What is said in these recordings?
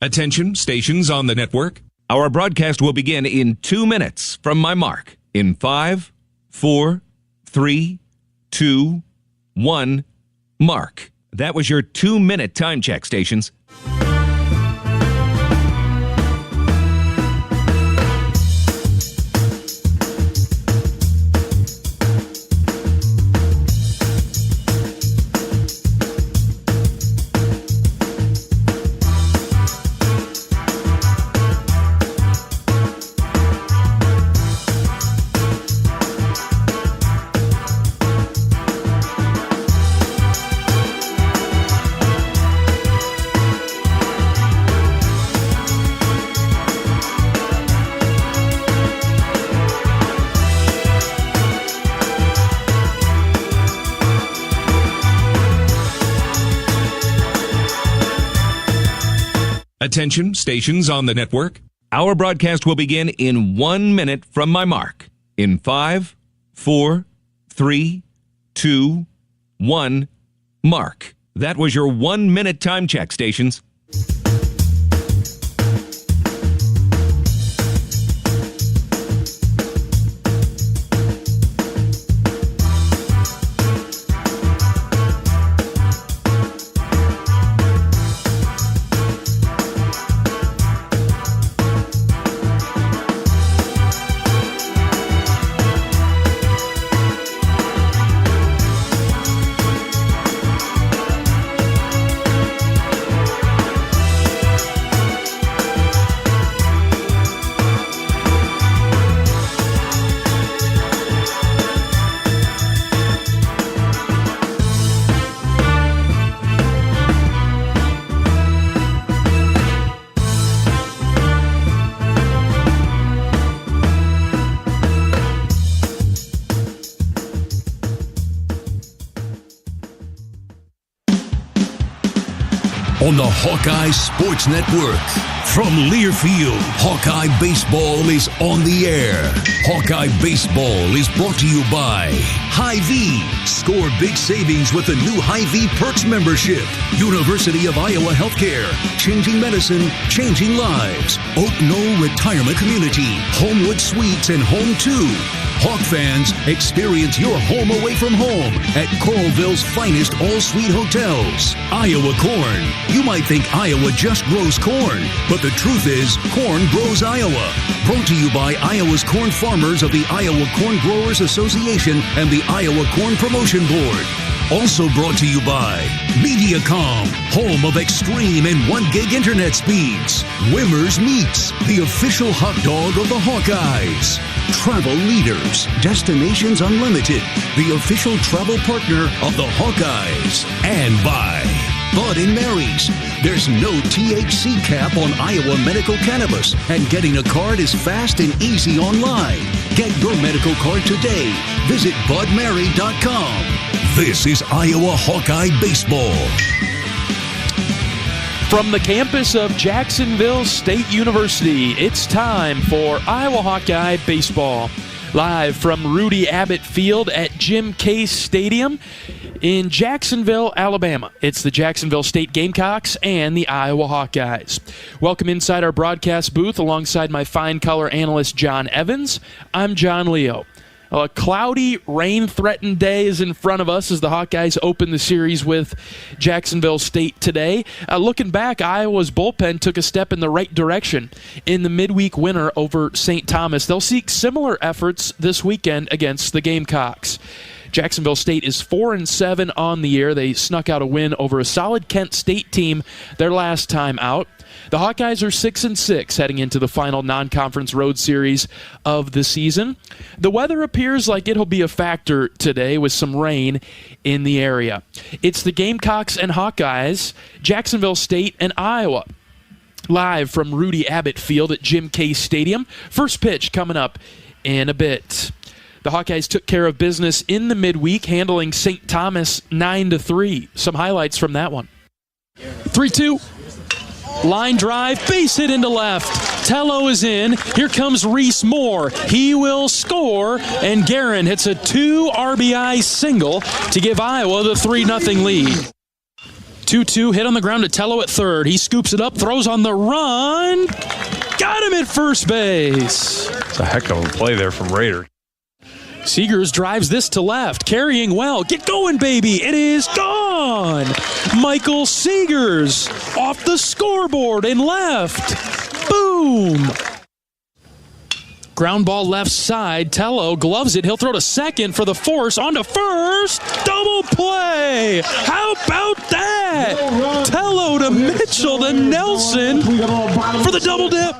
Attention, stations on the network. Our broadcast will begin in 2 minutes from my mark. In 5, 4, 3, 2, 1, mark. That was your 2-minute time check, stations. Attention, stations on the network. Our broadcast will begin in 1 minute from my mark. In 5, 4, 3, 2, 1, mark. That was your 1-minute time check, stations. On the Hawkeye Sports Network. From Learfield, Hawkeye Baseball is on the air. Hawkeye Baseball is brought to you by Hy-Vee. Score big savings with the new Hy-Vee Perks membership. University of Iowa Healthcare. Changing medicine, changing lives. Oak Knoll Retirement Community. Homewood Suites and Home 2. Hawk fans, experience your home away from home at Coralville's finest all-suite hotels. Iowa Corn. You might think Iowa just grows corn, but the truth is, corn grows Iowa. Brought to you by Iowa's corn farmers of the Iowa Corn Growers Association and the Iowa Corn Promotion Board. Also brought to you by Mediacom, home of extreme and 1 gig internet speeds. Wimmer's Meats, the official hot dog of the Hawkeyes. Travel Leaders, Destinations Unlimited, the official travel partner of the Hawkeyes. And by Bud & Mary's. There's no THC cap on Iowa medical cannabis, and getting a card is fast and easy online. Get your medical card today. Visit budmary.com. This is Iowa Hawkeye Baseball. From the campus of Jacksonville State University, it's time for Iowa Hawkeye Baseball. Live from Rudy Abbott Field at Jim Case Stadium in Jacksonville, Alabama. It's the Jacksonville State Gamecocks and the Iowa Hawkeyes. Welcome inside our broadcast booth alongside my fine color analyst, John Evans. I'm John Leo. A cloudy, rain-threatened day is in front of us as the Hawkeyes open the series with Jacksonville State today. Looking back, Iowa's bullpen took a step in the right direction in the midweek winner over St. Thomas. They'll seek similar efforts this weekend against the Gamecocks. Jacksonville State is 4-7 on the year. They snuck out a win over a solid Kent State team their last time out. The Hawkeyes are 6-6 heading into the final non-conference road series of the season. The weather appears like it'll be a factor today with some rain in the area. It's the Gamecocks and Hawkeyes, Jacksonville State and Iowa. Live from Rudy Abbott Field at Jim Case Stadium. First pitch coming up in a bit. The Hawkeyes took care of business in the midweek, handling St. Thomas 9-3. Some highlights from that one. 3-2. Line drive, base hit into left. Tello is in. Here comes Reese Moore. He will score, and Guerin hits a 2 RBI single to give Iowa the 3-0 lead. 2-2, hit on the ground to Tello at third. He scoops it up, throws on the run. Got him at first base. It's a heck of a play there from Rader. Seegers drives this to left, carrying well. Get going, baby. It is gone. Michael Seegers off the scoreboard and left. Boom. Ground ball left side. Tello gloves it. He'll throw to second for the force. On to first. Double play. How about that? Tello to Mitchell to Nelson for the double dip.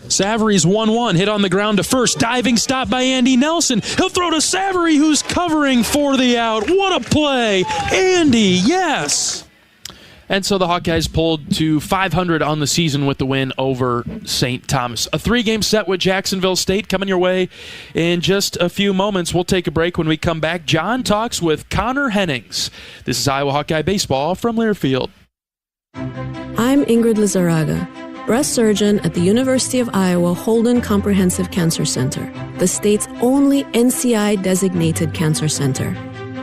Savary's 1-1, hit on the ground to first. Diving stop by Andy Nelson. He'll throw to Savary, who's covering for the out. What a play. Andy, yes. And so the Hawkeyes pulled to 500 on the season with the win over St. Thomas. A 3-game set with Jacksonville State coming your way in just a few moments. We'll take a break. When we come back, John talks with Conor Hennings. This is Iowa Hawkeye Baseball from Learfield. I'm Ingrid Lizarraga, breast surgeon at the University of Iowa Holden Comprehensive Cancer Center, the state's only NCI-designated cancer center.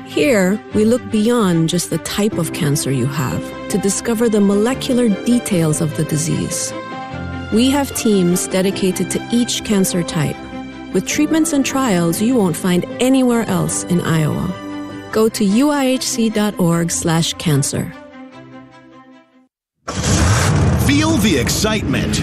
Here, we look beyond just the type of cancer you have to discover the molecular details of the disease. We have teams dedicated to each cancer type, with treatments and trials you won't find anywhere else in Iowa. Go to uihc.org/cancer. Feel the excitement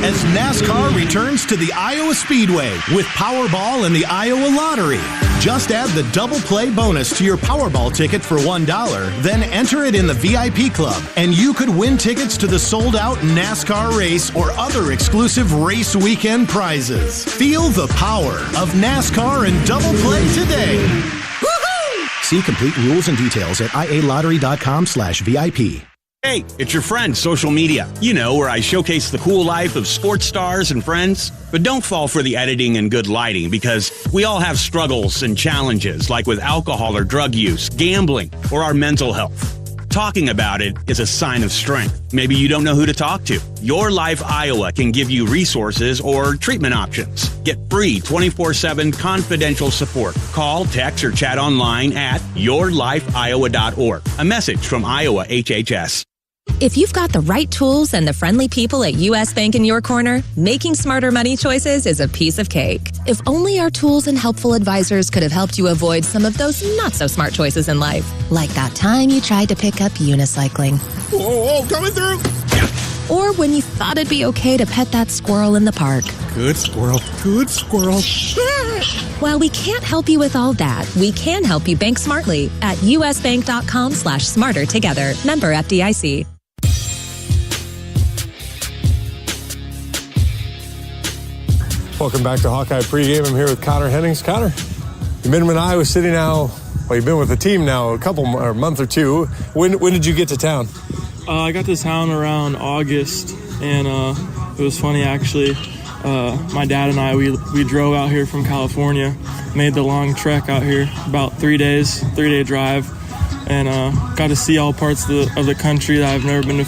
as NASCAR returns to the Iowa Speedway with Powerball and the Iowa Lottery. Just add the double play bonus to your Powerball ticket for $1, then enter it in the VIP club, and you could win tickets to the sold-out NASCAR race or other exclusive race weekend prizes. Feel the power of NASCAR and double play today. Woohoo! See complete rules and details at ialottery.com/VIP. Hey, it's your friend, social media. You know, where I showcase the cool life of sports stars and friends. But don't fall for the editing and good lighting, because we all have struggles and challenges, like with alcohol or drug use, gambling, or our mental health. Talking about it is a sign of strength. Maybe you don't know who to talk to. Your Life Iowa can give you resources or treatment options. Get free 24/7 confidential support. Call, text, or chat online at yourlifeiowa.org. A message from Iowa HHS. If you've got the right tools and the friendly people at U.S. Bank in your corner, making smarter money choices is a piece of cake. If only our tools and helpful advisors could have helped you avoid some of those not-so-smart choices in life. Like that time you tried to pick up unicycling. Whoa, coming through! Or when you thought it'd be okay to pet that squirrel in the park. Good squirrel, good squirrel. While we can't help you with all that, we can help you bank smartly at usbank.com/smarter together. Member FDIC. Welcome back to Hawkeye Pregame. I'm here with Conor Hennings. Conor, you've been in Iowa City now. Well, you've been with the team now a month or two. When did you get to town? I got to town around August, and it was funny actually. My dad and I, we drove out here from California, made the long trek out here, about 3 days, 3-day drive, and got to see all parts of the country that I've never been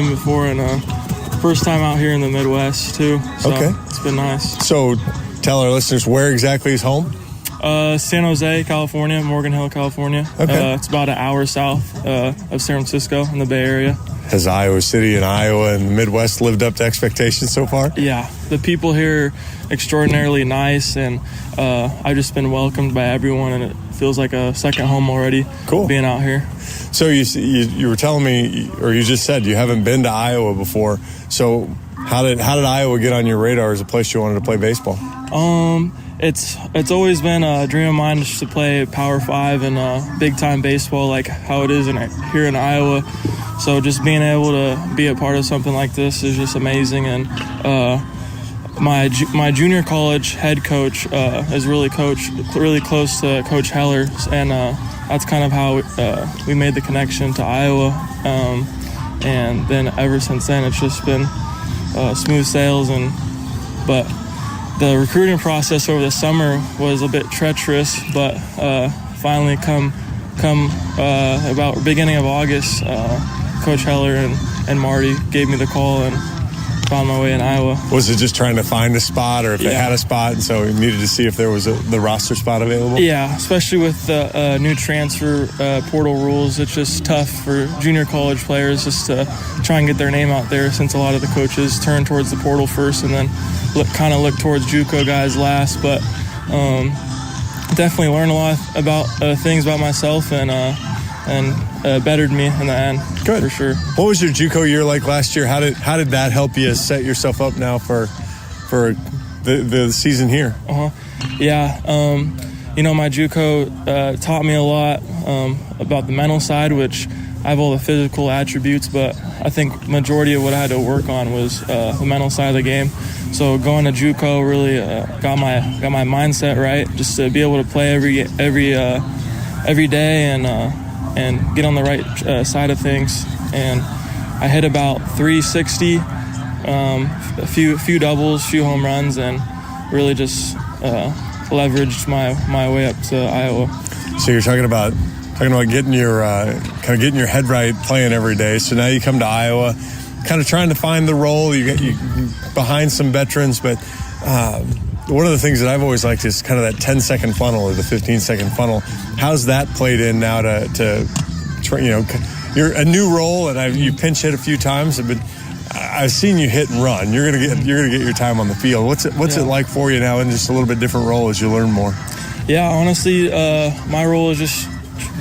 before, and first time out here in the Midwest too. So okay. It's been nice. So tell our listeners, where exactly is home? San Jose, California, Morgan Hill, California. Okay. It's about an hour south of San Francisco in the Bay Area. Has Iowa City and Iowa and the Midwest lived up to expectations so far? Yeah, the people here are extraordinarily nice, and I've just been welcomed by everyone, and it feels like a second home already. Cool. Being out here. So you were telling me, or you just said you haven't been to Iowa before. So how did Iowa get on your radar as a place you wanted to play baseball? It's always been a dream of mine just to play Power 5 and big time baseball like how it is here in Iowa. So just being able to be a part of something like this is just amazing. And my junior college head coach is really close to Coach Heler, and that's kind of how we made the connection to Iowa. And then ever since then, it's just been smooth sails. But the recruiting process over the summer was a bit treacherous, but finally come about beginning of August, Coach Heler and Marty gave me the call, and found my way in Iowa. Was it just trying to find a spot, or if they had a spot, and so you needed to see if there was the roster spot available? Yeah, especially with the new transfer portal rules. It's just tough for junior college players just to try and get their name out there, since a lot of the coaches turn towards the portal first and then look towards JUCO guys last. But definitely learned a lot about things about myself and bettered me in the end. Good. For sure. What was your JUCO year like last year? How did that help you set yourself up now for the season here? Yeah. My JUCO taught me a lot about the mental side, which I have all the physical attributes, but I think majority of what I had to work on was the mental side of the game. So going to JUCO really got my mindset right, just to be able to play every day and get on the right side of things. And I hit about 360, a few doubles, few home runs, and really just leveraged my way up to Iowa. So you're talking about getting your getting your head right, playing every day. So now you come to Iowa, kind of trying to find the role. You behind some veterans, but one of the things that I've always liked is kind of that 10-second funnel or the 15-second funnel. How's that played in now to you're a new role, and you pinch hit a few times, but I've seen you hit and run. You're gonna get your time on the field. What's it like for you now in just a little bit different role as you learn more? Yeah, honestly, my role is just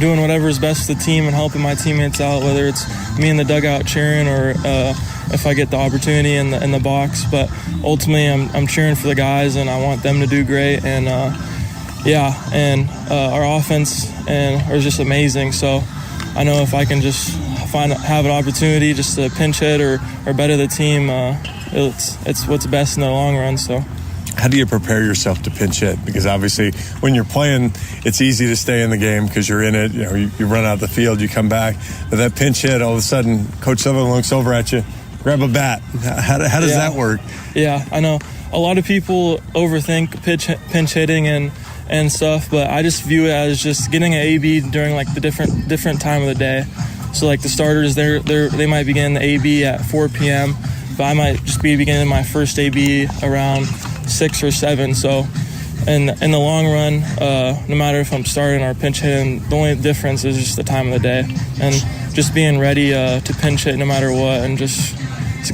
doing whatever is best for the team and helping my teammates out, whether it's me in the dugout cheering or if I get the opportunity in the box. But ultimately, I'm cheering for the guys, and I want them to do great. And our offense is just amazing. So I know if I can just have an opportunity just to pinch hit or better the team, it's what's best in the long run. So. How do you prepare yourself to pinch hit? Because obviously when you're playing, it's easy to stay in the game because you're in it. You run out the field, you come back. But that pinch hit, all of a sudden, Coach Sutherland looks over at you, grab a bat. How does that work? Yeah, I know. A lot of people overthink pinch hitting and stuff, but I just view it as just getting an AB during like the different time of the day. So like the starters, they might begin the AB at 4 p.m., but I might just be beginning my first AB around 6 or 7. So in the long run, no matter if I'm starting or pinch hitting, the only difference is just the time of the day and just being ready to pinch hit no matter what, and just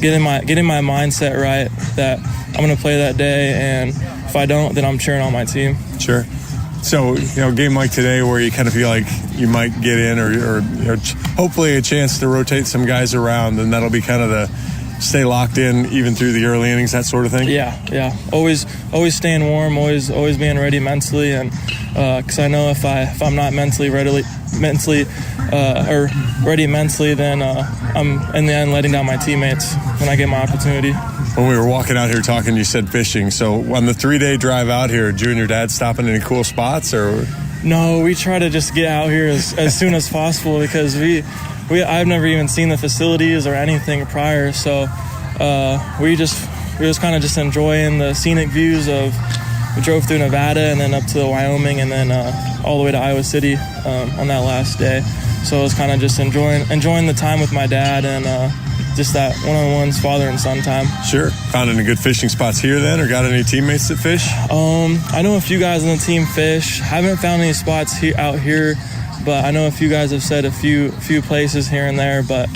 getting my mindset right that I'm going to play that day, and if I don't, then I'm cheering on my team. Sure. So, a game like today where you kind of feel like you might get in or hopefully a chance to rotate some guys around, and that'll be kind of the stay locked in even through the early innings, that sort of thing? Yeah. Always staying warm, always being ready mentally, and because I know if I'm not ready mentally, then I'm in the end letting down my teammates when I get my opportunity. When we were walking out here talking, you said fishing. So on the 3-day drive out here, did you and your dad stop in any cool spots, or? No, we try to just get out here as soon as possible because I've never even seen the facilities or anything prior, so we just kind of just enjoying the scenic views of. We drove through Nevada and then up to Wyoming and then all the way to Iowa City on that last day. So it was kind of just enjoying the time with my dad and just that one-on-one's father and son time. Sure. Found any good fishing spots here then, or got any teammates that fish? I know a few guys on the team fish. Haven't found any spots out here, but I know a few guys have said a few places here and there, but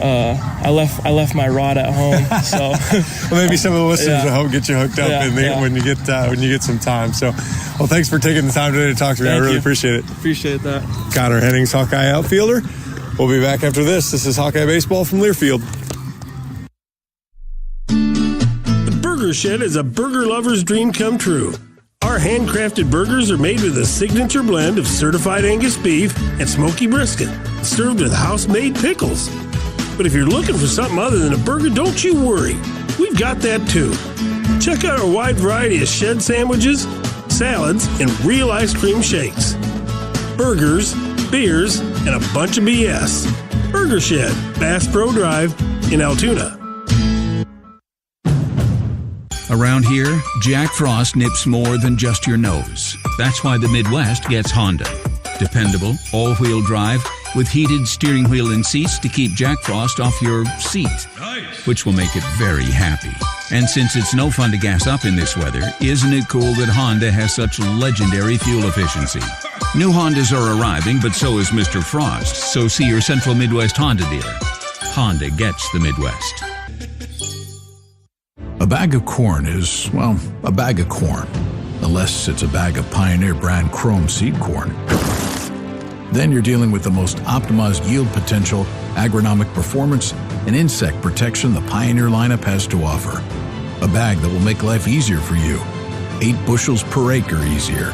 I left my rod at home, so well, maybe some of the listeners will help get you hooked up when you get some time. So, well, thanks for taking the time today to talk to me. I really appreciate it. Appreciate that. Conor Hennings, Hawkeye outfielder. We'll be back after this. This is Hawkeye Baseball from Learfield. The Burger Shed is a burger lover's dream come true. Our handcrafted burgers are made with a signature blend of certified Angus beef and smoky brisket, served with house-made pickles. But if you're looking for something other than a burger, don't you worry. We've got that too. Check out our wide variety of shed sandwiches, salads, and real ice cream shakes. Burgers, beers, and a bunch of BS. Burger Shed, Bass Pro Drive in Altoona. Around here, Jack Frost nips more than just your nose. That's why the Midwest gets Honda. Dependable, all-wheel drive, with heated steering wheel and seats to keep Jack Frost off your seat, which will make it very happy. And since it's no fun to gas up in this weather, isn't it cool that Honda has such legendary fuel efficiency? New Hondas are arriving, but so is Mr. Frost, so see your Central Midwest Honda dealer. Honda gets the Midwest. A bag of corn is, well, a bag of corn, unless it's a bag of Pioneer brand Chrome seed corn. Then you're dealing with the most optimized yield potential, agronomic performance, and insect protection the Pioneer lineup has to offer. A bag that will make life easier for you, 8 bushels per acre easier,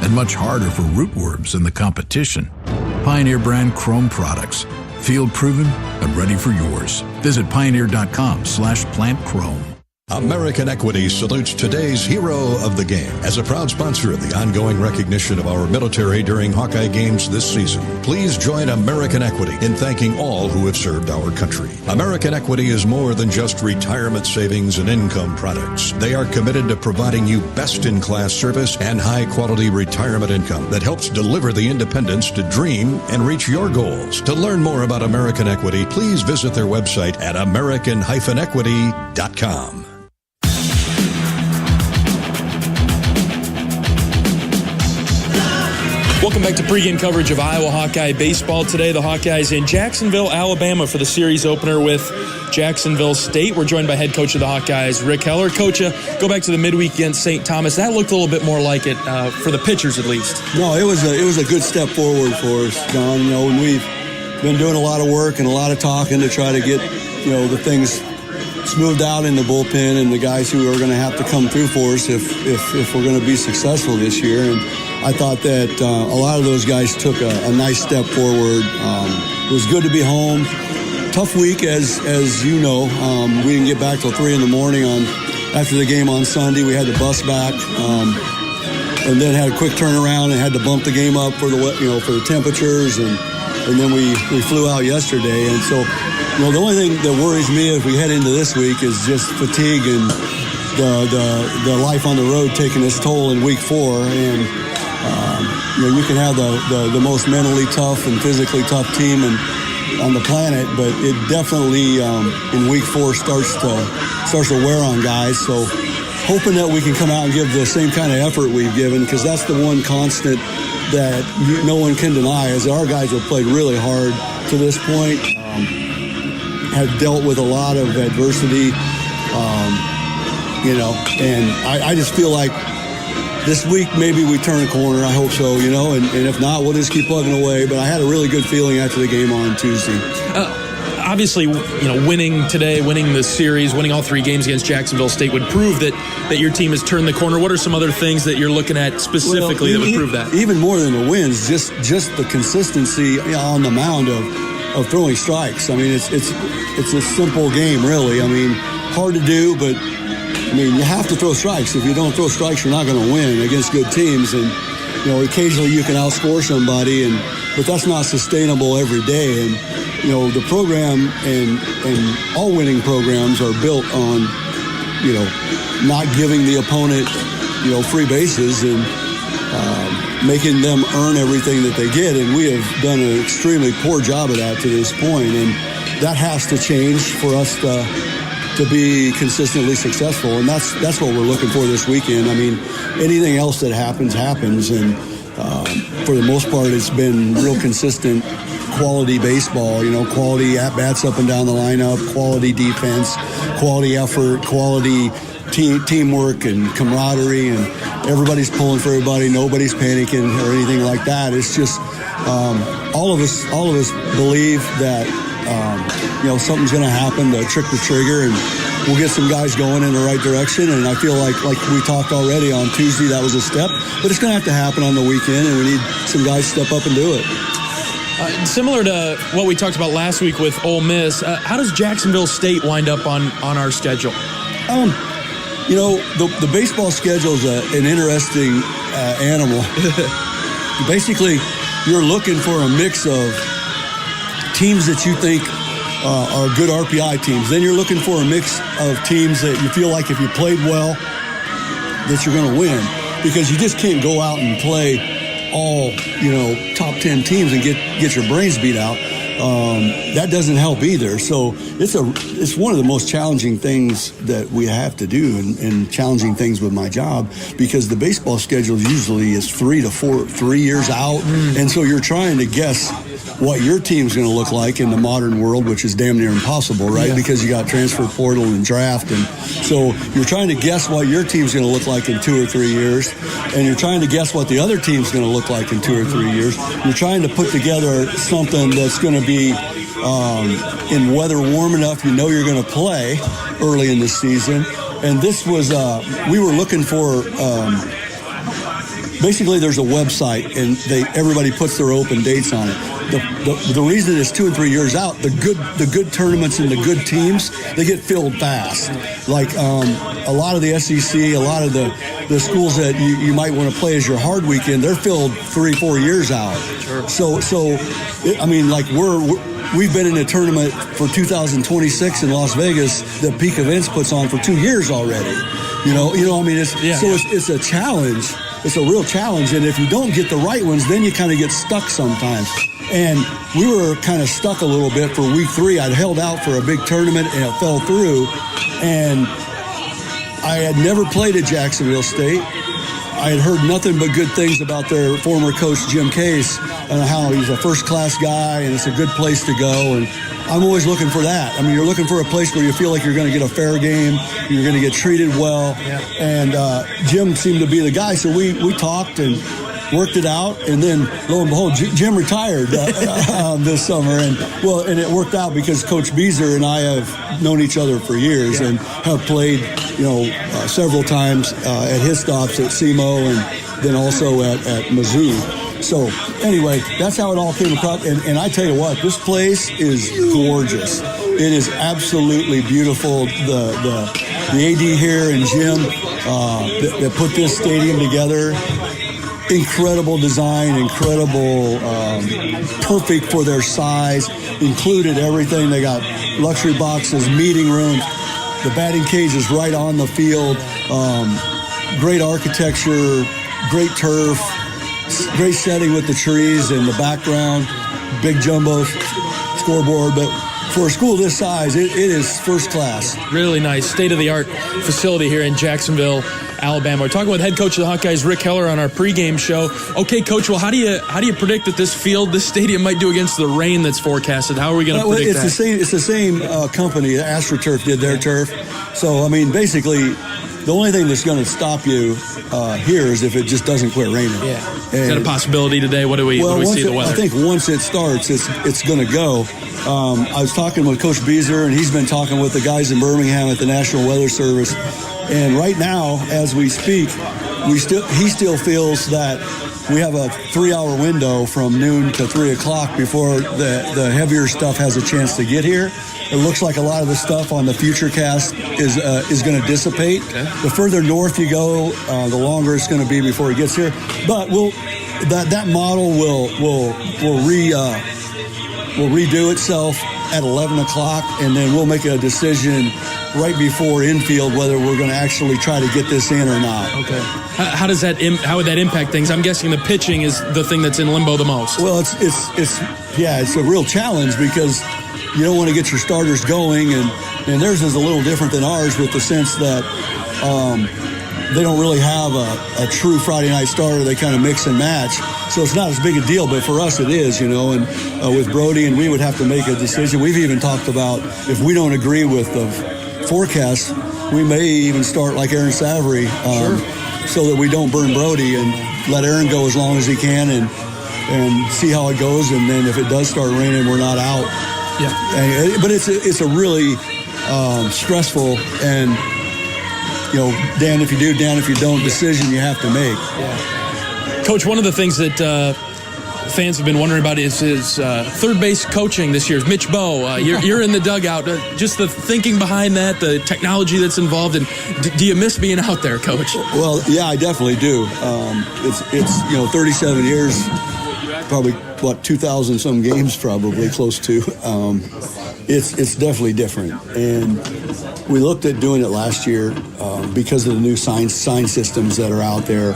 and much harder for rootworms than the competition. Pioneer brand Chrome products, field proven and ready for yours. Visit pioneer.com/plantchrome. American Equity salutes today's hero of the game. As a proud sponsor of the ongoing recognition of our military during Hawkeye games this season, please join American Equity in thanking all who have served our country. American Equity is more than just retirement savings and income products. They are committed to providing you best-in-class service and high-quality retirement income that helps deliver the independence to dream and reach your goals. To learn more about American Equity, please visit their website at american-equity.com. Welcome back to pregame coverage of Iowa Hawkeye baseball. Today, the Hawkeyes in Jacksonville, Alabama for the series opener with Jacksonville State. We're joined by head coach of the Hawkeyes, Rick Heler. Coach, go back to the midweek against St. Thomas. That looked a little bit more like it for the pitchers, at least. No, it was a good step forward for us, John. You know, and we've been doing a lot of work and a lot of talking to try to get, you know, the things smoothed out in the bullpen and the guys who are going to have to come through for us if we're going to be successful this year. And I thought that a lot of those guys took a nice step forward. It was good to be home. Tough week, as you know. We didn't get back till 3 in the morning after the game on Sunday. We had to bus back, and then had a quick turnaround and had to bump the game up for the temperatures, and then we flew out yesterday. And so, you know, the only thing that worries me as we head into this week is just fatigue and the life on the road taking its toll in week 4. And you know, you can have the most mentally tough and physically tough team on the planet, but it definitely in week 4 starts to wear on guys. So hoping that we can come out and give the same kind of effort we've given, because that's the one constant that no one can deny, is our guys have played really hard to this point, have dealt with a lot of adversity, you know, and I just feel like this week maybe we turn a corner. I hope so, you know, and if not, we'll just keep plugging away. But I had a really good feeling after the game on Tuesday. Obviously, you know, winning today, winning the series, winning all 3 games against Jacksonville State would prove that your team has turned the corner. What are some other things that you're looking at specifically that would prove that? Even more than the wins, just the consistency on the mound of throwing strikes. I mean, it's a simple game, really. I mean, hard to do, but I mean, you have to throw strikes. If you don't throw strikes, you're not going to win against good teams. And, you know, occasionally you can outscore somebody, but that's not sustainable every day. And, you know, the program and all winning programs are built on, you know, not giving the opponent, you know, free bases and making them earn everything that they get. And we have done an extremely poor job of that to this point. And that has to change for us to be consistently successful, and that's what we're looking for this weekend. I mean, anything else that happens, and for the most part, it's been real consistent, quality baseball. You know, quality at bats up and down the lineup, quality defense, quality effort, quality teamwork and camaraderie, and everybody's pulling for everybody. Nobody's panicking or anything like that. It's just all of us believe that. You know, something's going to happen to trick the trigger, and we'll get some guys going in the right direction. And I feel like we talked already on Tuesday, that was a step, but it's going to have to happen on the weekend, and we need some guys to step up and do it. Similar to what we talked about last week with Ole Miss, how does Jacksonville State wind up on our schedule? You know, the baseball schedule is an interesting animal. Basically, you're looking for a mix of teams that you think are good RPI teams. Then you're looking for a mix of teams that you feel like if you played well, that you're going to win. Because you just can't go out and play all, top 10 teams and get your brains beat out. That doesn't help either. So it's one of the most challenging things that we have to do, and challenging things with my job, because the baseball schedule usually is 3 years out. And so you're trying to guess what your team's going to look like in the modern world, which is damn near impossible, right? Yeah. Because you got transfer portal and draft. And so you're trying to guess what your team's going to look like in 2 or 3 years. And you're trying to guess what the other team's going to look like in 2 or 3 years. You're trying to put together something that's going to be in weather warm enough you're going to play early in the season. And this was, we were looking for, basically there's a website and everybody puts their open dates on it. The reason it's 2 and 3 years out, the good tournaments and the good teams, they get filled fast. Like a lot of the SEC, a lot of the schools that you might want to play as your hard weekend, they're filled 3-4 years out. Sure. So I mean, like we've been in a tournament for 2026 in Las Vegas that Peak Events puts on for 2 years already. I mean, it's a challenge. It's a real challenge, and if you don't get the right ones, then you kind of get stuck sometimes. And we were kind of stuck a little bit for week 3. I'd held out for a big tournament, and it fell through. And I had never played at Jacksonville State. I had heard nothing but good things about their former coach, Jim Case, and how he's a first-class guy, and it's a good place to go. And I'm always looking for that. I mean, you're looking for a place where you feel like you're going to get a fair game, you're going to get treated well. Yeah. And Jim seemed to be the guy, so we talked and worked it out, and then lo and behold, Jim retired this summer, and it worked out because Coach Beezer and I have known each other for years and have played, several times at his stops at SEMO and then also at Mizzou. So anyway, that's how it all came across. And I tell you what, this place is gorgeous. It is absolutely beautiful. The AD here and Jim that put this stadium together, incredible design, incredible, perfect for their size, included everything. They got luxury boxes, meeting rooms. The batting cage is right on the field. Great architecture, great turf, great setting with the trees in the background, big jumbo scoreboard. But for a school this size, it is first class. Really nice, state-of-the-art facility here in Jacksonville, Alabama. We're talking with head coach of the Hawkeyes, Rick Heler, on our pregame show. Okay, Coach, well, how do you predict that this stadium might do against the rain that's forecasted? How are we going to predict that? It's the same company. AstroTurf did their turf. So, I mean, basically, the only thing that's going to stop you here is if it just doesn't quit raining. Yeah. Is that a possibility today? What do we see the weather? I think once it starts, it's going to go. I was talking with Coach Beezer, and he's been talking with the guys in Birmingham at the National Weather Service. And right now, as we speak, he still feels that we have a 3-hour window from noon to 3 o'clock before the heavier stuff has a chance to get here. It looks like a lot of the stuff on the Futurecast is going to dissipate. Okay. The further north you go, the longer it's going to be before it gets here. But that model will redo itself at 11 o'clock, and then we'll make a decision right before infield whether we're going to actually try to get this in or not. Okay. How would that impact things? I'm guessing the pitching is the thing that's in limbo the most. Well, it's a real challenge because you don't want to get your starters going, and theirs is a little different than ours with the sense that they don't really have a true Friday night starter. They kind of mix and match. So it's not as big a deal, but for us it is, and with Brody, and we would have to make a decision. We've even talked about if we don't agree with the forecast, we may even start like Aaron Savory so that we don't burn Brody and let Aaron go as long as he can and see how it goes. And then if it does start raining, we're not out. Yeah. But it's a really stressful and, Dan if you do, Dan if you don't decision you have to make. Yeah. Coach, one of the things that fans have been wondering about is third base coaching this year. Mitch Bowe, you're in the dugout. Just the thinking behind that, the technology that's involved, and do you miss being out there, Coach? Well, yeah, I definitely do. It's 37 years, probably 2,000 some games, probably close to. It's definitely different, and we looked at doing it last year because of the new sign systems that are out there.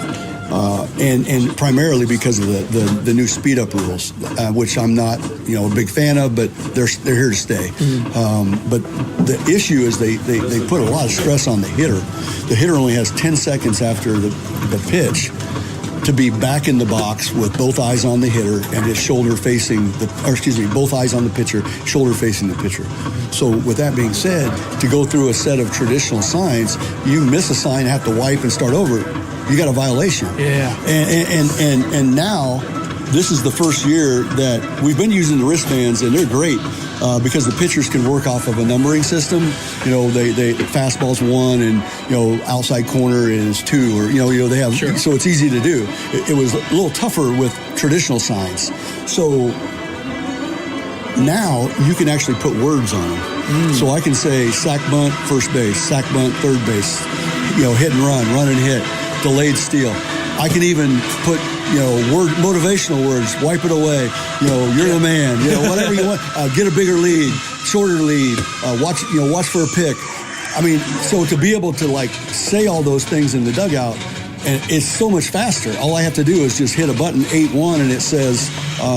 and primarily because of the new speed up rules, which I'm not a big fan of, but they're here to stay. But the issue is they put a lot of stress on the hitter. The hitter only has 10 seconds after the pitch to be back in the box with both eyes on the hitter and his shoulder facing both eyes on the pitcher, shoulder facing the pitcher. So with that being said, to go through a set of traditional signs, you miss a sign, have to wipe and start over, you got a violation. Yeah. And now this is the first year that we've been using the wristbands, and they're great because the pitchers can work off of a numbering system. They fastball's 1, and outside corner is 2, or they have. Sure. So it's easy to do. It was a little tougher with traditional signs. So now you can actually put words on them. So I can say sack bunt, first base, sack bunt, third base, hit and run and hit, delayed steal. I can even put motivational words, wipe it away, you're the man, whatever you want, get a bigger lead, shorter lead, watch for a pick. I mean, so to be able to say all those things in the dugout, and it's so much faster. All I have to do is just hit a button, 8-1, and it says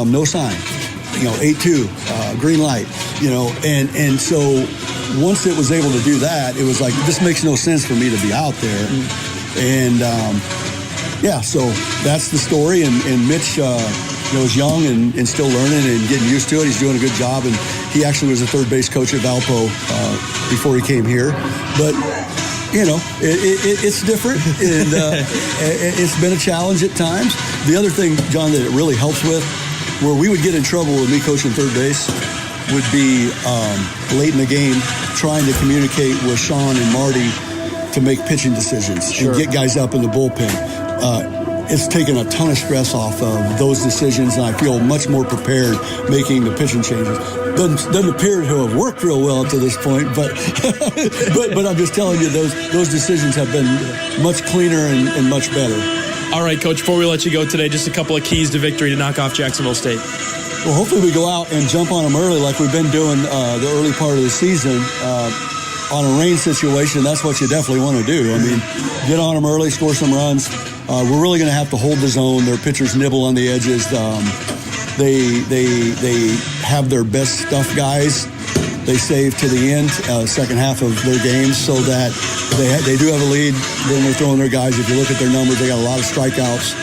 no sign, 8-2, green light, and so once it was able to do that, it was like, this makes no sense for me to be out there. And so that's the story. And Mitch is young and still learning and getting used to it. He's doing a good job. And he actually was a third base coach at Valpo before he came here. But, it's different. And it's been a challenge at times. The other thing, John, that it really helps with, where we would get in trouble with me coaching third base, would be late in the game trying to communicate with Sean and Marty to make pitching decisions and get guys up in the bullpen. It's taken a ton of stress off of those decisions, and I feel much more prepared making the pitching changes. Doesn't appear to have worked real well to this point, but but I'm just telling you, those decisions have been much cleaner and much better. All right, Coach, before we let you go today, just a couple of keys to victory to knock off Jacksonville State. Well, hopefully we go out and jump on them early like we've been doing the early part of the season. On a rain situation, that's what you definitely want to do. I mean, get on them early, score some runs. We're really going to have to hold the zone. Their pitchers nibble on the edges. They have their best stuff guys. They save to the end, second half of their games, so that they do have a lead. Then they're throwing their guys. If you look at their numbers, they got a lot of strikeouts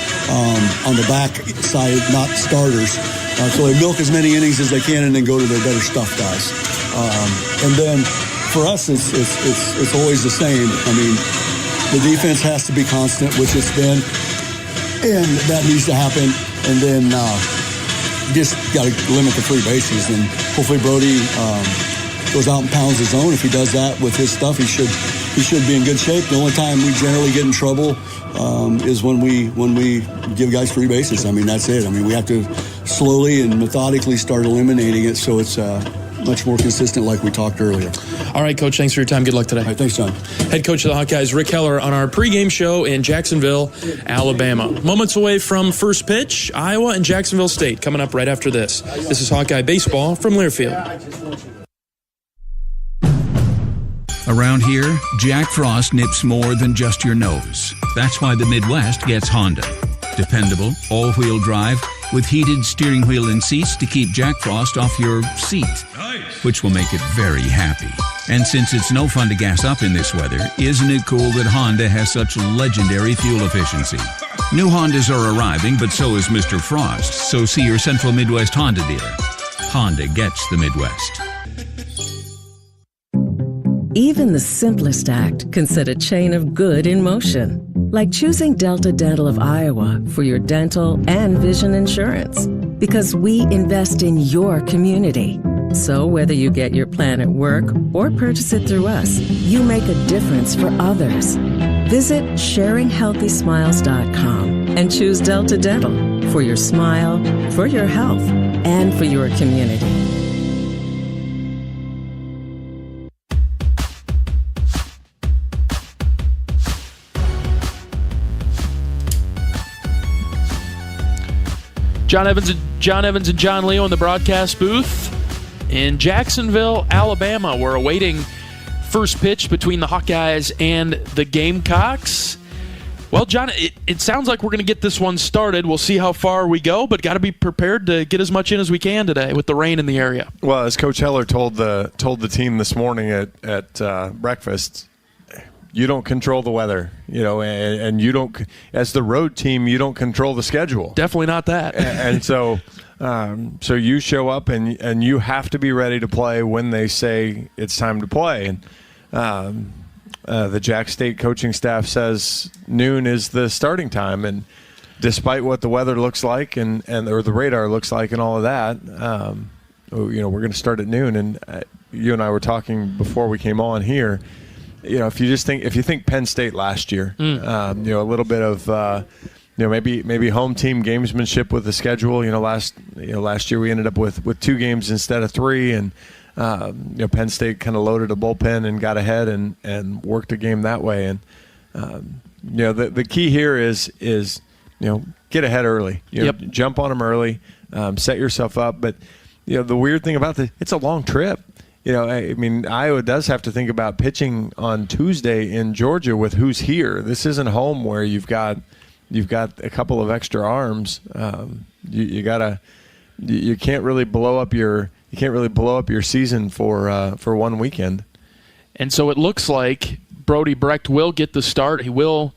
on the back side, not starters. So they milk as many innings as they can and then go to their better stuff guys. And then for us, it's always the same. I mean, the defense has to be constant, which it's been, and that needs to happen. And then just got to limit the free bases. And hopefully Brody goes out and pounds his zone. If he does that with his stuff, he should be in good shape. The only time we generally get in trouble is when we give guys free bases. I mean, that's it. I mean, we have to slowly and methodically start eliminating it so it's much more consistent like we talked earlier. All right, Coach, thanks for your time. Good luck today. All right, thanks, John. Head coach of the Hawkeyes, Rick Heler, on our pregame show in Jacksonville, Alabama. Moments away from first pitch, Iowa and Jacksonville State, coming up right after this. This is Hawkeye Baseball from Learfield. Around here, Jack Frost nips more than just your nose. That's why the Midwest gets Honda. Dependable, all-wheel drive, with heated steering wheel and seats to keep Jack Frost off your seat. Nice. Which will make it very happy. And since it's no fun to gas up in this weather, isn't it cool that Honda has such legendary fuel efficiency? New Hondas are arriving, but so is Mr. Frost. So see your Central Midwest Honda dealer. Honda gets the Midwest. Even the simplest act can set a chain of good in motion. Like choosing Delta Dental of Iowa for your dental and vision insurance. Because we invest in your community. So whether you get your plan at work or purchase it through us, you make a difference for others. Visit sharinghealthysmiles.com and choose Delta Dental for your smile, for your health, and for your community. John Evans and John Leo in the broadcast booth in Jacksonville, Alabama. We're awaiting first pitch between the Hawkeyes and the Gamecocks. Well, John, it sounds like we're going to get this one started. We'll see how far we go, but got to be prepared to get as much in as we can today with the rain in the area. Well, as Coach Heler told the team this morning at breakfast, you don't control the weather, and you don't, as the road team, you don't control the schedule. Definitely not that. And so you show up and you have to be ready to play when they say it's time to play. And the Jack State coaching staff says noon is the starting time, and despite what the weather looks like and or the radar looks like and all of that, we're going to start at noon. And you and I were talking before we came on here. If you think Penn State last year, a little bit of maybe home team gamesmanship with the schedule. Last year we ended up with 2 games instead of 3, and Penn State kind of loaded a bullpen and got ahead and worked a game that way. And the key here is get ahead early. Jump on them early, set yourself up. But the weird thing about it's a long trip. Iowa does have to think about pitching on Tuesday in Georgia with who's here. This isn't home where you've got a couple of extra arms. You can't really blow up your season for one weekend. And so it looks like Brody Brecht will get the start. He will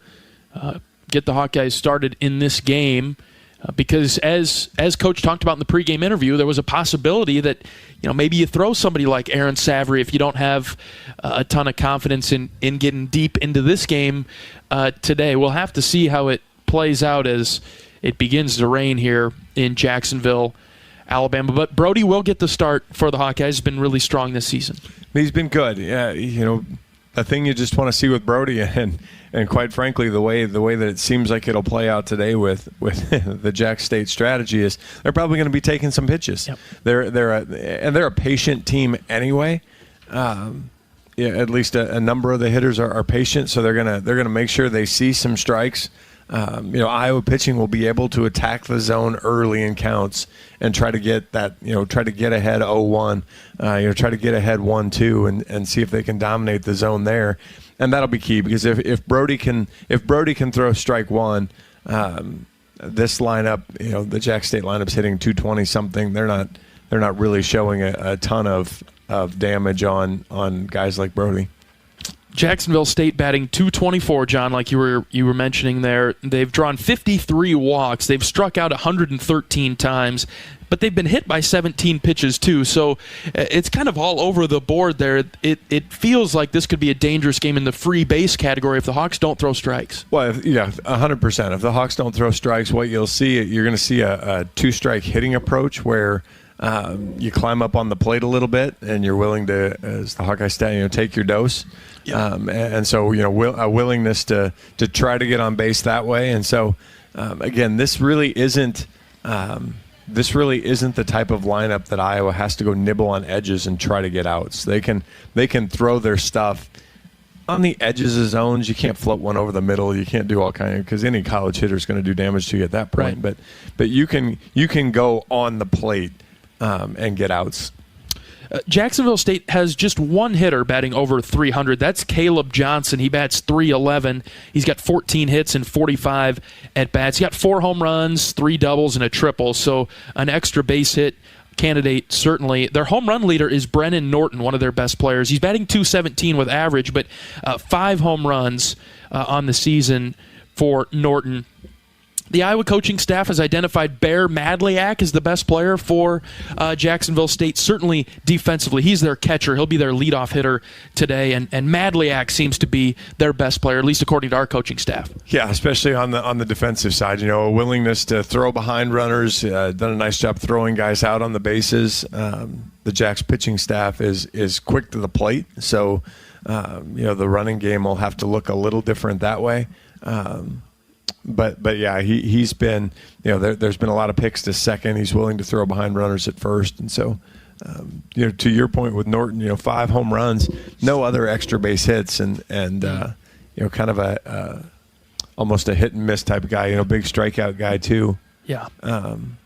get the Hawkeyes started in this game. Because as Coach talked about in the pregame interview, there was a possibility that maybe you throw somebody like Aaron Savary if you don't have a ton of confidence in getting deep into this game today. We'll have to see how it plays out as it begins to rain here in Jacksonville, Alabama. But Brody will get the start for the Hawkeyes. He's been really strong this season. He's been good. Yeah, a thing you just want to see with Brody, and quite frankly, the way that it seems like it'll play out today with the Jack State strategy is they're probably going to be taking some pitches. Yep. They're a patient team anyway. At least a number of the hitters are patient, so they're gonna make sure they see some strikes. Iowa pitching will be able to attack the zone early in counts and try to get that, try to get ahead 0-1, try to get ahead 1-2 and see if they can dominate the zone there. And that'll be key because if Brody can throw strike 1, this lineup, the Jack State lineup's hitting 220 something. They're not really showing a ton of damage on guys like Brody. Jacksonville State batting .224, John, like you were mentioning there. They've drawn 53 walks. They've struck out 113 times, but they've been hit by 17 pitches too. So it's kind of all over the board there. It feels like this could be a dangerous game in the free base category if the Hawks don't throw strikes. Well, 100%. If the Hawks don't throw strikes, what you're going to see a 2-strike hitting approach where you climb up on the plate a little bit and you're willing to, as the Hawkeye stat, take your dose. Yeah. And so, a willingness to try to get on base that way. And so, again, this really isn't the type of lineup that Iowa has to go nibble on edges and try to get outs. They can throw their stuff on the edges of zones. You can't float one over the middle. You can't do all kind of, because any college hitter is going to do damage to you at that point. Right. But you can go on the plate and get outs. Jacksonville State has just one hitter batting over 300. That's Caleb Johnson. He bats .311. He's got 14 hits and 45 at-bats. He got 4 home runs, 3 doubles, and a triple, so an extra base hit candidate certainly. Their home run leader is Brennan Norton, one of their best players. He's batting .217 with average, but 5 home runs on the season for Norton. The Iowa coaching staff has identified Bear Madliak as the best player for Jacksonville State, certainly defensively. He's their catcher. He'll be their leadoff hitter today, and Madliak seems to be their best player, at least according to our coaching staff. Yeah, especially on the defensive side. A willingness to throw behind runners, done a nice job throwing guys out on the bases. The Jacks pitching staff is quick to the plate, so the running game will have to look a little different that way. But yeah, he's been, there's been a lot of picks to second. He's willing to throw behind runners at first. And so, to your point with Norton, 5 home runs, no other extra base hits, and kind of a almost a hit and miss type of guy, big strikeout guy too. Yeah.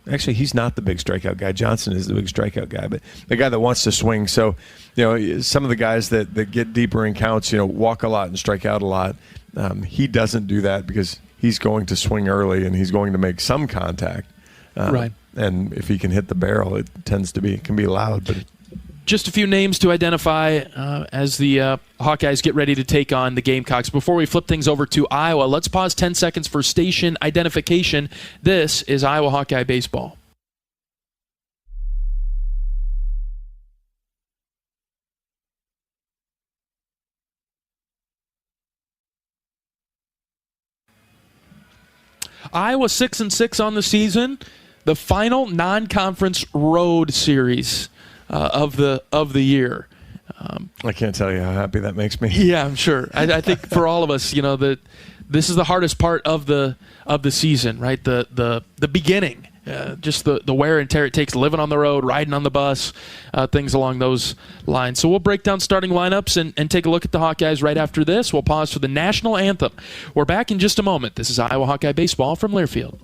Actually, he's not the big strikeout guy. Johnson is the big strikeout guy, but the guy that wants to swing. So, some of the guys that get deeper in counts, walk a lot and strike out a lot. He doesn't do that because he's going to swing early and he's going to make some contact. Right. And if he can hit the barrel, it can be loud. But just a few names to identify as the Hawkeyes get ready to take on the Gamecocks. Before we flip things over to Iowa, let's pause 10 seconds for station identification. This is Iowa Hawkeye Baseball. Iowa 6-6 on the season, the final non-conference road series of the year. I can't tell you how happy that makes me. Yeah, I'm sure. I think for all of us, this is the hardest part of the season, right? The beginning, just the wear and tear it takes living on the road, riding on the bus, things along those lines. So we'll break down starting lineups and take a look at the Hawkeyes right after this. We'll pause for the national anthem. We're back in just a moment. This is Iowa Hawkeye Baseball from Learfield.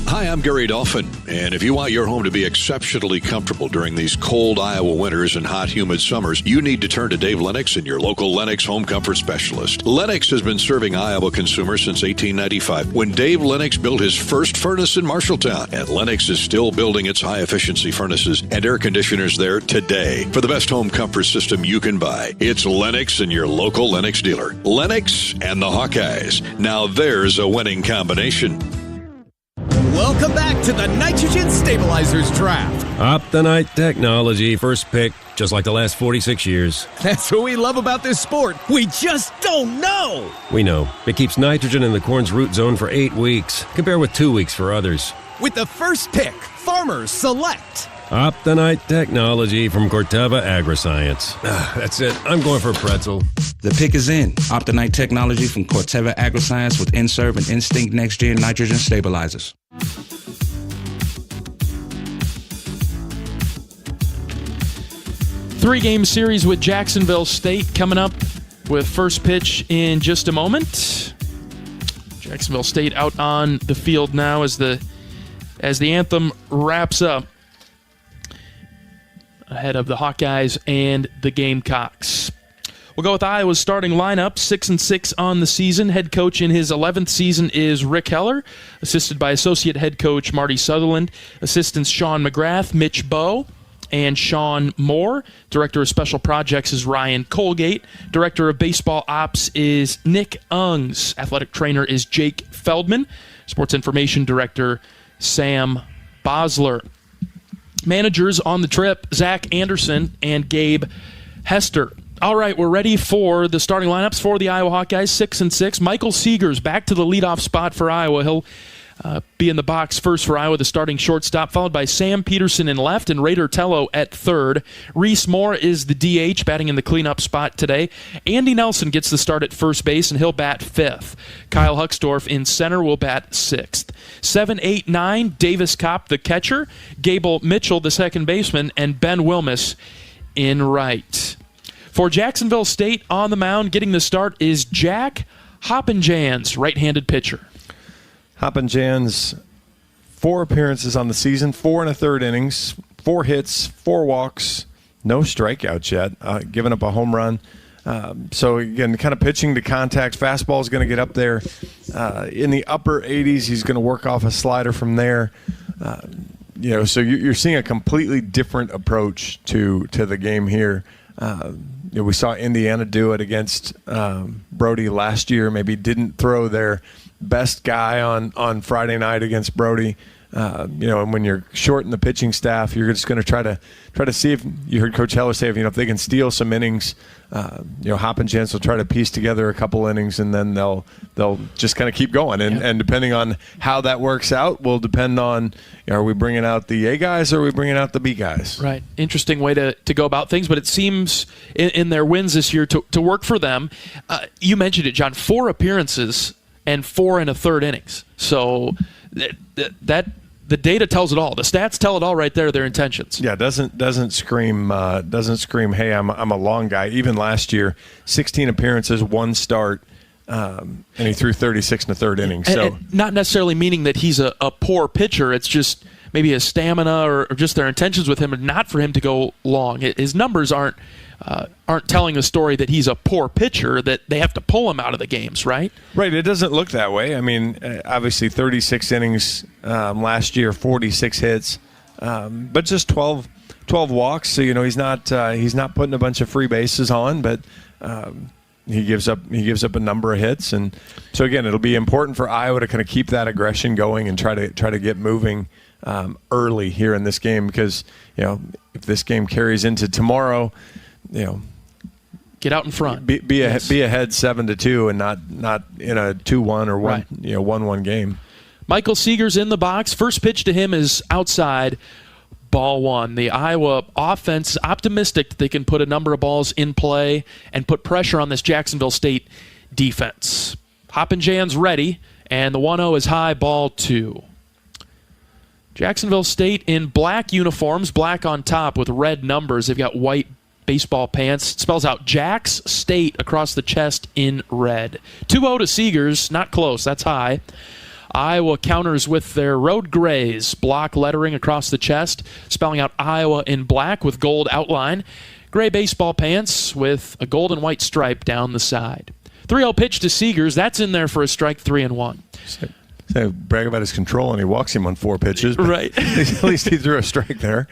Hi, I'm Gary Dolphin, and if you want your home to be exceptionally comfortable during these cold Iowa winters and hot, humid summers, you need to turn to Dave Lennox and your local Lennox home comfort specialist. Lennox has been serving Iowa consumers since 1895, when Dave Lennox built his first furnace in Marshalltown, and Lennox is still building its high-efficiency furnaces and air conditioners there today. For the best home comfort system you can buy, it's Lennox and your local Lennox dealer. Lennox and the Hawkeyes. Now there's a winning combination. Welcome back to the Nitrogen Stabilizers Draft. Optonite technology, first pick, just like the last 46 years. That's what we love about this sport. We just don't know. We know. It keeps nitrogen in the corn's root zone for 8 weeks. Compare with 2 weeks for others. With the first pick, farmers select Optonite technology from Corteva Agriscience. That's it. I'm going for a pretzel. The pick is in. Optonite technology from Corteva Agriscience with Inserve and Instinct Next Gen nitrogen stabilizers. Three-game series with Jacksonville State coming up with first pitch in just a moment. Jacksonville State out on the field now as the anthem wraps up ahead of the Hawkeyes and the Gamecocks. We'll go with Iowa's starting lineup, 6-6 on the season. Head coach in his 11th season is Rick Heler, assisted by associate head coach Marty Sutherland, assistants Sean McGrath, Mitch Bowe, and Sean Moore. Director of Special Projects is Ryan Colgate. Director of Baseball Ops is Nick Ungs. Athletic trainer is Jake Feldman. Sports Information Director Sam Bosler. Managers on the trip, Zach Anderson and Gabe Hester. All right, we're ready for the starting lineups for the Iowa Hawkeyes, 6-6. Michael Seegers back to the leadoff spot for Iowa. He'll be in the box first for Iowa, the starting shortstop, followed by Sam Peterson in left and Raider Tello at third. Reese Moore is the DH, batting in the cleanup spot today. Andy Nelson gets the start at first base, and he'll bat fifth. Kyle Huxdorf in center will bat sixth. 7, 8, 9, Davis Kopp, the catcher, Gable Mitchell, the second baseman, and Ben Wilmus in right. For Jacksonville State on the mound, getting the start is Jack Hoppenjans, right-handed pitcher. Hoppenjans, 4 appearances on the season, 4 1/3 innings, 4 hits, 4 walks, no strikeouts yet, giving up a home run. So, again, kind of pitching to contact. Fastball is going to get up there in the upper 80s. He's going to work off a slider from there. So you're seeing a completely different approach to the game here. We saw Indiana do it against Brody last year. Maybe didn't throw their best guy on Friday night against Brody. And when you're short in the pitching staff, you're just going to try to see if you heard Coach Heller say if they can steal some innings. Hoppenjans will try to piece together a couple innings, and then they'll just kind of keep going. And depending on how that works out, will depend on are we bringing out the A guys or are we bringing out the B guys? Right. Interesting way to go about things, but it seems in their wins this year to work for them. You mentioned it, John. 4 appearances and 4 1/3 innings. So that the data tells it all. The stats tell it all right there. Their intentions. Yeah, doesn't scream. Hey, I'm a long guy. Even last year, 16 appearances, 1 start, and he threw 36 1/3 innings. So and not necessarily meaning that he's a poor pitcher. It's just maybe his stamina or just their intentions with him, and not for him to go long. His numbers aren't telling the story that he's a poor pitcher, that they have to pull him out of the games, right? Right. It doesn't look that way. I mean, obviously 36 innings last year, 46 hits, but just 12 walks. So he's not putting a bunch of free bases on, but he gives up a number of hits, and so again, it'll be important for Iowa to kind of keep that aggression going and try to get moving early here in this game, because if this game carries into tomorrow, get out in front, be ahead 7-2, and not in a 2-1 or 1-1 game. Michael Seeger's in the box. First pitch to him is outside. Ball one. The Iowa offense is optimistic that they can put a number of balls in play and put pressure on this Jacksonville State defense. Hoppenjan's ready, and the 1-0 is high, ball 2. Jacksonville State in black uniforms, black on top with red numbers. They've got white baseball pants. It spells out Jax State across the chest in red. 2-0 to Seegers. Not close. That's high. Iowa counters with their road grays, block lettering across the chest, spelling out Iowa in black with gold outline. Gray baseball pants with a gold and white stripe down the side. 3-0 pitch to Seegers. That's in there for a strike, 3-1. So brag about his control, and he walks him on 4 pitches. Right. At least he threw a strike there.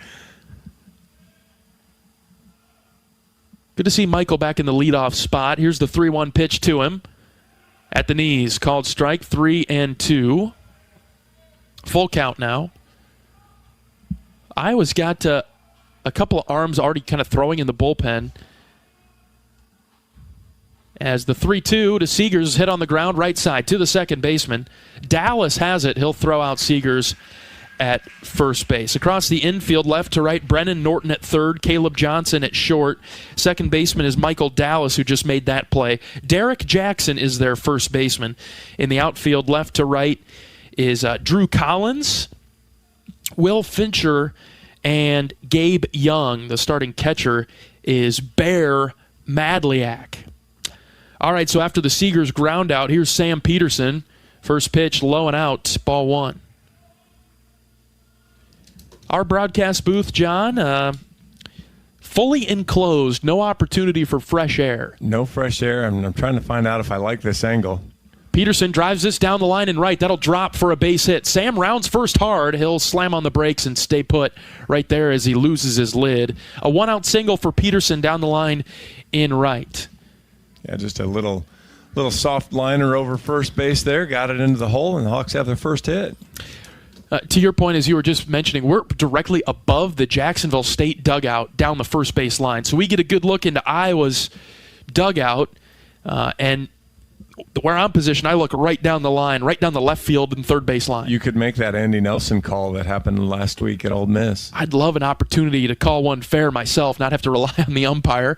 Good to see Michael back in the leadoff spot. Here's the 3-1 pitch to him. At the knees, called strike, 3-2. Full count now. Iowa's got a couple of arms already kind of throwing in the bullpen. As the 3-2 to Seegers hit on the ground, right side to the second baseman. Dallas has it. He'll throw out Seegers at first base. Across the infield, left to right, Brennan Norton at third, Caleb Johnson at short. Second baseman is Michael Dallas, who just made that play. Derek Jackson is their first baseman. In the outfield, left to right, is Drew Collins, Will Fincher, and Gabe Young. The starting catcher is Bear Madliak. All right, so after the Seegers ground out, here's Sam Peterson. First pitch, low and out, ball 1. Our broadcast booth, John, fully enclosed, no opportunity for fresh air. No fresh air. I'm trying to find out if I like this angle. Peterson drives this down the line and right. That'll drop for a base hit. Sam rounds first hard. He'll slam on the brakes and stay put right there as he loses his lid. A 1-out single for Peterson down the line in right. Yeah, just a little soft liner over first base there. Got it into the hole, and the Hawks have their first hit. To your point, as you were just mentioning, we're directly above the Jacksonville State dugout down the first base line. So we get a good look into Iowa's dugout, and where I'm positioned, I look right down the line, right down the left field and third base line. You could make that Andy Nelson call that happened last week at Ole Miss. I'd love an opportunity to call one fair myself, not have to rely on the umpire.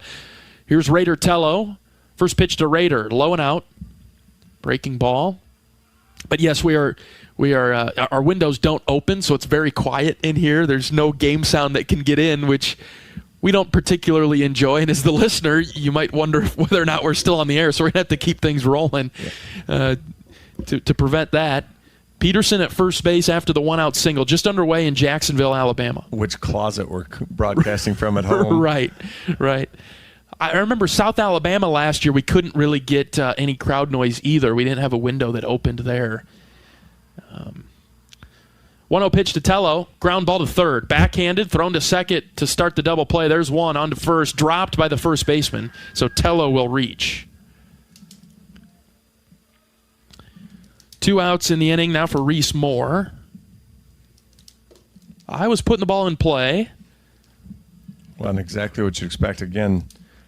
Here's Raider Tello. First pitch to Raider, low and out. Breaking ball. But yes, we are our windows don't open, so it's very quiet in here. There's no game sound that can get in, which we don't particularly enjoy. And as the listener, you might wonder whether or not we're still on the air, so we're going to have to keep things rolling to prevent that. Peterson at first base after the 1-out single, just underway in Jacksonville, Alabama. Which closet we're broadcasting from at home. Right. I remember South Alabama last year, we couldn't really get any crowd noise either. We didn't have a window that opened there. 1-0 pitch to Tello. Ground ball to third. Backhanded, thrown to second to start the double play. There's one on to first. Dropped by the first baseman. So Tello will reach. 2 outs in the inning now for Reese Moore. I was putting the ball in play. Well, and exactly what you expect. Again,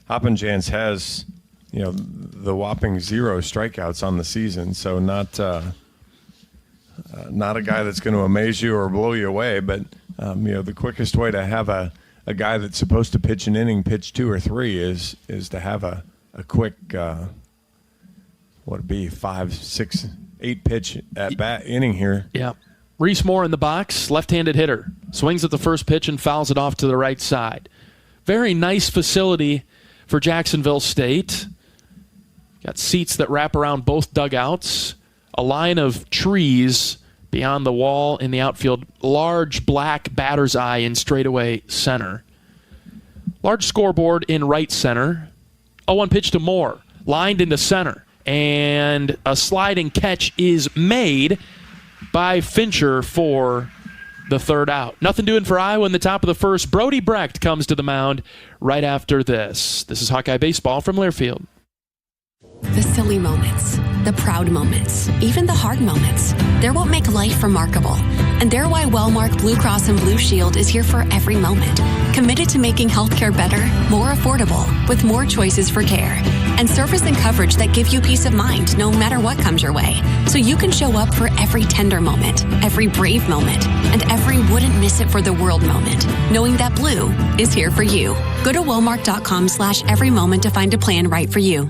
Hoppenjans has, the whopping 0 strikeouts on the season. So not a guy that's going to amaze you or blow you away, but the quickest way to have a guy that's supposed to pitch an inning pitch 2 or 3 is to have a quick 5, 6, 8 pitch at bat inning here. Yeah. Reese Moore in the box, left-handed hitter, swings at the first pitch and fouls it off to the right side. Very nice facility for Jacksonville State. Got seats that wrap around both dugouts. A line of trees beyond the wall in the outfield. Large black batter's eye in straightaway center. Large scoreboard in right center. 0-1 pitch to Moore. Lined into center. And a sliding catch is made by Fincher for the third out. Nothing doing for Iowa in the top of the first. Brody Brecht comes to the mound right after this. This is Hawkeye Baseball from Learfield. The silly moments, the proud moments, even the hard moments. They're what make life remarkable. And they're why Wellmark Blue Cross and Blue Shield is here for every moment. Committed to making healthcare better, more affordable, with more choices for care. And service and coverage that give you peace of mind no matter what comes your way. So you can show up for every tender moment, every brave moment, and every wouldn't miss it for the world moment. Knowing that Blue is here for you. Go to Wellmark.com/every moment to find a plan right for you.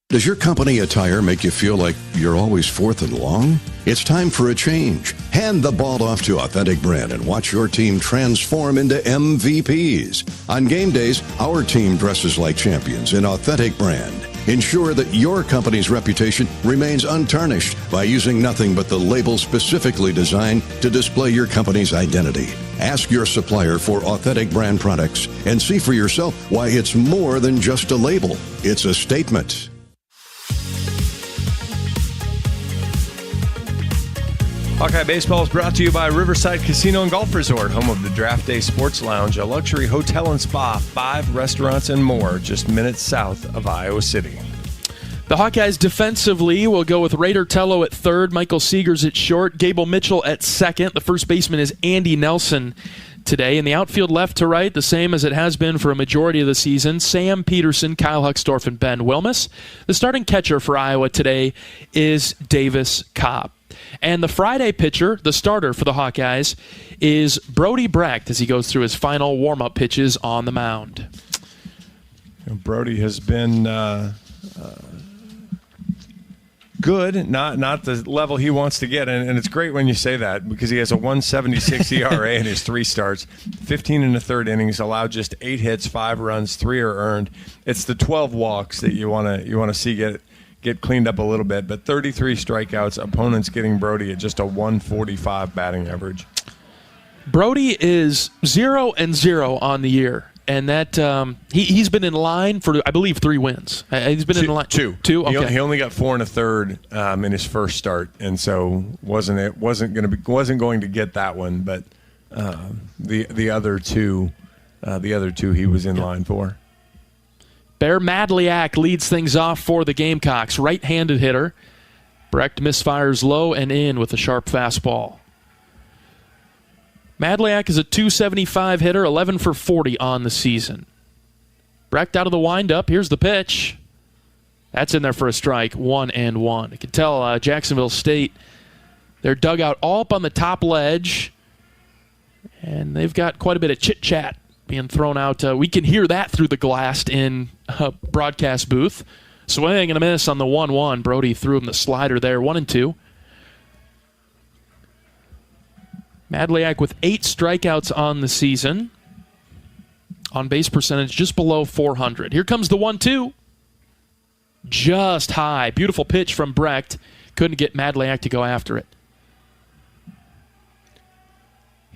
Does your company attire make you feel like you're always fourth and long? It's time for a change. Hand the ball off to Authentic Brand and watch your team transform into MVPs. On game days, our team dresses like champions in Authentic Brand. Ensure that your company's reputation remains untarnished by using nothing but the label specifically designed to display your company's identity. Ask your supplier for Authentic Brand products and see for yourself why it's more than just a label. It's a statement. Hawkeye Baseball is brought to you by Riverside Casino and Golf Resort, home of the Draft Day Sports Lounge, a luxury hotel and spa, 5 restaurants and more, just minutes south of Iowa City. The Hawkeyes defensively will go with Raider Tello at third, Michael Seegers at short, Gable Mitchell at second. The first baseman is Andy Nelson today. In the outfield left to right, the same as it has been for a majority of the season, Sam Peterson, Kyle Huckstorf, and Ben Wilmus. The starting catcher for Iowa today is Davis Cobb. And the Friday pitcher, the starter for the Hawkeyes, is Brody Brecht as he goes through his final warm-up pitches on the mound. Brody has been good, not the level he wants to get. And it's great when you say that because he has a 1.76 ERA in his 3 starts, 15 in the third innings, allowed just 8 hits, 5 runs, 3 are earned. It's the 12 walks that you want to see get cleaned up a little bit, but 33 strikeouts, opponents getting Brody at just a 145 batting average. Brody is 0-0 on the year, and that he's been in line for, I believe, 3 wins. He's been in line 2. Okay. He only got 4 1/3 in his first start, and so wasn't going to get that one, but the other two he was in line for. Bear Madliak leads things off for the Gamecocks. Right-handed hitter. Brecht misfires low and in with a sharp fastball. Madliak is a .275 hitter, 11 for 40 on the season. Brecht out of the windup. Here's the pitch. That's in there for a strike. 1-1. You can tell Jacksonville State, their dugout all up on the top ledge, and they've got quite a bit of chit-chat being thrown out. We can hear that through the glass in broadcast booth. Swing and a miss on the 1-1. Brody threw him the slider there, 1-2. Madliak with 8 strikeouts on the season. On base percentage just below 400. Here comes the 1-2. Just high. Beautiful pitch from Brecht. Couldn't get Madliak to go after it.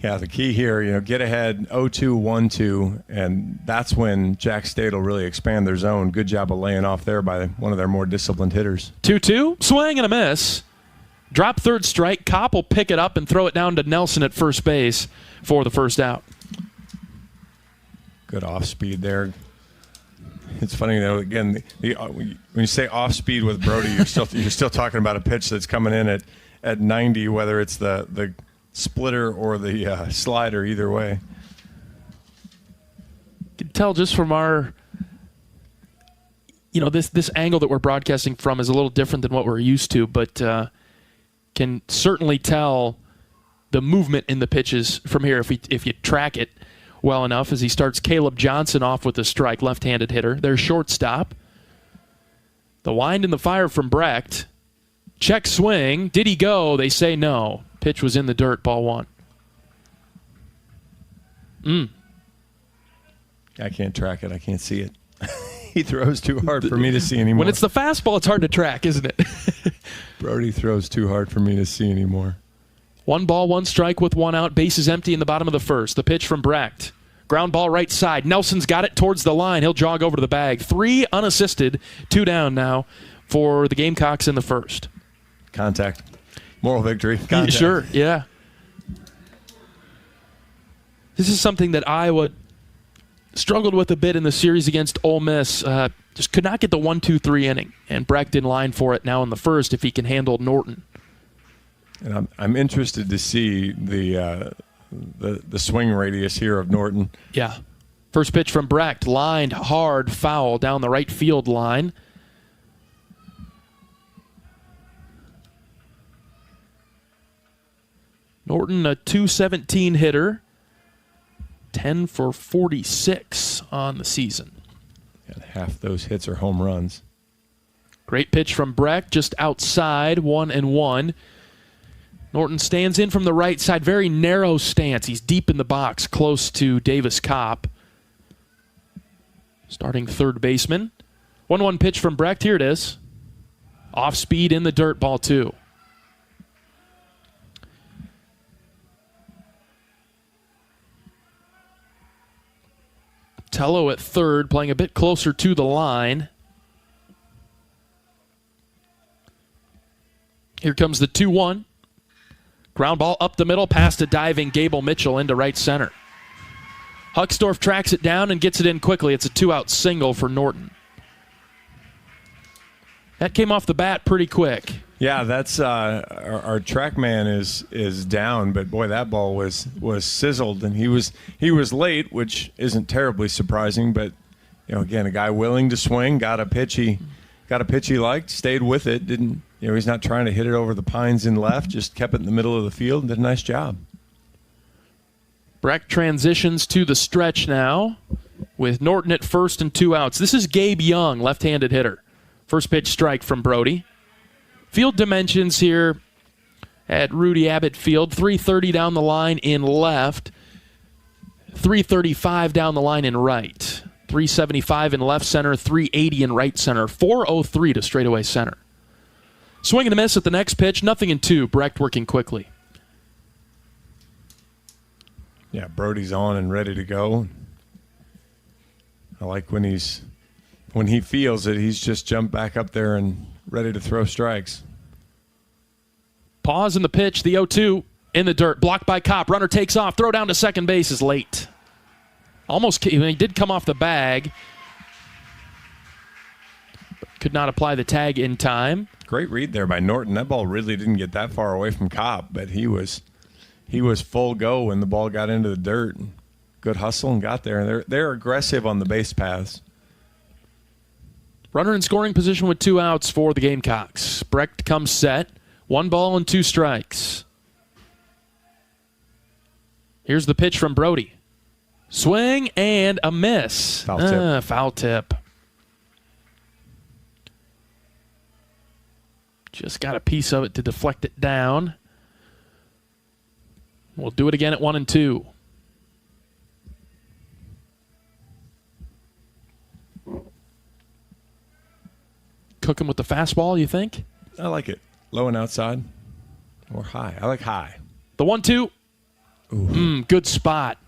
Yeah, the key here, get ahead 0-2, 1-2, and that's when Jack State will really expand their zone. Good job of laying off there by one of their more disciplined hitters. 2-2, swing and a miss. Drop third strike. Kopp will pick it up and throw it down to Nelson at first base for the first out. Good off speed there. It's funny though. Again, when you say off speed with Brody, you're still talking about a pitch that's coming in at 90, whether it's the splitter or the slider, either way. You can tell just from our, this angle that we're broadcasting from is a little different than what we're used to, but can certainly tell the movement in the pitches from here if you track it well enough as he starts Caleb Johnson off with a strike, left-handed hitter. Their shortstop. The wind and the fire from Brecht. Check swing. Did he go? They say no. Pitch was in the dirt, ball 1. I can't track it. I can't see it. He throws too hard for me to see anymore. When it's the fastball, it's hard to track, isn't it? Brody throws too hard for me to see anymore. 1 ball, 1 strike with 1 out. Bases empty in the bottom of the first. The pitch from Brecht. Ground ball right side. Nelson's got it towards the line. He'll jog over to the bag. 3 unassisted, 2 down now for the Gamecocks in the first. Contact. Moral victory. Contact. Sure, yeah. This is something that Iowa struggled with a bit in the series against Ole Miss. Just could not get the 1-2-3 inning. And Brecht in line for it now in the first if he can handle Norton. And I'm interested to see the swing radius here of Norton. Yeah. First pitch from Brecht. Lined hard, foul down the right field line. Norton, a .217 hitter. 10 for 46 on the season. And half those hits are home runs. Great pitch from Brecht, just outside, 1-1. Norton stands in from the right side, very narrow stance. He's deep in the box, close to Davis Kopp. Starting third baseman. 1-1 pitch from Brecht, here it is. Off speed in the dirt, ball 2. Tello at third, playing a bit closer to the line. Here comes the 2-1. Ground ball up the middle, past a diving Gable Mitchell into right center. Huckstorf tracks it down and gets it in quickly. It's a 2-out single for Norton. That came off the bat pretty quick. Yeah, that's our track man is down, but boy, that ball was sizzled, and he was late, which isn't terribly surprising. But again, a guy willing to swing, got a pitch he liked, stayed with it, didn't he's not trying to hit it over the pines in left, just kept it in the middle of the field and did a nice job. Brecht transitions to the stretch now with Norton at first and 2 outs. This is Gabe Young, left-handed hitter. First pitch strike from Brody. Field dimensions here at Rudy Abbott Field. 330 down the line in left. 335 down the line in right. 375 in left center. 380 in right center. 403 to straightaway center. Swing and a miss at the next pitch. Nothing in 2. Brecht working quickly. Yeah, Brody's on and ready to go. I like when he feels it, he's just jumped back up there and ready to throw strikes. Pause in the pitch, the 0-2 in the dirt. Blocked by Kopp. Runner takes off. Throw down to second base is late. He did come off the bag. Could not apply the tag in time. Great read there by Norton. That ball really didn't get that far away from Kopp, but he was full go when the ball got into the dirt. Good hustle and got there. They're aggressive on the base paths. Runner in scoring position with 2 outs for the Gamecocks. Brecht comes set. 1 ball and 2 strikes. Here's the pitch from Brody. Swing and a miss. Foul tip. Foul tip. Just got a piece of it to deflect it down. We'll do it again at 1-2. Cooking with the fastball, you think? I like it. Low and outside or high. I like high. The 1-2. Good spot.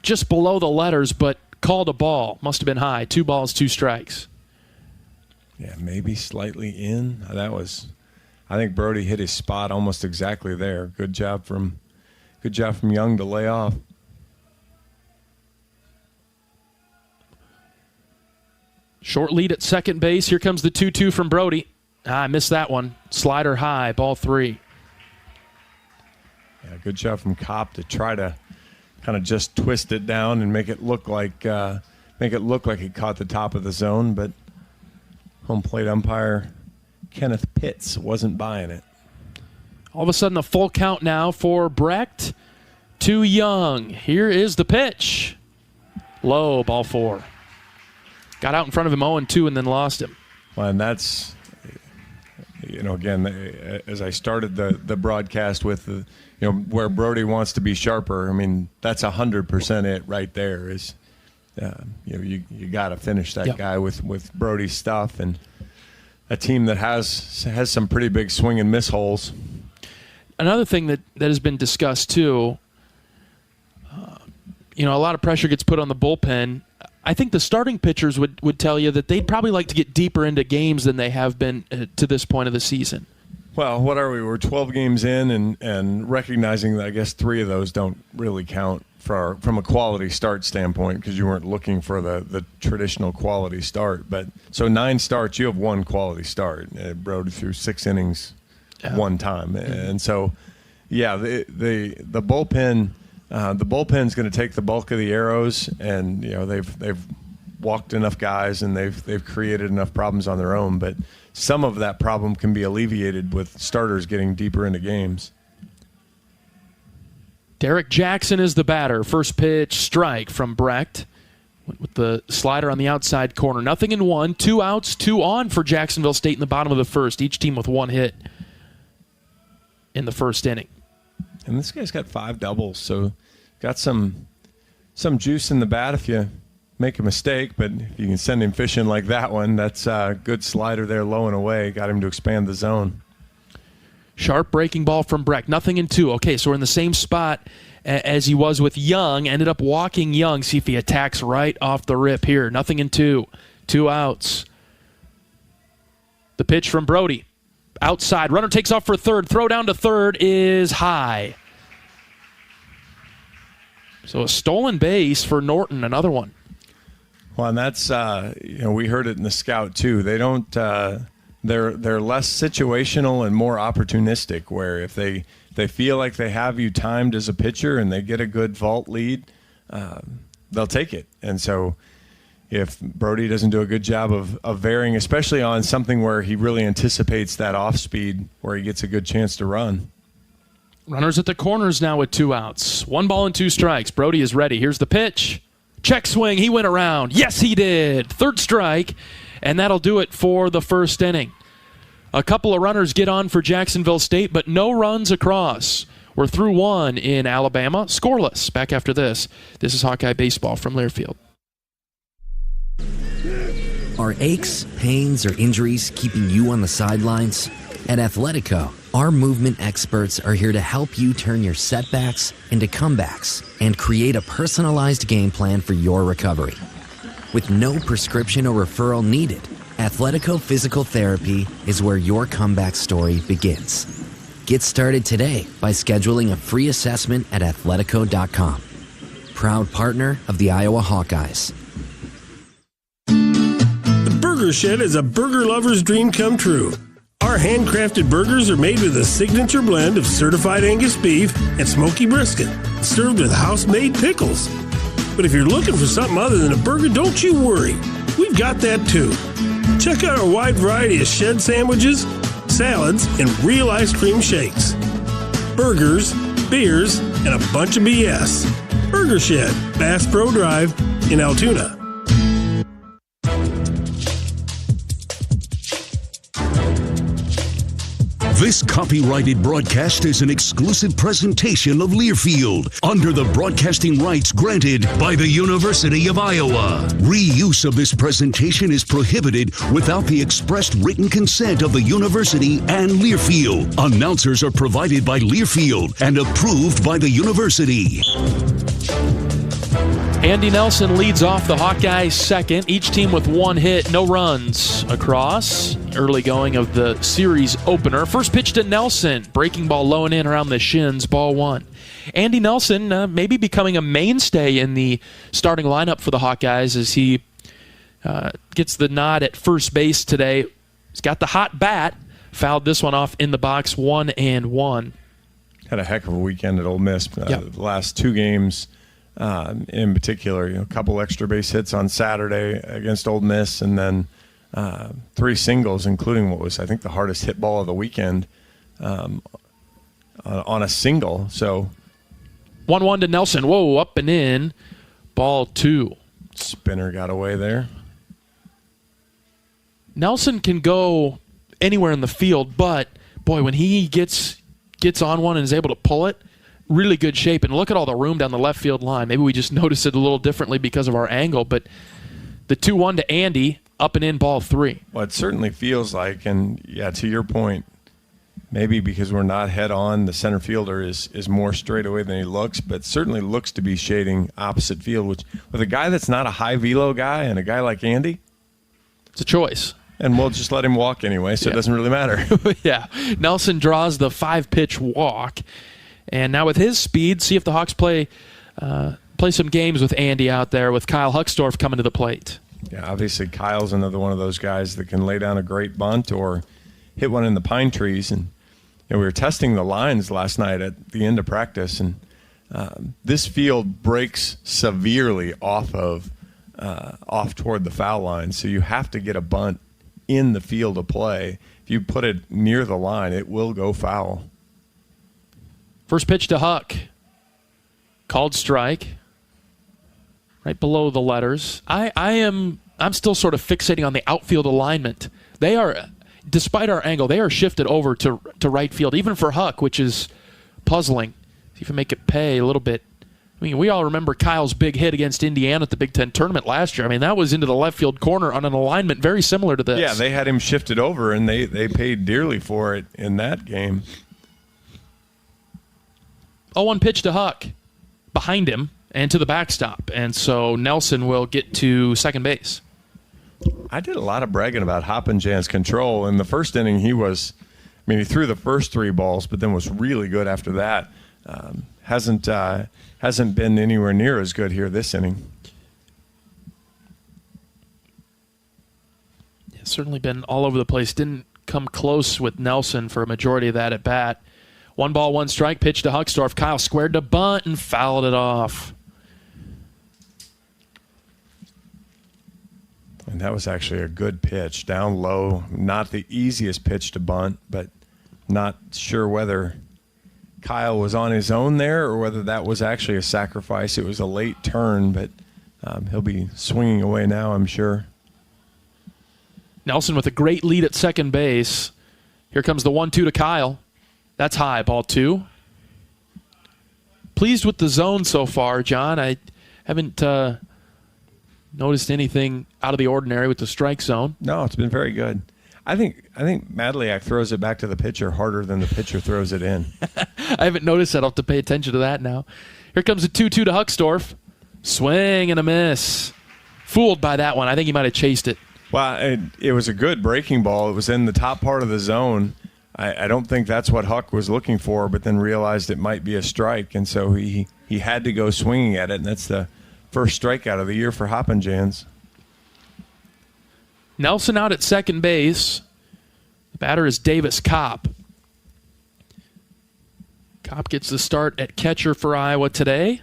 Just below the letters, but called a ball. Must have been high. 2 balls, 2 strikes. Yeah, maybe slightly in. I think Brody hit his spot almost exactly there. Good job from Young to lay off. Short lead at second base. Here comes the 2-2 from Brody. I missed that one. Slider high, ball 3. Yeah, good job from Kopp to try to kind of just twist it down and make it look like it caught the top of the zone, but home plate umpire Kenneth Pitts wasn't buying it. All of a sudden, a full count now for Brecht to Young. Here is the pitch. Low, ball 4. Got out in front of him 0-2 and then lost him. Well, and that's, again, as I started the broadcast with, where Brody wants to be sharper. I mean, that's 100% it right there. Is you got to finish that guy with Brody's stuff, and a team that has some pretty big swing and miss holes. another thing that has been discussed too, a lot of pressure gets put on the bullpen. I think the starting pitchers would tell you that they'd probably like to get deeper into games than they have been to this point of the season. Well, what are we? We're 12 games in, and recognizing that I guess 3 of those don't really count from a quality start standpoint because you weren't looking for the traditional quality start. But so 9 starts, you have 1 quality start. Brody threw 6 innings one time, and so the bullpen. The bullpen's going to take the bulk of the arrows, and they've walked enough guys and they've created enough problems on their own. But some of that problem can be alleviated with starters getting deeper into games. Derek Jackson is the batter. First pitch, strike from Brecht with the slider on the outside corner. 0-1, 2 outs, 2 on for Jacksonville State in the bottom of the first. Each team with 1 hit in the first inning. And this guy's got 5 doubles, so got some juice in the bat if you make a mistake, but if you can send him fishing like that one, that's a good slider there low and away. Got him to expand the zone. Sharp breaking ball from Brecht. 0-2. Okay, so we're in the same spot as he was with Young. Ended up walking Young. See if he attacks right off the rip here. 0-2. 2 outs. The pitch from Brody. Outside. Runner takes off for third. Throw down to third is high. So a stolen base for Norton. Another one. Well, and that's we heard it in the scout too. They don't. They're less situational and more opportunistic. Where if they feel like they have you timed as a pitcher and they get a good vault lead, they'll take it. And so if Brody doesn't do a good job of varying, especially on something where he really anticipates that off speed, where he gets a good chance to run. Runners at the corners now with 2 outs. 1 ball and 2 strikes. Brody is ready. Here's the pitch. Check swing. He went around. Yes, he did. 3rd strike, and that'll do it for the first inning. A couple of runners get on for Jacksonville State, but no runs across. We're through 1 in Alabama. Scoreless. Back after this. This is Hawkeye Baseball from Learfield. Are aches, pains, or injuries keeping you on the sidelines? At Athletico, our movement experts are here to help you turn your setbacks into comebacks and create a personalized game plan for your recovery. With no prescription or referral needed, Athletico Physical Therapy is where your comeback story begins. Get started today by scheduling a free assessment at athletico.com. Proud partner of the Iowa Hawkeyes. The Burger Shed is a burger lover's dream come true. Our handcrafted burgers are made with a signature blend of certified Angus beef and smoky brisket, served with house-made pickles. But if you're looking for something other than a burger, don't you worry. We've got that too. Check out our wide variety of shed sandwiches, salads, and real ice cream shakes. Burgers, beers, and a bunch of BS. Burger Shed, Bass Pro Drive in Altoona. This copyrighted broadcast is an exclusive presentation of Learfield under the broadcasting rights granted by the University of Iowa. Reuse of this presentation is prohibited without the expressed written consent of the university and Learfield. Announcers are provided by Learfield and approved by the university. Andy Nelson leads off the Hawkeyes second. Each team with 1 hit, no runs across. Early going of the series opener. First pitch to Nelson. Breaking ball low and in around the shins. Ball 1. Andy Nelson maybe becoming a mainstay in the starting lineup for the Hawkeyes as he gets the nod at first base today. He's got the hot bat. Fouled this one off in the box. 1-1. Had a heck of a weekend at Ole Miss. The last 2 games. In particular, a couple extra base hits on Saturday against Ole Miss, and then 3 singles, including what was, I think, the hardest hit ball of the weekend on a single. So 1-1 to Nelson. Whoa, up and in. Ball 2. Spinner got away there. Nelson can go anywhere in the field, but boy, when he gets on one and is able to pull it, really good shape. And look at all the room down the left field line. Maybe we just noticed it a little differently because of our angle, but the 2-1 to Andy, up and in, ball 3. Well, it certainly feels like, and yeah, to your point, Maybe because we're not head on, the center fielder is more straight away than he looks, but certainly looks to be shading opposite field, which with a guy that's not a high velo guy and a guy like Andy, it's a choice. And we'll just let him walk anyway, so it doesn't really matter. Yeah. Nelson draws the 5-pitch walk. And now with his speed, see if the Hawks play some games with Andy out there with Kyle Huckstorf coming to the plate. Yeah, obviously Kyle's another one of those guys that can lay down a great bunt or hit one in the pine trees. And we were testing the lines last night at the end of practice, and this field breaks severely off toward the foul line, so you have to get a bunt in the field of play. If you put it near the line, it will go foul. First pitch to Huck. Called strike. Right below the letters. I'm still sort of fixating on the outfield alignment. They are, despite our angle, they are shifted over to right field, even for Huck, which is puzzling. See if we make it pay a little bit. I mean, we all remember Kyle's big hit against Indiana at the Big Ten tournament last year. I mean, that was into the left field corner on an alignment very similar to this. Yeah, they had him shifted over, and they paid dearly for it in that game. 0-1 pitch to Huck. Behind him and to the backstop. And so Nelson will get to second base. I did a lot of bragging about Hoppenjan's control. In the first inning, he threw the first 3 balls, but then was really good after that. Hasn't been anywhere near as good here this inning. Yeah, certainly been all over the place. Didn't come close with Nelson for a majority of that at bat. 1 ball, 1 strike, pitch to Huckstorf. Kyle squared to bunt and fouled it off. And that was actually a good pitch. Down low, not the easiest pitch to bunt, but not sure whether Kyle was on his own there or whether that was actually a sacrifice. It was a late turn, but he'll be swinging away now, I'm sure. Nelson with a great lead at second base. Here comes the 1-2 to Kyle. That's high, ball 2. Pleased with the zone so far, John. I haven't noticed anything out of the ordinary with the strike zone. No, it's been very good. I think Madliak throws it back to the pitcher harder than the pitcher throws it in. I haven't noticed that. I'll have to pay attention to that now. Here comes a 2-2 to Huckstorf. Swing and a miss. Fooled by that one. I think he might have chased it. Well, it was a good breaking ball. It was in the top part of the zone. I don't think that's what Huck was looking for, but then realized it might be a strike, and so he had to go swinging at it, and that's the first strikeout of the year for Hoppenjans. Nelson out at second base. The batter is Davis Kopp. Kopp gets the start at catcher for Iowa today.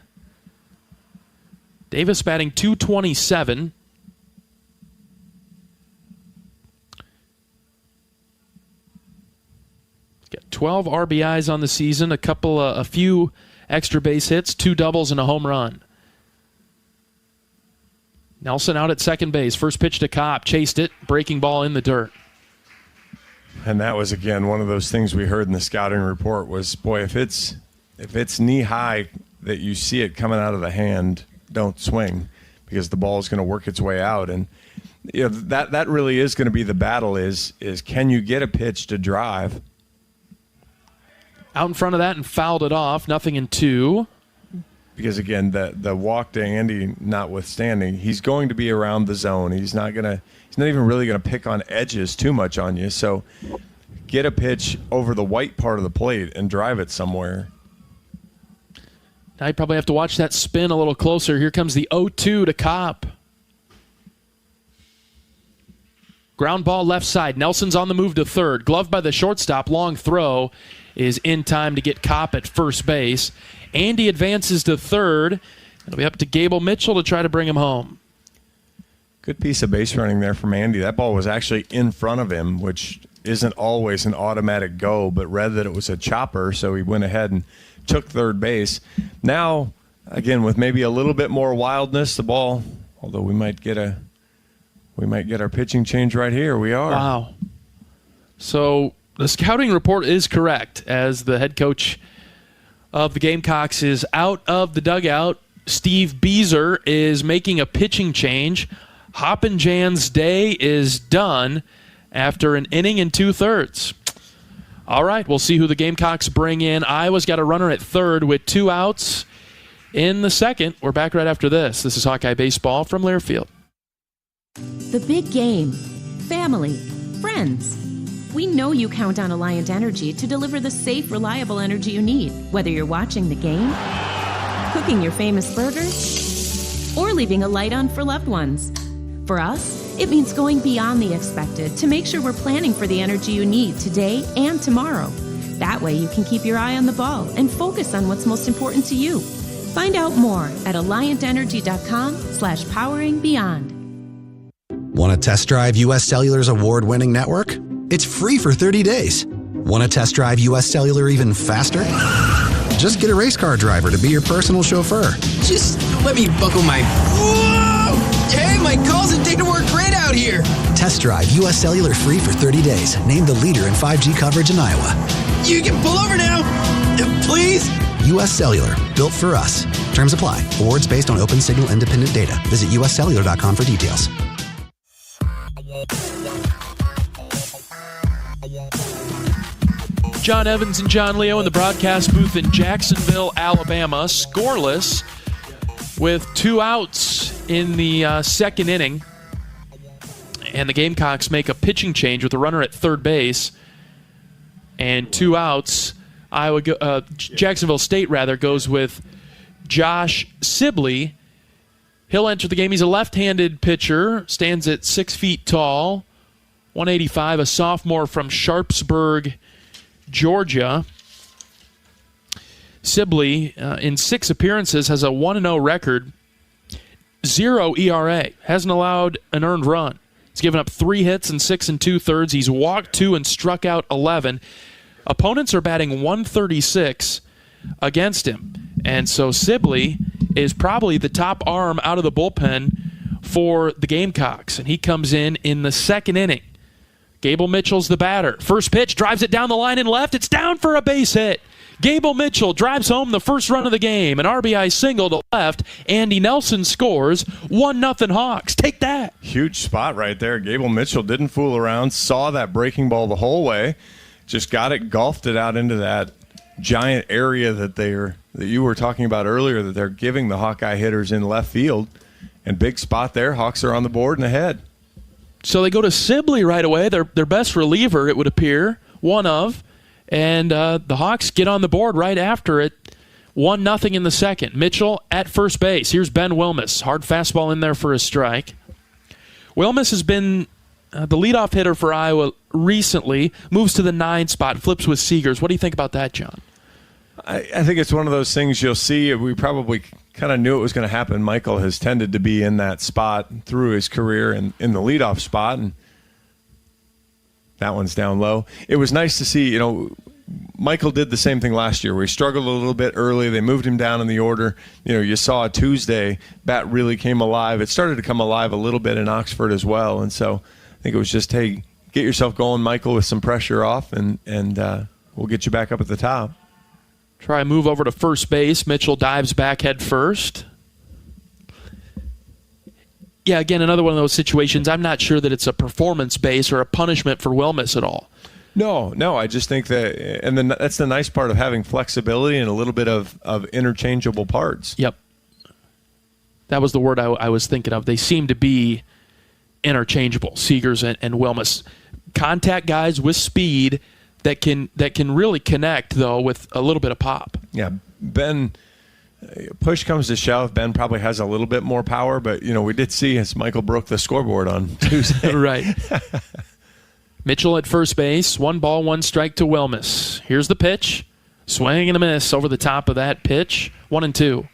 Davis batting .227. Got 12 RBIs on the season, a few extra base hits, 2 doubles, and a home run. Nelson out at second base. First pitch to Kopp. Chased it. Breaking ball in the dirt. And that was, again, one of those things we heard in the scouting report was, boy, if it's knee high that you see it coming out of the hand, don't swing because the ball is going to work its way out. And that really is going to be the battle is can you get a pitch to drive? Out in front of that and fouled it off. 0-2. Because, again, the walk to Andy notwithstanding, he's going to be around the zone. He's not even really going to pick on edges too much on you. So get a pitch over the white part of the plate and drive it somewhere. Now you probably have to watch that spin a little closer. Here comes the 0-2 to Kopp. Ground ball left side. Nelson's on the move to third. Gloved by the shortstop. Long throw is in time to get Kopp at first base. Andy advances to third. It'll be up to Gable Mitchell to try to bring him home. Good piece of base running there from Andy. That ball was actually in front of him, which isn't always an automatic go, but read that it was a chopper, so he went ahead and took third base. Now, again, with maybe a little bit more wildness, the ball, although we might get our pitching change right here. We are. Wow. So the scouting report is correct, as the head coach of the Gamecocks is out of the dugout. Steve Beezer is making a pitching change. Hoppenjan's day is done after an inning and 2/3. All right, we'll see who the Gamecocks bring in. Iowa's got a runner at third with 2 outs in the second. We're back right after this. This is Hawkeye Baseball from Learfield. The big game. Family. Friends. We know you count on Alliant Energy to deliver the safe, reliable energy you need, whether you're watching the game, cooking your famous burgers, or leaving a light on for loved ones. For us, it means going beyond the expected to make sure we're planning for the energy you need today and tomorrow. That way you can keep your eye on the ball and focus on what's most important to you. Find out more at alliantenergy.com/poweringbeyond. Want to test drive U.S. Cellular's award-winning network? It's free for 30 days. Want to test drive U.S. Cellular even faster? Just get a race car driver to be your personal chauffeur. Just let me buckle my... Whoa! Hey, my calls and data work great out here. Test drive U.S. Cellular free for 30 days. Named the leader in 5G coverage in Iowa. You can pull over now. Please? U.S. Cellular. Built for us. Terms apply. Awards based on open signal independent data. Visit uscellular.com for details. John Evans and John Leo in the broadcast booth in Jacksonville, Alabama, scoreless with 2 outs in the second inning. And the Gamecocks make a pitching change with a runner at third base and 2 outs. Jacksonville State goes with Josh Sibley. He'll enter the game. He's a left-handed pitcher, stands at 6 feet tall, 185, a sophomore from Sharpsburg, Georgia. Sibley, in 6 appearances, has a 1-0 record, 0 ERA, hasn't allowed an earned run. He's given up 3 hits in 6 2/3. He's walked 2 and struck out 11. Opponents are batting 136 against him. And so Sibley is probably the top arm out of the bullpen for the Gamecocks. And he comes in the second inning. Gable Mitchell's the batter. First pitch, drives it down the line and left. It's down for a base hit. Gable Mitchell drives home the first run of the game. An RBI single to left. Andy Nelson scores. 1-0 Hawks. Take that. Huge spot right there. Gable Mitchell didn't fool around. Saw that breaking ball the whole way. Just got it, golfed it out into that giant area that you were talking about earlier that they're giving the Hawkeye hitters in left field. And big spot there. Hawks are on the board and ahead. So they go to Sibley right away, their best reliever, it would appear, one of. And the Hawks get on the board right after it. 1-0 in the second. Mitchell at first base. Here's Ben Wilmus. Hard fastball in there for a strike. Wilmus has been the leadoff hitter for Iowa recently. Moves to the 9 spot. Flips with Seegers. What do you think about that, John? I think it's one of those things you'll see. We probably kind of knew it was going to happen. Michael has tended to be in that spot through his career and in the leadoff spot, and that one's down low. It was nice to see, Michael did the same thing last year where he struggled a little bit early. They moved him down in the order. You saw Tuesday, bat really came alive. It started to come alive a little bit in Oxford as well, and so I think it was just, hey, get yourself going, Michael, with some pressure off, and we'll get you back up at the top. Try a move over to first base. Mitchell dives back head first. Yeah, again, another one of those situations. I'm not sure that it's a performance base or a punishment for Wilmus at all. No, I just think that, and then that's the nice part of having flexibility and a little bit of interchangeable parts. Yep. That was the word I was thinking of. They seem to be interchangeable, Seegers and Wilmus. Contact guys with speed that can really connect, though, with a little bit of pop. Yeah, Ben, push comes to shove, Ben probably has a little bit more power, but, we did see as Michael broke the scoreboard on Tuesday. Right. Mitchell at first base, 1 ball, 1 strike to Wilmus. Here's the pitch. Swing and a miss over the top of that pitch. 1-2.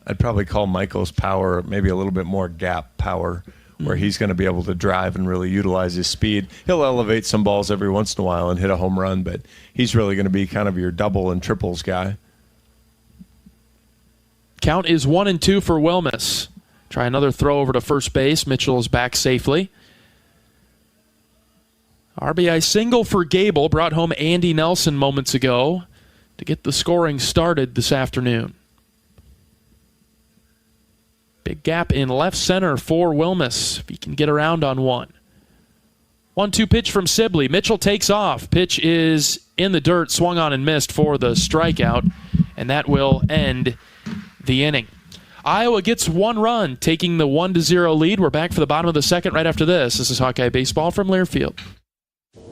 I'd probably call Michael's power maybe a little bit more gap power, where he's going to be able to drive and really utilize his speed. He'll elevate some balls every once in a while and hit a home run, but he's really going to be kind of your double and triples guy. Count is 1-2 for Wilmus. Try another throw over to first base. Mitchell is back safely. RBI single for Gable. Brought home Andy Nelson moments ago to get the scoring started this afternoon. Big gap in left center for Wilmus, if he can get around on one. 1-2 pitch from Sibley. Mitchell takes off. Pitch is in the dirt, swung on and missed for the strikeout, and that will end the inning. Iowa gets 1 run, taking the 1-0 lead. We're back for the bottom of the second right after this. This is Hawkeye Baseball from Learfield.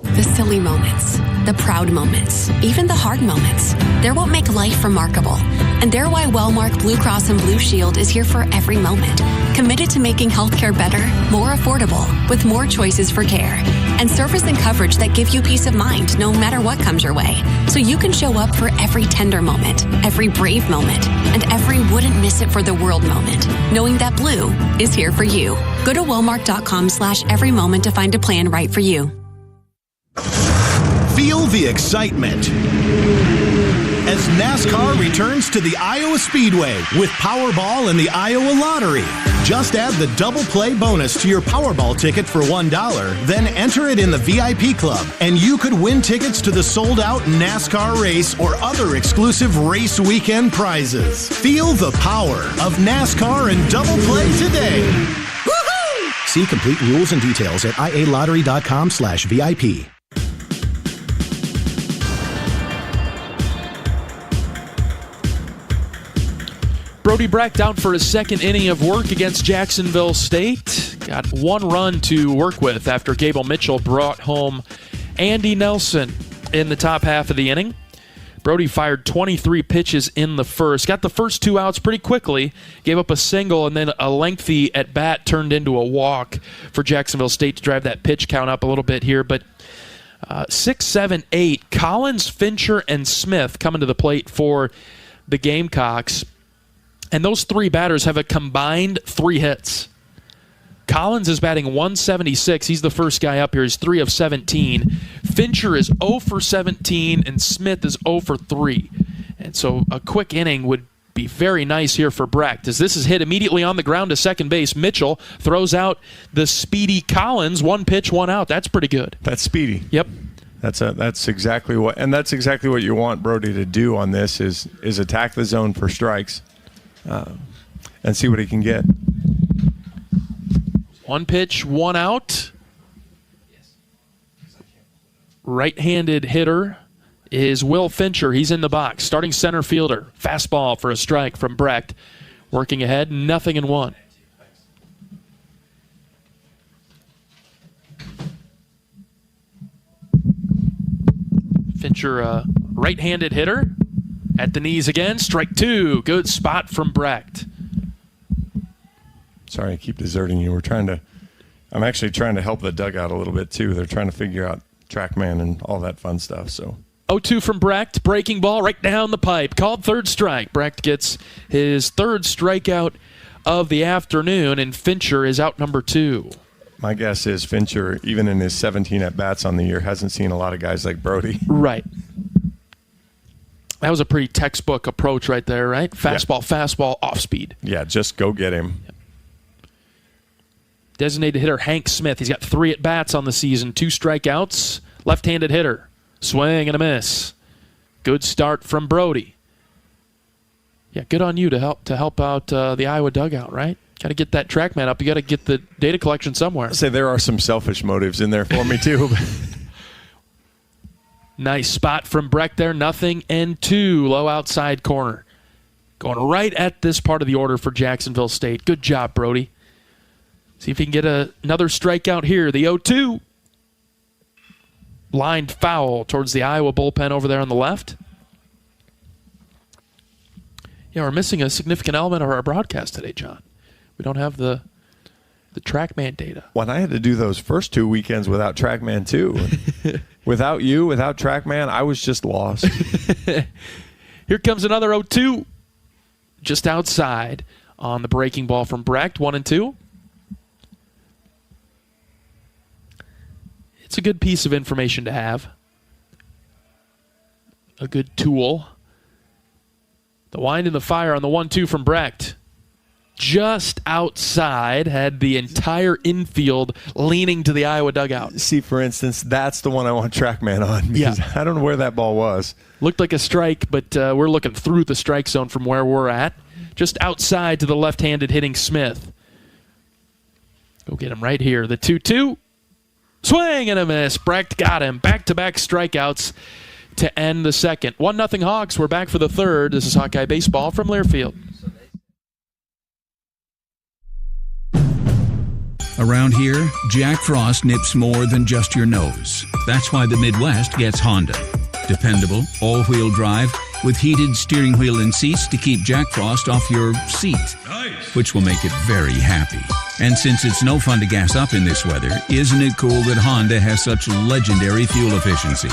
The silly moments, the proud moments, even the hard moments. They're what make life remarkable. And they're why Wellmark Blue Cross and Blue Shield is here for every moment. Committed to making healthcare better, more affordable, with more choices for care. And service and coverage that give you peace of mind no matter what comes your way. So you can show up for every tender moment, every brave moment, and every wouldn't miss it for the world moment. Knowing that Blue is here for you. Go to Wellmark.com/every moment to find a plan right for you. Feel the excitement as NASCAR returns to the Iowa Speedway with Powerball and the Iowa Lottery. Just add the double play bonus to your Powerball ticket for $1, then enter it in the VIP club, and you could win tickets to the sold-out NASCAR race or other exclusive race weekend prizes. Feel the power of NASCAR and double play today. Woohoo! See complete rules and details at ialottery.com/VIP. Brody Brecht out for his second inning of work against Jacksonville State. Got 1 run to work with after Gable Mitchell brought home Andy Nelson in the top half of the inning. Brody fired 23 pitches in the first. Got the first 2 outs pretty quickly. Gave up a single, and then a lengthy at-bat turned into a walk for Jacksonville State to drive that pitch count up a little bit here. But 6, 7, 8, Collins, Fincher, and Smith coming to the plate for the Gamecocks. And those 3 batters have a combined 3 hits. Collins is batting 176. He's the first guy up here. He's 3 of 17. Fincher is 0 for 17, and Smith is 0 for 3. And so a quick inning would be very nice here for Brecht, as this is hit immediately on the ground to second base. Mitchell throws out the speedy Collins. 1 pitch, 1 out. That's pretty good. That's speedy. Yep. That's exactly what you want Brody to do on this is attack the zone for strikes. And see what he can get. 1 pitch, 1 out. Right-handed hitter is Will Fincher. He's in the box. Starting center fielder. Fastball for a strike from Brecht. Working ahead, 0-1. Fincher, right-handed hitter. At the knees again, strike 2. Good spot from Brecht. Sorry, I keep deserting you. I'm actually trying to help the dugout a little bit too. They're trying to figure out TrackMan and all that fun stuff. So 0-2 from Brecht. Breaking ball right down the pipe. Called third strike. Brecht gets his 3rd strikeout of the afternoon, and Fincher is out number 2. My guess is Fincher, even in his 17 at-bats on the year, hasn't seen a lot of guys like Brody. Right. That was a pretty textbook approach right there, right? Fastball, off speed. Yeah, just go get him. Yep. Designated hitter Hank Smith. He's got 3 at-bats on the season, 2 strikeouts. Left-handed hitter. Swing and a miss. Good start from Brody. Yeah, good on you to help out the Iowa dugout, right? Got to get that TrackMan up. You got to get the data collection somewhere. I'll say there are some selfish motives in there for me too. Nice spot from Brecht there. 0-2. Low outside corner. Going right at this part of the order for Jacksonville State. Good job, Brody. See if he can get another strikeout here. The 0-2. Lined foul towards the Iowa bullpen over there on the left. Yeah, we're missing a significant element of our broadcast today, John. We don't have the TrackMan data. When I had to do those first 2 weekends without TrackMan too. Without you, without TrackMan, I was just lost. Here comes another 0-2. Just outside on the breaking ball from Brecht. 1-2. It's a good piece of information to have. A good tool. The wind and the fire on the 1-2 from Brecht. Just outside, had the entire infield leaning to the Iowa dugout. See, for instance, that's the one I want TrackMan on, because I don't know where that ball was. Looked like a strike, but we're looking through the strike zone from where we're at. Just outside to the left-handed hitting Smith. Go get him right here. The 2-2. Swing and a miss. Brecht got him. Back-to-back strikeouts to end the second. 1-0 Hawks. We're back for the third. This is Hawkeye Baseball from Learfield. Around here, Jack Frost nips more than just your nose. That's why the Midwest gets Honda. Dependable, all-wheel drive, with heated steering wheel and seats to keep Jack Frost off your seat. Nice. Which will make it very happy. And since it's no fun to gas up in this weather, isn't it cool that Honda has such legendary fuel efficiency?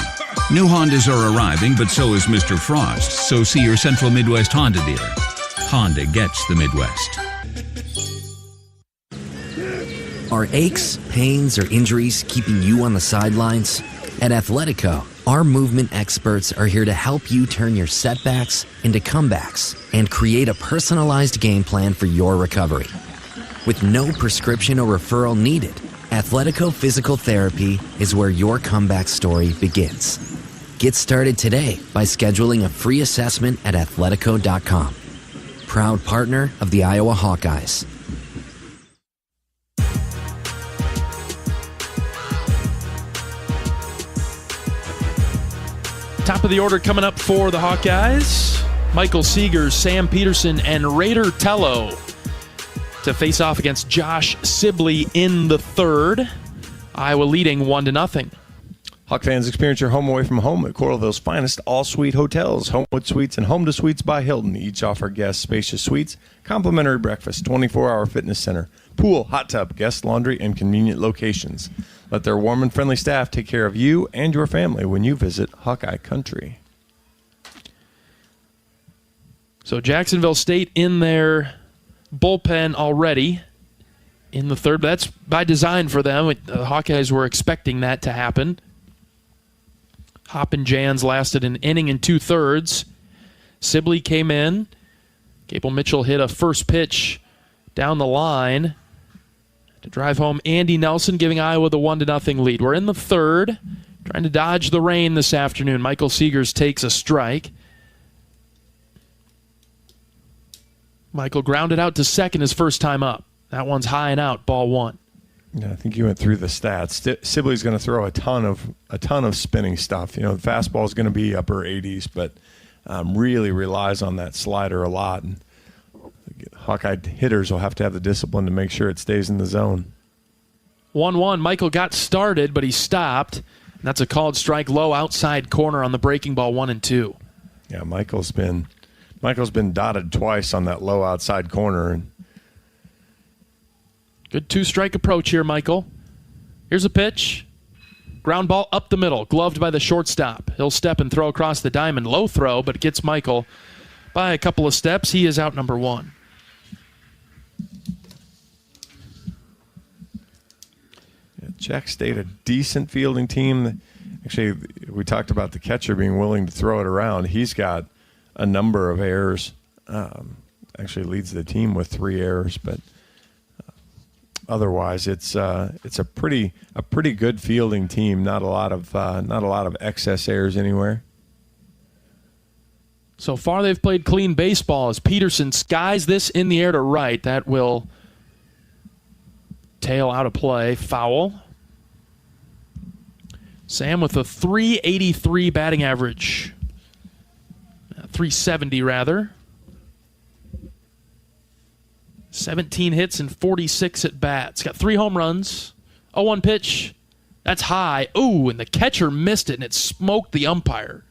New Hondas are arriving, but so is Mr. Frost. So see your Central Midwest Honda dealer. Honda gets the Midwest. Are aches, pains, or injuries keeping you on the sidelines? At Athletico, our movement experts are here to help you turn your setbacks into comebacks and create a personalized game plan for your recovery. With no prescription or referral needed, Athletico Physical Therapy is where your comeback story begins. Get started today by scheduling a free assessment at athletico.com. Proud partner of the Iowa Hawkeyes. Top of the order coming up for the Hawkeyes. Michael Seegers, Sam Peterson, and Raider Tello to face off against Josh Sibley in the third. Iowa leading 1-0. Hawk fans, experience your home away from home at Coralville's finest all-suite hotels. Homewood Suites and Home to Suites by Hilton each offer guests spacious suites, complimentary breakfast, 24-hour fitness center, pool, hot tub, guest laundry, and convenient locations. Let their warm and friendly staff take care of you and your family when you visit Hawkeye Country. So Jacksonville State in their bullpen already in the third. That's by design for them. The Hawkeyes were expecting that to happen. Hoppin' Jans lasted an inning and 2/3. Sibley came in. Gable Mitchell hit a first pitch down the line to drive home Andy Nelson, giving Iowa the 1-0 lead. We're in the third, trying to dodge the rain this afternoon. Michael Seegers takes a strike. Michael grounded out to second his first time up. That one's high and out, ball one. Yeah, I think you went through the stats. Sibley's going to throw a ton of spinning stuff. You know, the fastball is going to be upper 80s, but really relies on that slider a lot. And Hawkeye hitters will have to have the discipline to make sure it stays in the zone. 1-1. Michael got started, but he stopped. And that's a called strike low outside corner on the breaking ball, 1-2. Yeah, Michael's been dotted twice on that low outside corner. And good two-strike approach here, Michael. Here's a pitch. Ground ball up the middle, gloved by the shortstop. He'll step and throw across the diamond. Low throw, but it gets Michael by a couple of steps. He is out number one. Yeah, Jack State, a decent fielding team. Actually, we talked about the catcher being willing to throw it around. He's got a number of errors. Actually leads the team with 3 errors, but otherwise it's a pretty good fielding team. Not a lot of excess errors anywhere. So far they've played clean baseball as Peterson skies this in the air to right. That will tail out of play. Foul. Sam with a .383 batting average. .370 rather. 17 hits and 46 at bats. Got 3 home runs. 0-1 pitch. That's high. Ooh, and the catcher missed it, and it smoked the umpire.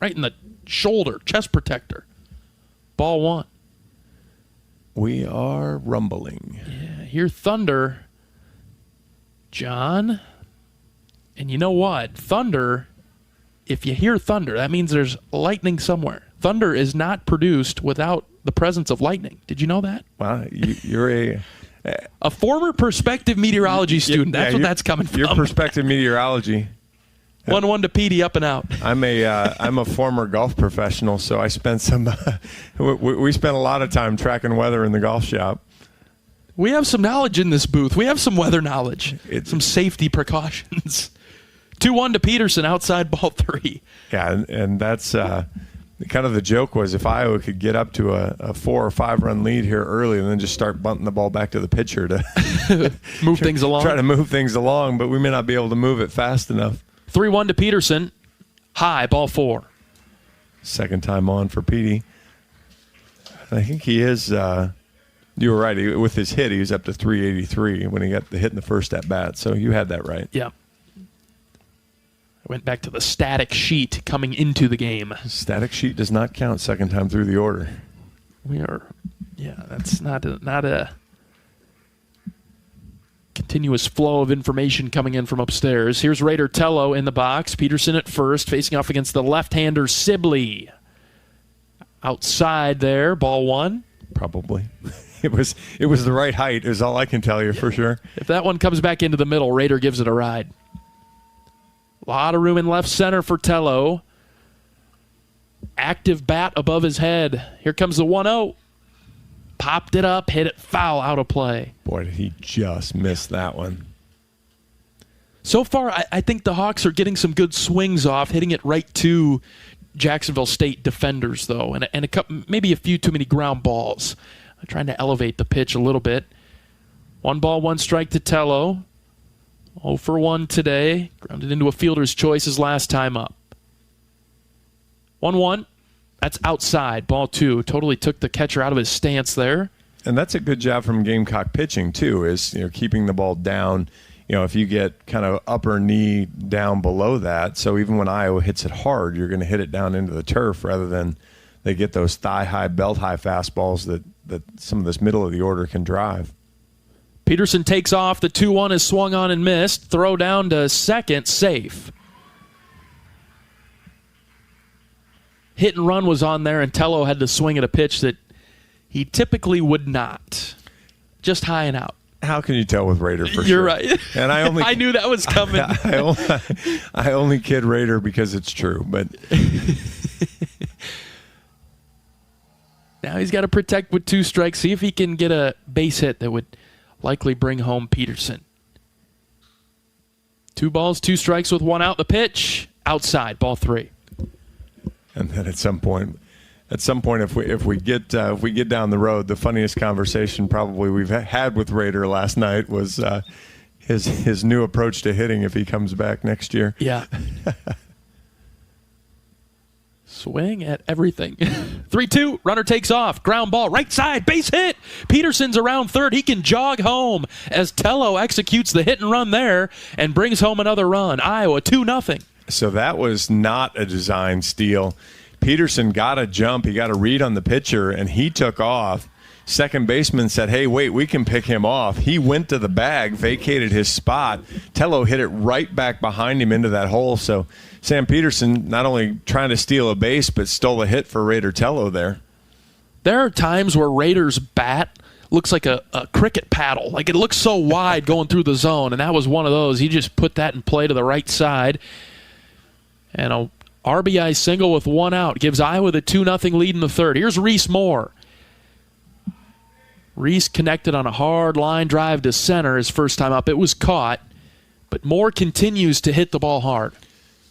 Right in the shoulder, chest protector. Ball one. We are rumbling. Yeah, hear thunder, John. And you know what? Thunder, if you hear thunder, that means there's lightning somewhere. Thunder is not produced without the presence of lightning. Did you know that? Wow, you're a former perspective meteorology student. That's what that's coming from. Your perspective meteorology. 1-1 to Petey, up and out. I'm a former golf professional, so I spent we spent a lot of time tracking weather in the golf shop. We have some knowledge in this booth. We have some weather knowledge. Some safety precautions. 2-1 to Peterson, outside ball 3. Yeah, and that's kind of the joke was if Iowa could get up to a 4 or 5 run lead here early and then just start bunting the ball back to the pitcher to move things along. Try to move things along, but we may not be able to move it fast enough. 3-1 to Peterson. High, ball 4. Second time on for Petey. I think he is, you were right, with his hit, he was up to 383 when he got the hit in the first at-bat, so you had that right. Yeah. I went back to the static sheet coming into the game. Static sheet does not count second time through the order. That's not a continuous flow of information coming in from upstairs. Here's Raider Tello in the box. Peterson at first, facing off against the left-hander Sibley. Outside there, ball 1. Probably. It was the right height is all I can tell you for sure. If that one comes back into the middle, Raider gives it a ride. A lot of room in left center for Tello. Active bat above his head. Here comes the 1-0. Popped it up, hit it foul, out of play. Boy, did he just miss that one. So far, I think the Hawks are getting some good swings off, hitting it right to Jacksonville State defenders, though, and a couple, maybe a few too many ground balls. I'm trying to elevate the pitch a little bit. 1 ball, 1 strike to Tello. 0 for 1 today. Grounded into a fielder's choice his last time up. 1-1. That's outside. Ball 2. Totally took the catcher out of his stance there. And that's a good job from Gamecock pitching, too, is keeping the ball down. If you get kind of upper knee down below that, so even when Iowa hits it hard, you're going to hit it down into the turf rather than they get those thigh-high, belt-high fastballs that some of this middle of the order can drive. Peterson takes off. The 2-1 is swung on and missed. Throw down to second, safe. Hit and run was on there, and Tello had to swing at a pitch that he typically would not. Just high and out. How can you tell with Raider for sure? You're right. And I knew that was coming. I only kid Raider because it's true, but now he's got to protect with 2 strikes. See if he can get a base hit that would likely bring home Peterson. 2 balls, 2 strikes with 1 out. The pitch outside, ball 3. And then at some point, if we get down the road, the funniest conversation probably we've had with Raider last night was his new approach to hitting if he comes back next year. Yeah. Swing at everything. 3-2, runner takes off. Ground ball, right side, base hit. Peterson's around third. He can jog home as Tello executes the hit and run there and brings home another run. Iowa 2-0. So that was not a design steal. Peterson got a jump. He got a read on the pitcher, and he took off. Second baseman said, hey, wait, we can pick him off. He went to the bag, vacated his spot. Tello hit it right back behind him into that hole. So Sam Peterson not only trying to steal a base, but stole a hit for Raider Tello there. There are times where Raiders' bat looks like a cricket paddle. Like it looks so wide going through the zone, and that was one of those. He just put that in play to the right side. And a RBI single with 1 out gives Iowa the 2-0 lead in the third. Here's Reese Moore. Reese connected on a hard line drive to center his first time up. It was caught, but Moore continues to hit the ball hard.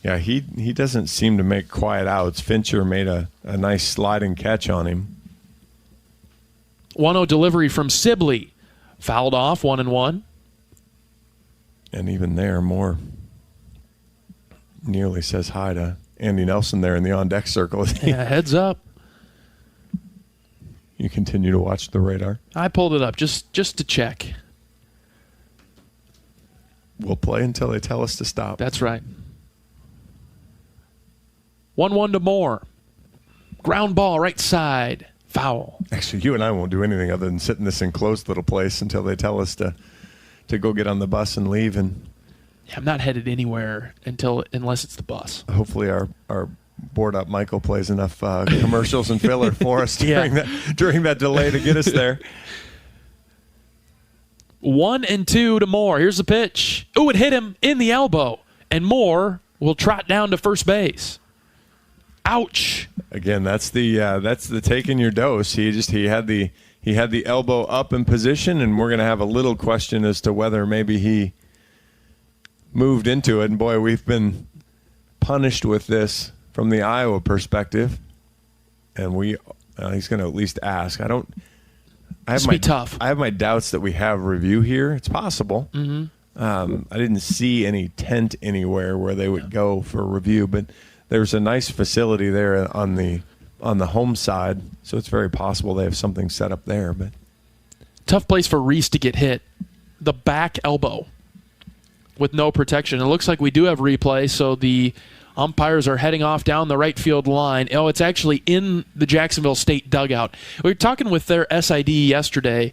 Yeah, he doesn't seem to make quiet outs. Fincher made a nice sliding catch on him. 1-0 delivery from Sibley. Fouled off, 1-1. And even there, Moore nearly says hi to Andy Nelson there in the on-deck circle. Yeah, heads up. You continue to watch the radar? I pulled it up just to check. We'll play until they tell us to stop. That's right. 1-1 to Moore. Ground ball, right side. Foul. Actually, you and I won't do anything other than sit in this enclosed little place until they tell us to go get on the bus and leave. And yeah, I'm not headed anywhere unless it's the bus. Hopefully our board up Michael plays enough commercials and filler for us during that delay to get us there. 1-2 to Moore. Here's the pitch. Ooh, it hit him in the elbow. And Moore will trot down to first base. Ouch. Again, that's the taking your dose. He had the elbow up in position, and we're going to have a little question as to whether maybe he moved into it. And boy, we've been punished with this from the Iowa perspective. and he's going to at least ask. Tough. I have my doubts that we have review here. It's possible. Mm-hmm. I didn't see any tent anywhere where they would go for review, but there's a nice facility there on the home side, so it's very possible they have something set up there. But tough place for Reese to get hit. The back elbow with no protection. It looks like we do have replay, so the umpires are heading off down the right field line. Oh, it's actually in the Jacksonville State dugout. We were talking with their SID yesterday,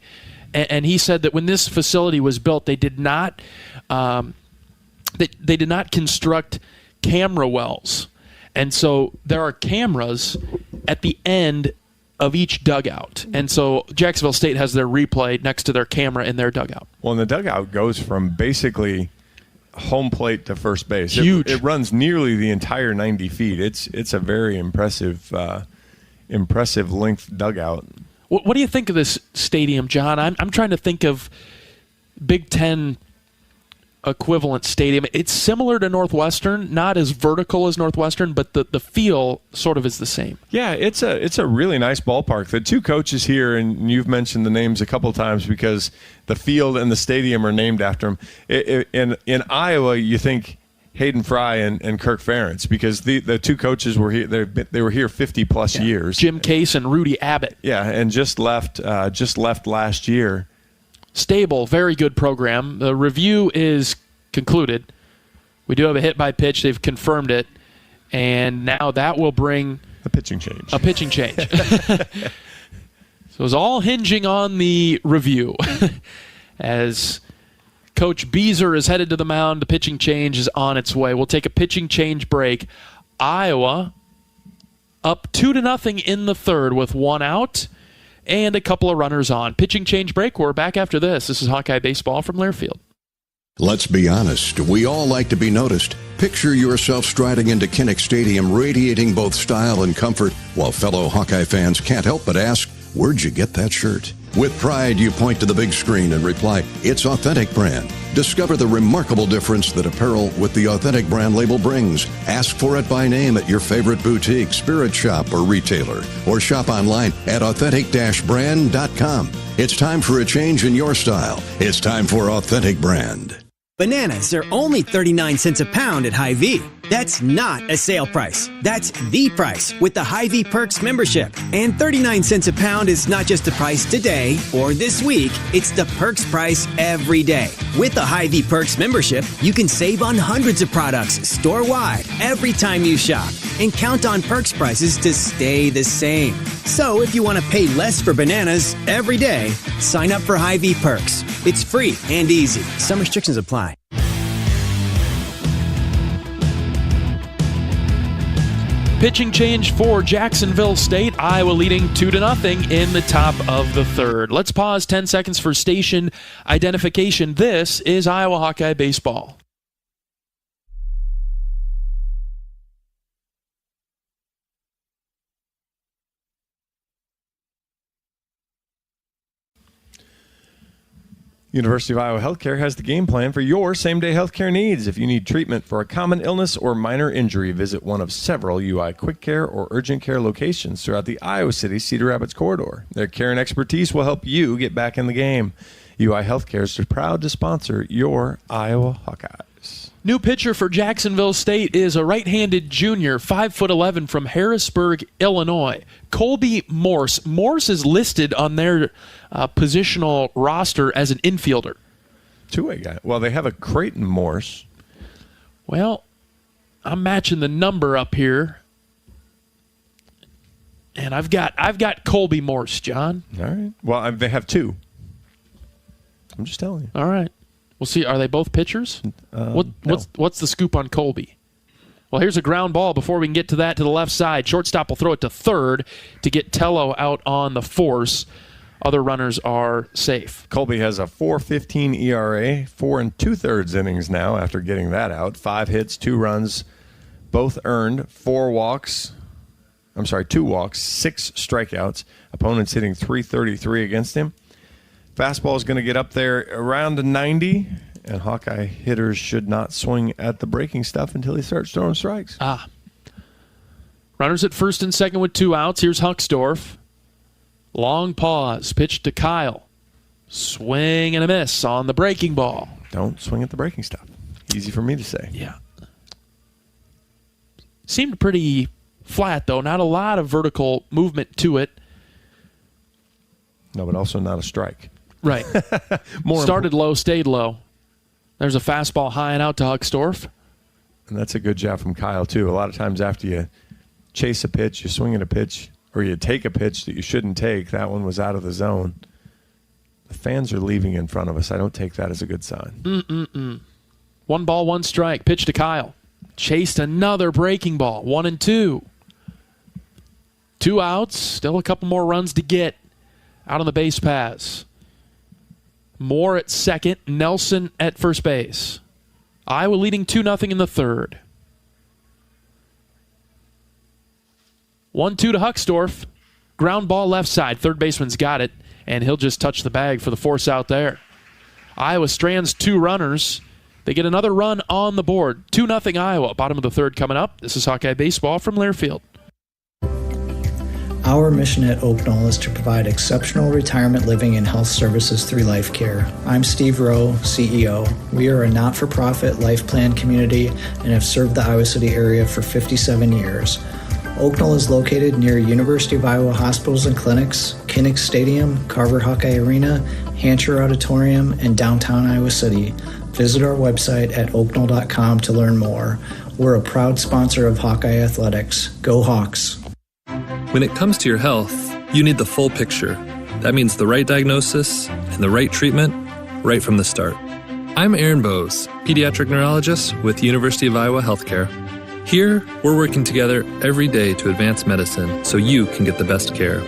and he said that when this facility was built, they did not they did not construct camera wells. And so there are cameras at the end of each dugout. And so Jacksonville State has their replay next to their camera in their dugout. Well, and the dugout goes from basically home plate to first base. Huge. It runs nearly the entire 90 feet. It's a very impressive length dugout. What do you think of this stadium, John? I'm trying to think of Big Ten equivalent stadium. It's similar to Northwestern, not as vertical as Northwestern, but the feel sort of is the same. Yeah, it's a really nice ballpark. The two coaches here, and you've mentioned the names a couple of times because the field and the stadium are named after them. In Iowa, you think Hayden Fry and Kirk Ferentz because the two coaches were here. They were here 50+ years. Jim Case and Rudy Abbott. Yeah, and just left last year. Stable, very good program. The review is concluded. We do have a hit by pitch. They've confirmed it. And now that will bring a pitching change. So it's all hinging on the review. As Coach Beezer is headed to the mound, the pitching change is on its way. We'll take a pitching change break. Iowa up 2-0 in the third with one out and a couple of runners on. Pitching change break. We're back after this. This is Hawkeye Baseball from Learfield. Let's be honest. We all like to be noticed. Picture yourself striding into Kinnick Stadium, radiating both style and comfort, while fellow Hawkeye fans can't help but ask, where'd you get that shirt? With pride, you point to the big screen and reply, it's Authentic Brand. Discover the remarkable difference that apparel with the Authentic Brand label brings. Ask for it by name at your favorite boutique, spirit shop, or retailer, or shop online at authentic-brand.com. It's time for a change in your style. It's time for Authentic Brand. Bananas are only 39 cents a pound at Hy-Vee. That's not a sale price. That's the price with the Hy-Vee Perks membership. And 39 cents a pound is not just the price today or this week. It's the Perks price every day. With the Hy-Vee Perks membership, you can save on hundreds of products store-wide every time you shop. And count on Perks prices to stay the same. So if you want to pay less for bananas every day, sign up for Hy-Vee Perks. It's free and easy. Some restrictions apply. Pitching change for Jacksonville State. Iowa leading 2-0 in the top of the third. Let's pause 10 seconds for station identification. This is Iowa Hawkeye Baseball. University of Iowa Healthcare has the game plan for your same-day healthcare needs. If you need treatment for a common illness or minor injury, visit one of several UI Quick Care or Urgent Care locations throughout the Iowa City Cedar Rapids corridor. Their care and expertise will help you get back in the game. UI Healthcare is proud to sponsor your Iowa Hawkeyes. New pitcher for Jacksonville State is a right-handed junior, 5'11", from Harrisburg, Illinois, Colby Morse. Morse is listed on their positional roster as an infielder. Two-way guy. Well, they have a Creighton Morse. Well, I'm matching the number up here, and I've got Colby Morse, John. All right. Well, they have two. I'm just telling you. All right. We'll see. Are they both pitchers? What's the scoop on Colby? Well, here's a ground ball before we can get to that to the left side. Shortstop will throw it to third to get Tello out on the force. Other runners are safe. Colby has a 4.15 ERA, 4 2/3 innings now after getting that out. 5 hits, 2 runs, both earned, 2 walks, 6 strikeouts. Opponents hitting .333 against him. Fastball is going to get up there around 90, and Hawkeye hitters should not swing at the breaking stuff until he starts throwing strikes. Runners at first and second with 2 outs. Here's Hucksdorf. Long pause. Pitch to Kyle. Swing and a miss on the breaking ball. Don't swing at the breaking stuff. Easy for me to say. Yeah. Seemed pretty flat, though. Not a lot of vertical movement to it. No, but also not a strike. Right. Started low, stayed low. There's a fastball high and out to Hucksdorf. And that's a good job from Kyle, too. A lot of times after you chase a pitch, you swing at a pitch, or you take a pitch that you shouldn't take, that one was out of the zone. The fans are leaving in front of us. I don't take that as a good sign. 1 ball, 1 strike. Pitch to Kyle. Chased another breaking ball. 1-2. 2 outs. Still a couple more runs to get out on the base paths. Moore at second. Nelson at first base. Iowa leading 2-0 in the third. 1-2 to Hucksdorf. Ground ball left side. Third baseman's got it, and he'll just touch the bag for the force out there. Iowa strands 2 runners. They get another run on the board. 2-0 Iowa. Bottom of the third coming up. This is Hawkeye Baseball from Learfield. Our mission at Oak Knoll is to provide exceptional retirement living and health services through life care. I'm Steve Rowe, CEO. We are a not-for-profit life plan community and have served the Iowa City area for 57 years. Oak Knoll is located near University of Iowa hospitals and clinics, Kinnick Stadium, Carver Hawkeye Arena, Hancher Auditorium, and downtown Iowa City. Visit our website at oakknoll.com to learn more. We're a proud sponsor of Hawkeye Athletics. Go Hawks! When it comes to your health, you need the full picture. That means the right diagnosis and the right treatment right from the start. I'm Aaron Bose, pediatric neurologist with University of Iowa Healthcare. Here, we're working together every day to advance medicine so you can get the best care.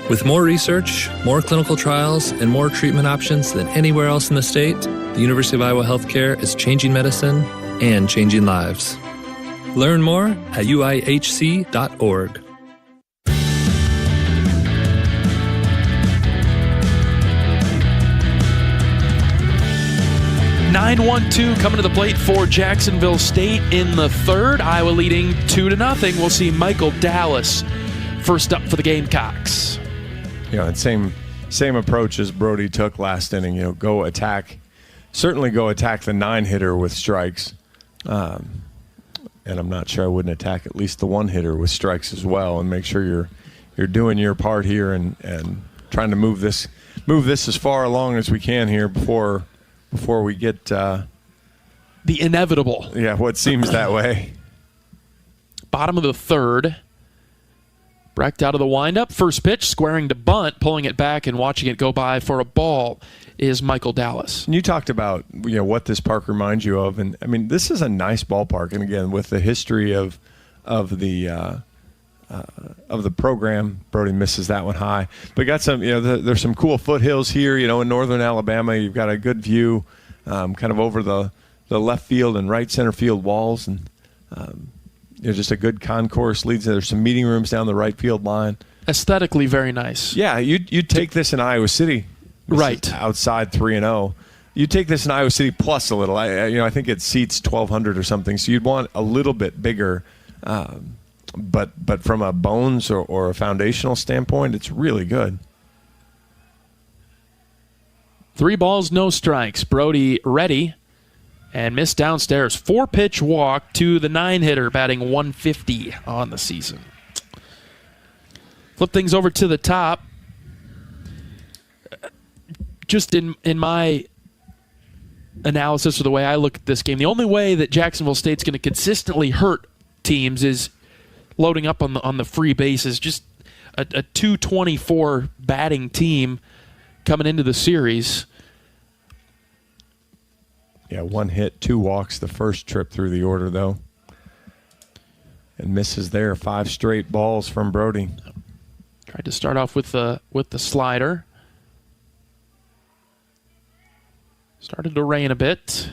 With more research, more clinical trials, and more treatment options than anywhere else in the state, the University of Iowa Healthcare is changing medicine and changing lives. Learn more at uihc.org. 9-1-2 coming to the plate for Jacksonville State in the third. Iowa leading 2-0. We'll see Michael Dallas first up for the Gamecocks. And same approach as Brody took last inning. Go attack. Certainly go attack the 9-hitter with strikes. And I'm not sure I wouldn't attack at least the 1-hitter with strikes as well, and make sure you're doing your part here and trying to move this as far along as we can here before we get the inevitable. Yeah, what seems that way. Bottom of the third. Brecht out of the windup. First pitch, squaring to bunt, pulling it back and watching it go by for a ball is Michael Dallas. And you talked about what this park reminds you of, and I mean this is a nice ballpark. And again, with the history of the program, Brody misses that one high. But got some, there's some cool foothills here. In northern Alabama, you've got a good view, kind of over the left field and right center field walls, and just a good concourse leads. There's some meeting rooms down the right field line. Aesthetically, very nice. Yeah, you'd take this in Iowa City, right outside 3-0. You take this in Iowa City plus a little. I think it seats 1,200 or something. So you'd want a little bit bigger. But from a bones or a foundational standpoint, it's really good. 3 balls, no strikes. Brody ready and missed downstairs. 4-pitch walk to the 9-hitter, batting 150 on the season. Flip things over to the top. Just in my analysis or the way I look at this game, the only way that Jacksonville State's going to consistently hurt teams is loading up on the free bases. Just a 224 batting team coming into the series. Yeah, 1 hit, 2 walks the first trip through the order, though. And misses there. 5 straight balls from Brody. Tried to start off with the slider. Started to rain a bit.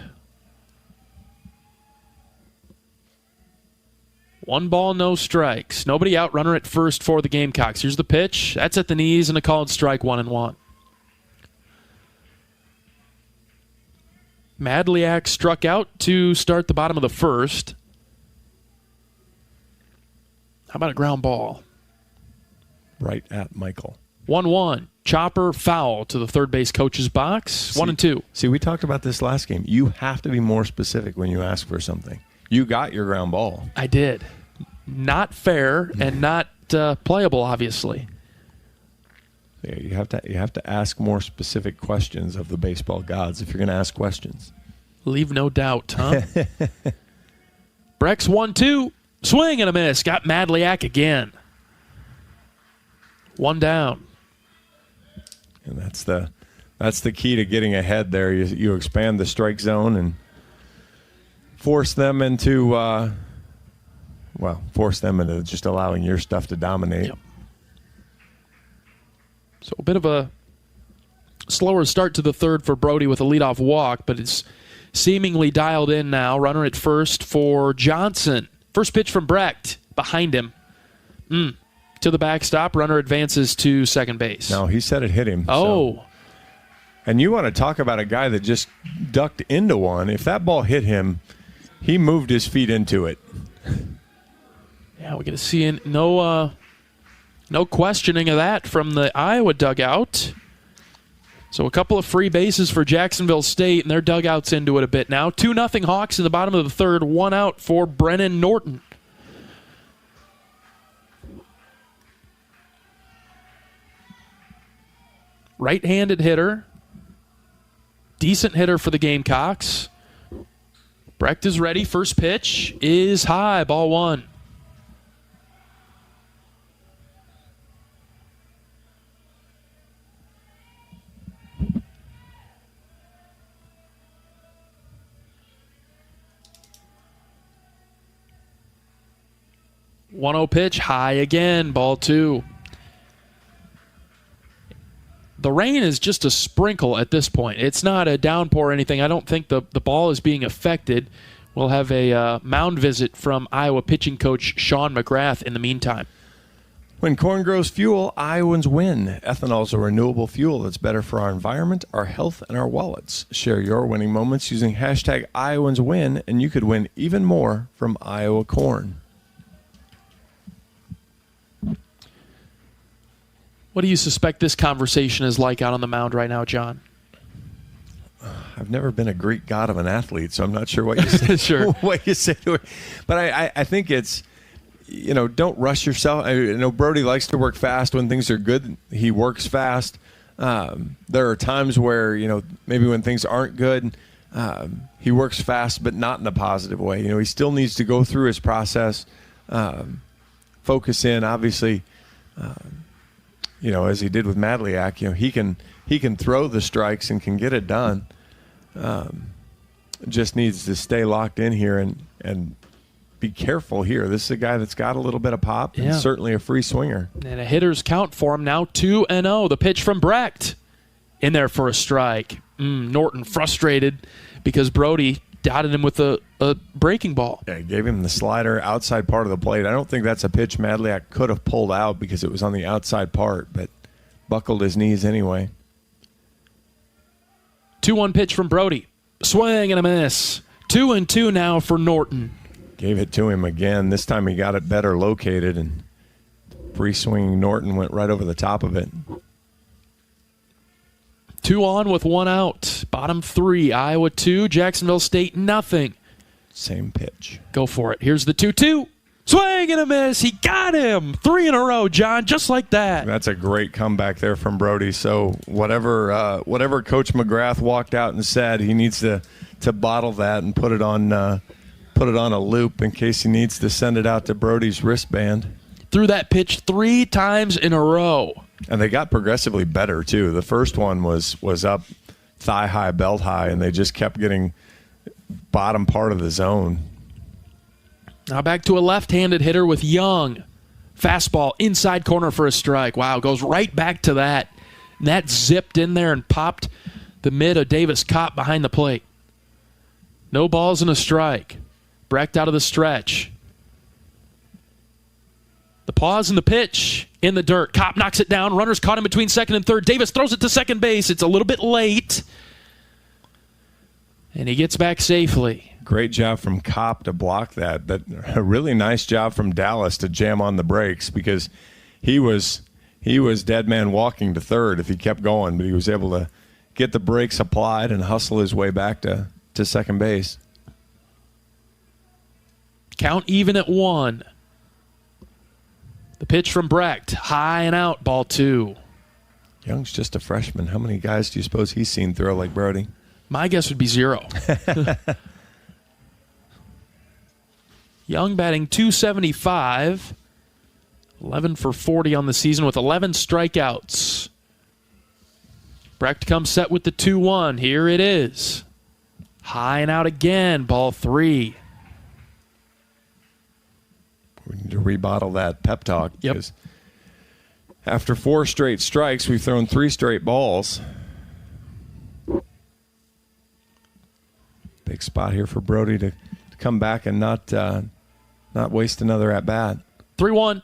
1 ball, no strikes. Nobody out, runner at first for the Gamecocks. Here's the pitch. That's at the knees and a called strike, 1-1. Madliak struck out to start the bottom of the first. How about a ground ball? Right at Michael. 1-1. Chopper foul to the third base coach's box. 1-2. See, we talked about this last game. You have to be more specific when you ask for something. You got your ground ball. I did. Not fair and not playable, obviously. Yeah, you have to ask more specific questions of the baseball gods if you're going to ask questions. Leave no doubt, huh? Breck's 1-2. Swing and a miss. Got Madliak again. 1 down. And that's the key to getting ahead there. You expand the strike zone and force them into just allowing your stuff to dominate. Yep. So a bit of a slower start to the third for Brody with a leadoff walk, but it's seemingly dialed in now. Runner at first for Johnson. First pitch from Brecht. Behind him. To the backstop. Runner advances to second base. No, he said it hit him. Oh. So. And you want to talk about a guy that just ducked into one. If that ball hit him, he moved his feet into it. Yeah, we're going to see no questioning of that from the Iowa dugout. So a couple of free bases for Jacksonville State, and their dugout's into it a bit now. 2-0 Hawks in the bottom of the third. 1 out for Brennan Norton. Right-handed hitter. Decent hitter for the Gamecocks. Brecht is ready. First pitch is high. Ball 1. One-0 pitch, high again, ball 2. The rain is just a sprinkle at this point. It's not a downpour or anything. I don't think the ball is being affected. We'll have a mound visit from Iowa pitching coach Sean McGrath in the meantime. When corn grows fuel, Iowans win. Ethanol is a renewable fuel that's better for our environment, our health, and our wallets. Share your winning moments using hashtag IowansWin, and you could win even more from Iowa corn. What do you suspect this conversation is like out on the mound right now, John? I've never been a Greek god of an athlete, so I'm not sure what you say. Sure. What you say to it. But I think it's, don't rush yourself. I know Brody likes to work fast when things are good. He works fast. There are times where, maybe when things aren't good, he works fast, but not in a positive way. He still needs to go through his process, focus in, obviously. As he did with Madliak, he can throw the strikes and can get it done. Just needs to stay locked in here and be careful here. This is a guy that's got a little bit of pop and certainly a free swinger. And a hitter's count for him now, 2-0. The pitch from Brecht in there for a strike. Norton frustrated because Brody dotted him with a breaking ball. Yeah, he gave him the slider outside part of the plate. I don't think that's a pitch Madliak could have pulled out because it was on the outside part, but buckled his knees anyway. 2-1 pitch from Brody. Swing and a miss. 2-2 now for Norton. Gave it to him again. This time he got it better located, and free swinging Norton went right over the top of it. 2 on with 1 out. Bottom 3, Iowa 2, Jacksonville State nothing. Same pitch. Go for it. Here's the 2-2. Swing and a miss. He got him. 3 in a row, John, just like that. That's a great comeback there from Brody. So whatever Coach McGrath walked out and said, he needs to bottle that and put it on a loop in case he needs to send it out to Brody's wristband. Threw that pitch 3 times in a row. And they got progressively better, too. The first one was up thigh high, belt high, and they just kept getting bottom part of the zone. Now back to a left-handed hitter with Young. Fastball inside corner for a strike. Wow, goes right back to that. And that zipped in there and popped the mid of Davis Kopp behind the plate. No balls and a strike. Brecht out of the stretch. The pause and the pitch in the dirt. Kopp knocks it down. Runners caught him between second and third. Davis throws it to second base. It's a little bit late. And he gets back safely. Great job from Kopp to block that. But a really nice job from Dallas to jam on the brakes, because he was dead man walking to third if he kept going, but he was able to get the brakes applied and hustle his way back to second base. Count even at 1. The pitch from Brecht, high and out, ball 2. Young's just a freshman. How many guys do you suppose he's seen throw like Brody? My guess would be 0. Young batting .275, 11 for 40 on the season with 11 strikeouts. Brecht comes set with the 2-1. Here it is. High and out again, ball 3. We need to rebottle that pep talk. Yep. Because after 4 straight strikes, we've thrown 3 straight balls. Big spot here for Brody to come back and not waste another at-bat. 3-1.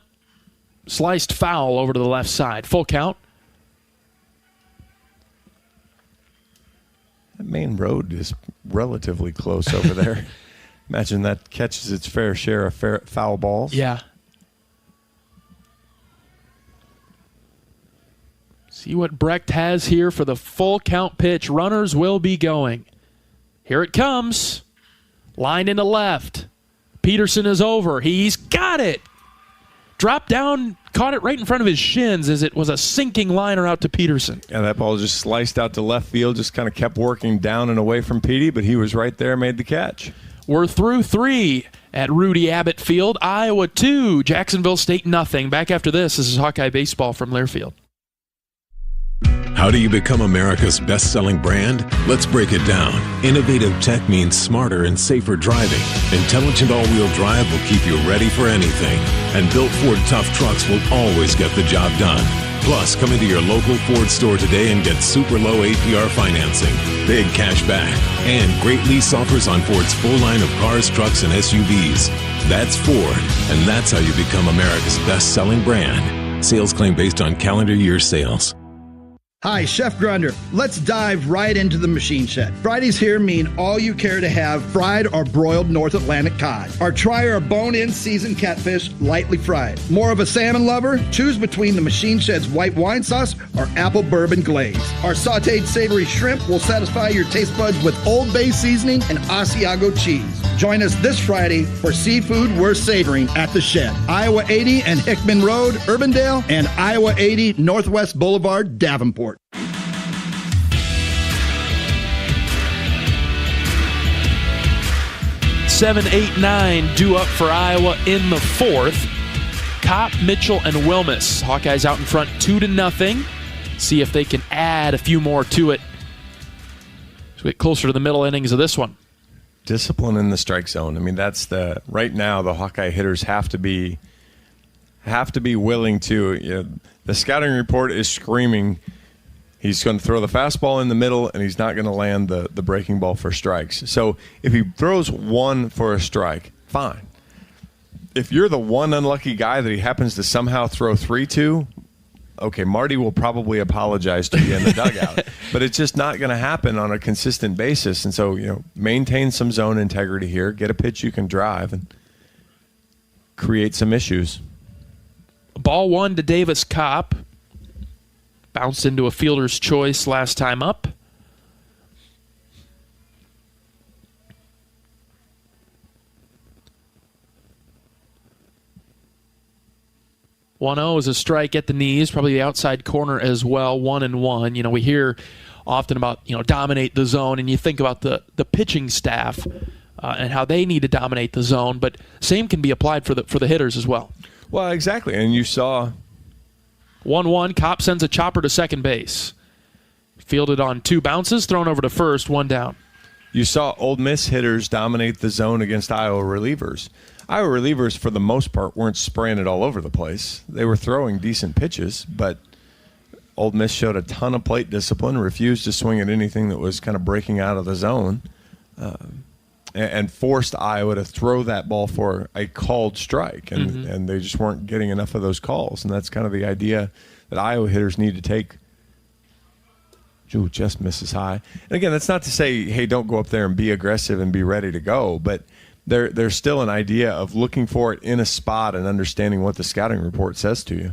Sliced foul over to the left side. Full count. That main road is relatively close over there. Imagine that catches its fair share of foul balls. Yeah. See what Brecht has here for the full count pitch. Runners will be going. Here it comes. Line into left. Peterson is over. He's got it. Dropped down, caught it right in front of his shins as it was a sinking liner out to Peterson. And that ball just sliced out to left field, just kind of kept working down and away from Petey, but he was right there, made the catch. We're through 3 at Rudy Abbott Field. Iowa 2, Jacksonville State nothing. Back after this is Hawkeye Baseball from Learfield. How do you become America's best-selling brand? Let's break it down. Innovative tech means smarter and safer driving. Intelligent all-wheel drive will keep you ready for anything. And built Ford tough trucks will always get the job done. Plus, come into your local Ford store today and get super low APR financing, big cash back, and great lease offers on Ford's full line of cars, trucks, and SUVs. That's Ford, and that's how you become America's best-selling brand. Sales claim based on calendar year sales. Hi, Chef Grunder. Let's dive right into the machine shed. Fridays here mean all you care to have fried or broiled North Atlantic cod. Or try our bone-in seasoned catfish, lightly fried. More of a salmon lover? Choose between the machine shed's white wine sauce or apple bourbon glaze. Our sautéed savory shrimp will satisfy your taste buds with Old Bay seasoning and Asiago cheese. Join us this Friday for seafood worth savoring at the Shed. Iowa 80 and Hickman Road, Urbandale, and Iowa 80 Northwest Boulevard, Davenport. Seven, 8, 9 due up for Iowa in the 4th. Kopp, Mitchell, and Wilmus. Hawkeyes out in front 2-0. See if they can add a few more to it as we get closer to the middle innings of this one. Discipline in the strike zone. I mean, that's right now the Hawkeye hitters have to be willing to. The scouting report is screaming he's going to throw the fastball in the middle and he's not going to land the breaking ball for strikes. So if he throws 1 for a strike, fine. If you're the one unlucky guy that he happens to somehow throw 3 to, okay, Marty will probably apologize to you in the dugout. But it's just not going to happen on a consistent basis. And so, maintain some zone integrity here. Get a pitch you can drive and create some issues. Ball 1 to Davis Kopp. Bounced into a fielder's choice last time up. One-0 is a strike at the knees, probably the outside corner as well. 1-1. We hear often about dominate the zone, and you think about the pitching staff and how they need to dominate the zone. But same can be applied for the hitters as well. Well, exactly, and you saw 1-1. Kopp sends a chopper to second base. Fielded on 2 bounces, thrown over to first, 1 down. You saw Ole Miss hitters dominate the zone against Iowa relievers. Iowa relievers, for the most part, weren't spraying it all over the place. They were throwing decent pitches, but Ole Miss showed a ton of plate discipline, refused to swing at anything that was kind of breaking out of the zone, and forced Iowa to throw that ball for a called strike, and they just weren't getting enough of those calls. And that's kind of the idea that Iowa hitters need to take Ooh, just misses high. And again, that's not to say, hey, don't go up there and be aggressive and be ready to go, but there's still an idea of looking for it in a spot and understanding what the scouting report says to you.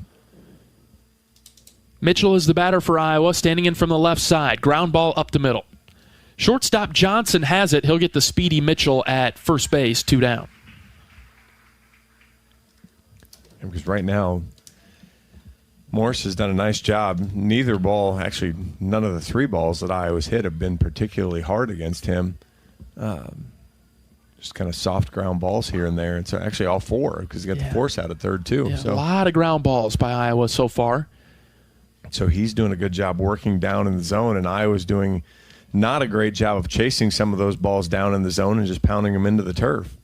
Mitchell is the batter for Iowa, standing in from the left side. Ground ball up the middle. Shortstop Johnson has it. He'll get the speedy Mitchell at first base, 2 down. Because right now, Morse has done a nice job. Neither ball, actually none of the 3 balls that Iowa's hit have been particularly hard against him. Just kind of soft ground balls here and there. And so actually all 4, because he got the force out at third too. Yeah, so a lot of ground balls by Iowa so far. So he's doing a good job working down in the zone, and Iowa's doing not a great job of chasing some of those balls down in the zone and just pounding them into the turf.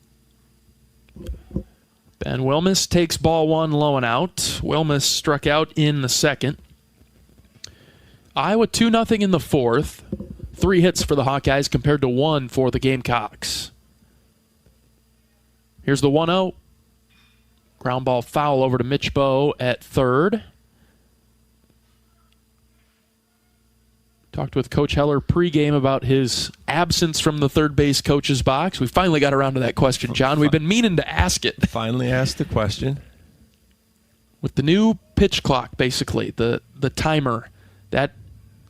Ben Wilmus takes ball 1 low and out. Wilmus struck out in the second. Iowa 2-0 in the fourth. 3 hits for the Hawkeyes compared to 1 for the Gamecocks. Here's the 1-0. Ground ball foul over to Mitch Bowe at third. Talked with Coach Heler pregame about his absence from the third base coach's box. We finally got around to that question, John. We've been meaning to ask it. Finally asked the question. With the new pitch clock, basically, the timer, that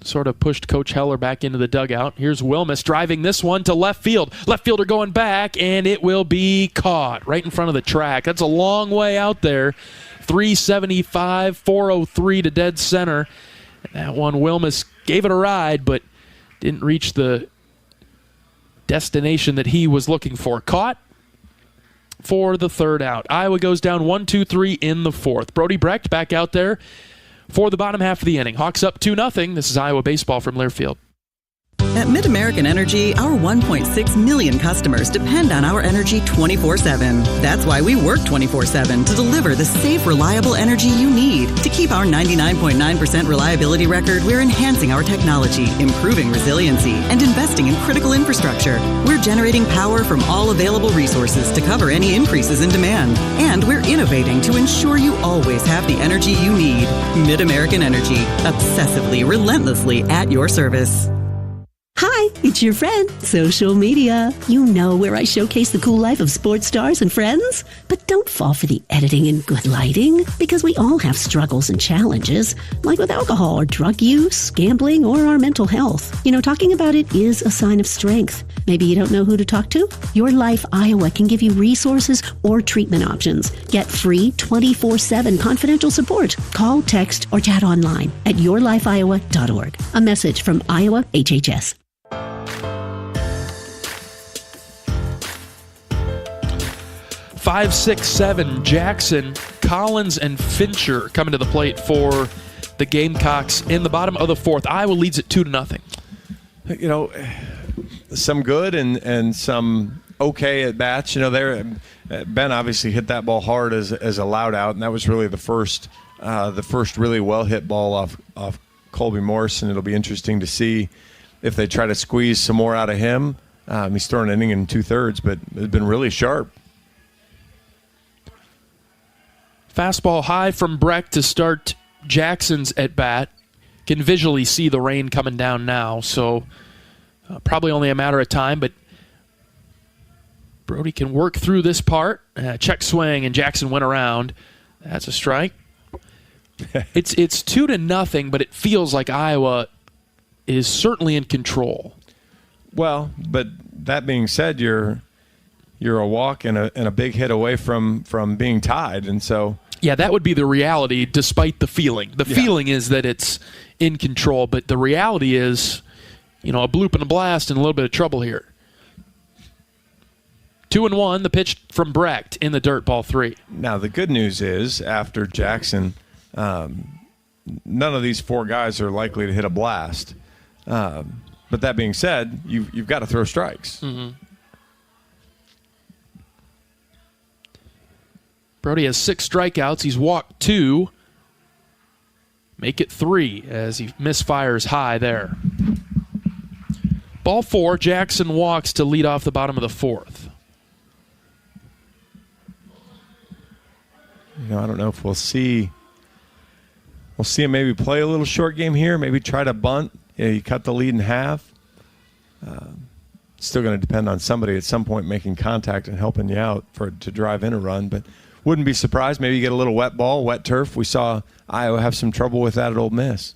sort of pushed Coach Heler back into the dugout. Here's Wilmus driving this one to left field. Left fielder going back, and it will be caught right in front of the track. That's a long way out there. 375, 403 to dead center. And that one, Wilmus gave it a ride, but didn't reach the destination that he was looking for. Caught for the third out. Iowa goes down 1-2-3 in the fourth. Brody Brecht back out there for the bottom half of the inning. Hawks up 2-0. This is Iowa baseball from Learfield. At MidAmerican Energy, our 1.6 million customers depend on our energy 24/7. That's why we work 24/7 to deliver the safe, reliable energy you need. To keep our 99.9% reliability record, we're enhancing our technology, improving resiliency, and investing in critical infrastructure. We're generating power from all available resources to cover any increases in demand. And we're innovating to ensure you always have the energy you need. MidAmerican Energy, obsessively, relentlessly at your service. Hi, it's your friend, social media. You know, where I showcase the cool life of sports stars and friends. But don't fall for the editing and good lighting, because we all have struggles and challenges, like with alcohol or drug use, gambling, or our mental health. You know, talking about it is a sign of strength. Maybe you don't know who to talk to? Your Life Iowa can give you resources or treatment options. Get free 24/7 confidential support. Call, text, or chat online at yourlifeiowa.org. A message from Iowa HHS. 5, 6, 7, Jackson, Collins, and Fincher coming to the plate for the Gamecocks in the bottom of the fourth. Iowa leads it 2-0. You know, some good and some okay at bats. You know, Ben obviously hit that ball hard as a loud out, and that was really the first really well hit ball off Colby Morse, and it'll be interesting to see if they try to squeeze some more out of him. He's thrown an inning in 2/3, but it's been really sharp. Fastball high from Brecht to start Jackson's at bat. Can visually see the rain coming down now, so probably only a matter of time, but Brody can work through this part. Check swing, and Jackson went around. That's a strike. It's 2-0, but it feels like Iowa is certainly in control. Well, but that being said, you're a walk and a big hit away from being tied, and so yeah, that would be the reality, despite the feeling. The feeling is that it's in control, but the reality is, you know, a bloop and a blast and a little bit of trouble here. 2-1, the pitch from Brecht in the dirt, ball 3. Now the good news is, after Jackson, none of these 4 guys are likely to hit a blast. But that being said, you've got to throw strikes. Mm-hmm. Brody has 6 strikeouts. He's walked 2. Make it 3 as he misfires high there. Ball 4, Jackson walks to lead off the bottom of the fourth. You know, I don't know if we'll see him maybe play a little short game here, maybe try to bunt you cut the lead in half. Still going to depend on somebody at some point making contact and helping you out to drive in a run. But wouldn't be surprised. Maybe you get a little wet ball, wet turf. We saw Iowa have some trouble with that at Ole Miss.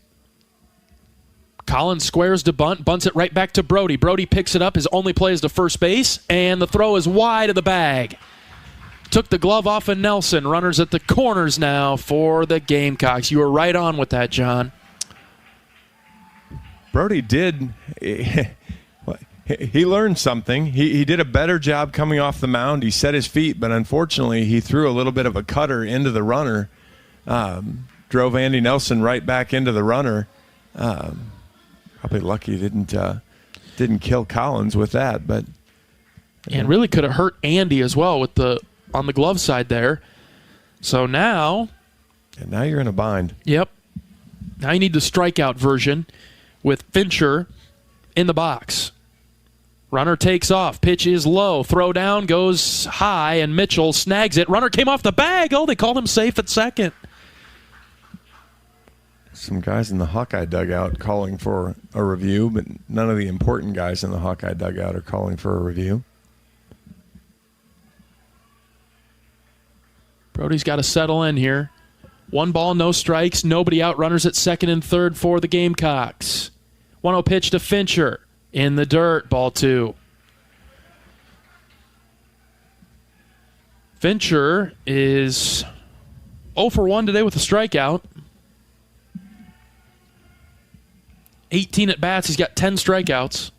Collins squares to bunt, bunts it right back to Brody. Brody picks it up. His only play is to first base, and the throw is wide of the bag. Took the glove off of Nelson. Runners at the corners now for the Gamecocks. You were right on with that, John. Brody did. He learned something. He did a better job coming off the mound. He set his feet, but unfortunately he threw a little bit of a cutter into the runner. Drove Andy Nelson right back into the runner. Probably lucky he didn't kill Collins with that, but and really could have hurt Andy as well with on the glove side there. So now you're in a bind. Yep. Now you need the strikeout version with Fincher in the box. Runner takes off. Pitch is low. Throw down goes high, and Mitchell snags it. Runner came off the bag. Oh, they called him safe at second. Some guys in the Hawkeye dugout calling for a review, but none of the important guys in the Hawkeye dugout are calling for a review. Brody's got to settle in here. 1 ball, no strikes. Nobody out. Runners at second and third for the Gamecocks. 1-0 pitch to Fincher. In the dirt, ball 2. Fincher is 0 for 1 today with a strikeout. 18 at bats. He's got 10 strikeouts.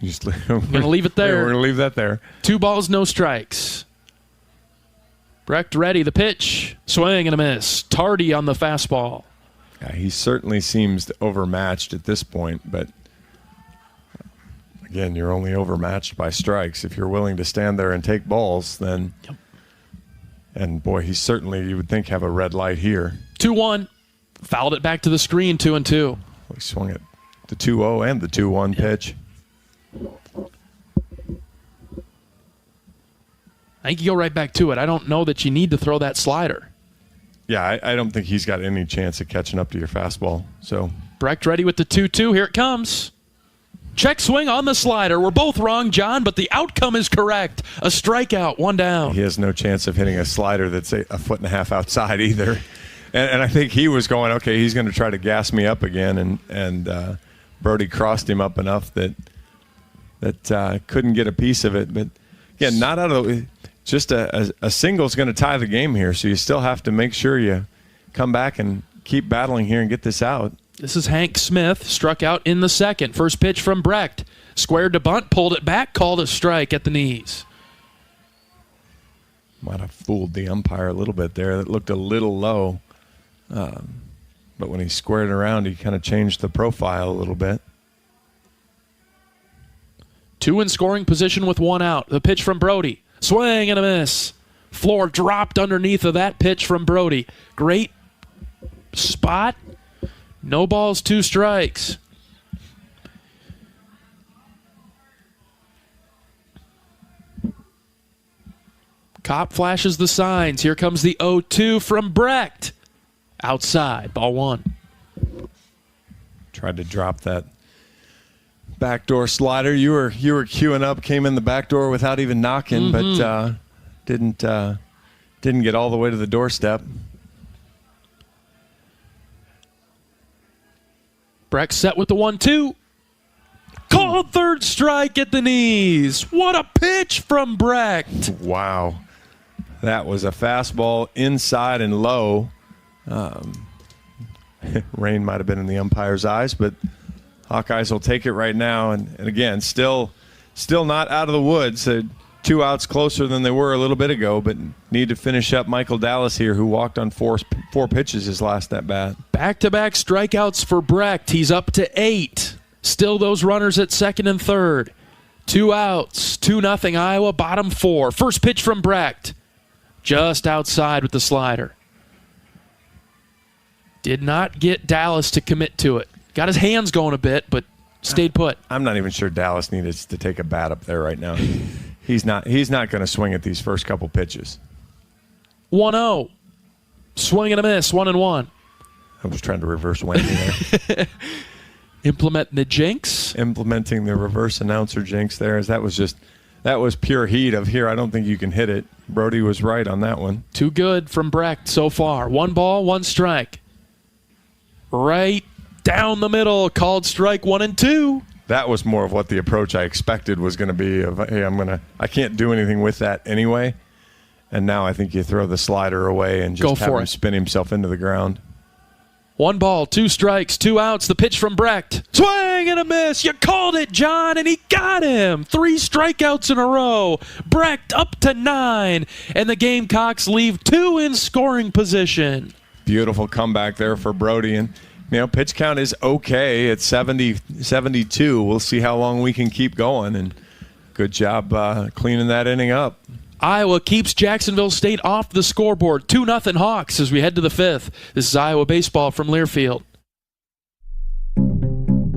We're going to leave it there. We're going to leave that there. 2 balls, no strikes. Brecht ready. The pitch. Swing and a miss. Tardy on the fastball. Yeah, he certainly seems overmatched at this point, but again, you're only overmatched by strikes. If you're willing to stand there and take balls, then yep. And boy, he's certainly, you would think, have a red light here. 2-1. Fouled it back to the screen, 2-2. He swung it the 2-0 and the 2-1 pitch. I think you go right back to it. I don't know that you need to throw that slider. Yeah, I don't think he's got any chance of catching up to your fastball. So Brecht ready with the 2-2. Here it comes. Check swing on the slider. We're both wrong, John, but the outcome is correct. A strikeout, 1 down. He has no chance of hitting a slider that's a foot and a half outside either. And I think he was going, okay, he's going to try to gas me up again, and Brody crossed him up enough that couldn't get a piece of it. But again, not out of the just a single is going to tie the game here, so you still have to make sure you come back and keep battling here and get this out. This is Hank Smith, struck out in the second. First pitch from Brecht. Squared to bunt, pulled it back, called a strike at the knees. Might have fooled the umpire a little bit there. That looked a little low. But when he squared it around, he kind of changed the profile a little bit. 2 in scoring position with 1 out. The pitch from Brody. Swing and a miss. Floor dropped underneath of that pitch from Brody. Great spot. No balls, 2 strikes. Kopp flashes the signs. Here comes the 0-2 from Brecht. Outside, ball 1. Tried to drop that backdoor slider. You were queuing up, came in the back door without even knocking, but didn't get all the way to the doorstep. Brecht set with the 1-2. Called third strike at the knees. What a pitch from Brecht. Wow. That was a fastball inside and low. Rain might have been in the umpire's eyes, but Hawkeyes will take it right now. And again, still not out of the woods. 2 outs closer than they were a little bit ago, but need to finish up Michael Dallas here, who walked on 4 pitches his last at bat. Back-to-back strikeouts for Brecht. He's up to 8. Still those runners at second and third. 2 outs, 2-0 Iowa, bottom 4. First pitch from Brecht. Just outside with the slider. Did not get Dallas to commit to it. Got his hands going a bit, but stayed put. I'm not even sure Dallas needed to take a bat up there right now. He's not going to swing at these first couple pitches. 1-0. Swing and a miss, 1-1. I was trying to reverse whammy there. Implement the jinx. Implementing the reverse announcer jinx there. That was pure heat of here. I don't think you can hit it. Brody was right on that one. Too good from Brecht so far. 1 ball, 1 strike. Right down the middle. Called strike 1 and 2. That was more of what the approach I expected was going to be. Of hey, I can't do anything with that anyway. And now I think you throw the slider away and just have him spin himself into the ground. 1 ball, 2 strikes, 2 outs. The pitch from Brecht. Swing and a miss. You called it, John, and he got him. 3 strikeouts in a row. Brecht up to 9, and the Gamecocks leave 2 in scoring position. Beautiful comeback there for Brody. And pitch count is okay at 72. We'll see how long we can keep going. And good job cleaning that inning up. Iowa keeps Jacksonville State off the scoreboard. 2-0 Hawks as we head to the 5th. This is Iowa Baseball from Learfield.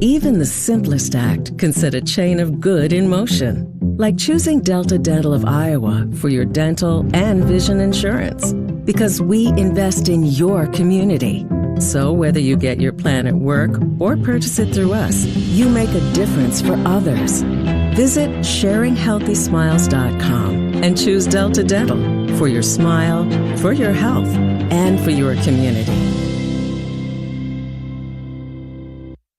Even the simplest act can set a chain of good in motion. Like choosing Delta Dental of Iowa for your dental and vision insurance. Because we invest in your community. So whether you get your plan at work or purchase it through us, you make a difference for others. Visit sharinghealthysmiles.com and choose Delta Dental for your smile, for your health, and for your community.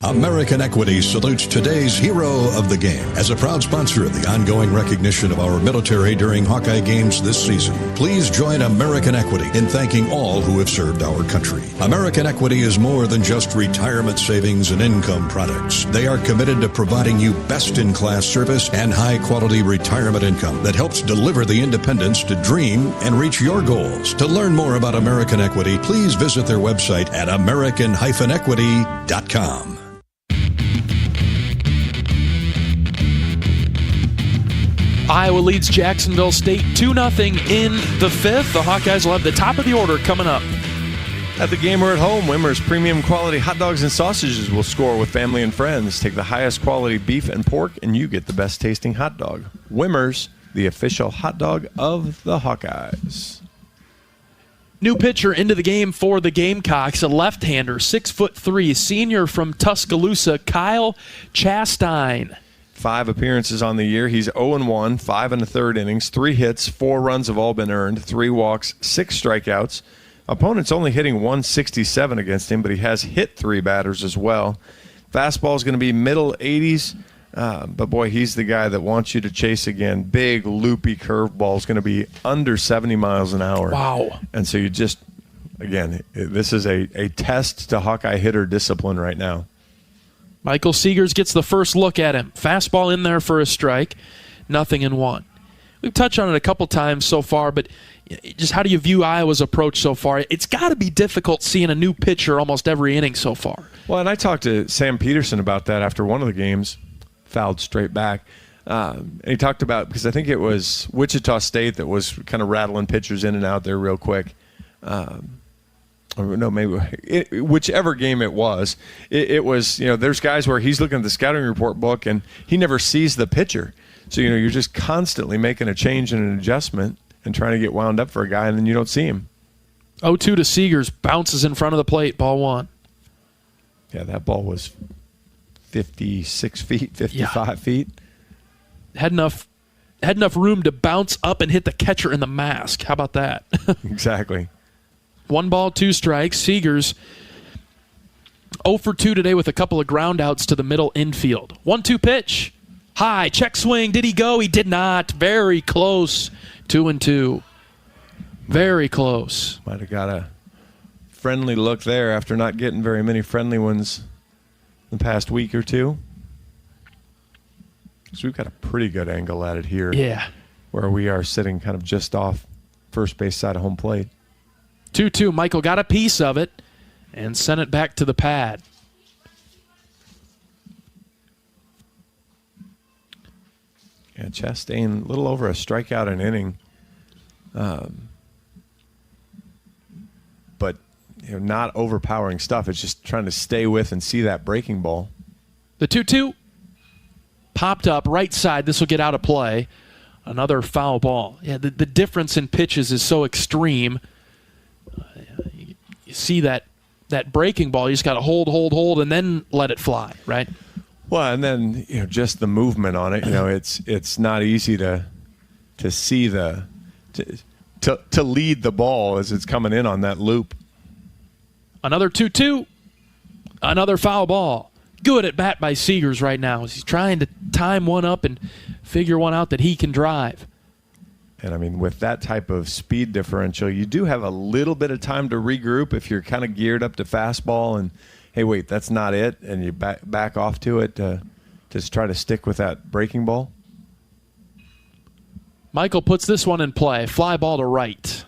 American Equity salutes today's hero of the game. As a proud sponsor of the ongoing recognition of our military during Hawkeye games this season, please join American Equity in thanking all who have served our country. American Equity is more than just retirement savings and income products. They are committed to providing you best-in-class service and high-quality retirement income that helps deliver the independence to dream and reach your goals. To learn more about American Equity, please visit their website at american-equity.com. Iowa leads Jacksonville State 2-0 in the 5th. The Hawkeyes will have the top of the order coming up. At the game or at home, Wimmer's premium quality hot dogs and sausages will score with family and friends. Take the highest quality beef and pork, and you get the best tasting hot dog. Wimmer's, the official hot dog of the Hawkeyes. New pitcher into the game for the Gamecocks, a left-hander, 6'3", senior from Tuscaloosa, Kyle Chastain. 5 appearances on the year. He's 0-1, 5 1/3 innings, 3 hits, 4 runs have all been earned, 3 walks, 6 strikeouts. Opponent's only hitting 167 against him, but he has hit 3 batters as well. Fastball's going to be middle 80s, but boy, he's the guy that wants you to chase again. Big, loopy curveball's going to be under 70 miles an hour. Wow. And so you just, again, this is a test to Hawkeye hitter discipline right now. Michael Seegers gets the first look at him. Fastball in there for a strike. 0-1. We've touched on it a couple times so far, but just how do you view Iowa's approach so far? It's got to be difficult seeing a new pitcher almost every inning so far. Well, and I talked to Sam Peterson about that after one of the games, fouled straight back. And he talked about, because I think it was Wichita State that was kind of rattling pitchers in and out there real quick. No, maybe whichever game it was, it was, there's guys where he's looking at the scouting report book and he never sees the pitcher. So, you're just constantly making a change and an adjustment and trying to get wound up for a guy, and then you don't see him. 0-2 to Seegers, bounces in front of the plate, ball 1. Yeah, that ball was 56 feet, 55 feet. Had enough room to bounce up and hit the catcher in the mask. How about that? Exactly. 1 ball, 2 strikes. Seegers 0 for 2 today with a couple of ground outs to the middle infield. 1-2 pitch. High, check swing. Did he go? He did not. Very close. 2-2. Very close. Might have got a friendly look there after not getting very many friendly ones the past week or two. So we've got a pretty good angle at it here. Yeah. Where we are sitting kind of just off first base side of home plate. 2-2. Michael got a piece of it and sent it back to the pad. Yeah, Chastain, a little over a strikeout an inning. But not overpowering stuff. It's just trying to stay with and see that breaking ball. The 2-2 popped up right side. This will get out of play. Another foul ball. Yeah, the difference in pitches is so extreme. You see that that breaking ball, you just got to hold, and then let it fly, right? Well, and then just the movement on it. It's not easy to see to lead the ball as it's coming in on that loop. Another 2-2, another foul ball. Good at bat by Seegers right now as he's trying to time one up and figure one out that he can drive. And, I mean, with that type of speed differential, you do have a little bit of time to regroup if you're kind of geared up to fastball and, hey, wait, that's not it, and you back off to it to just try to stick with that breaking ball. Michael puts this one in play. Fly ball to right.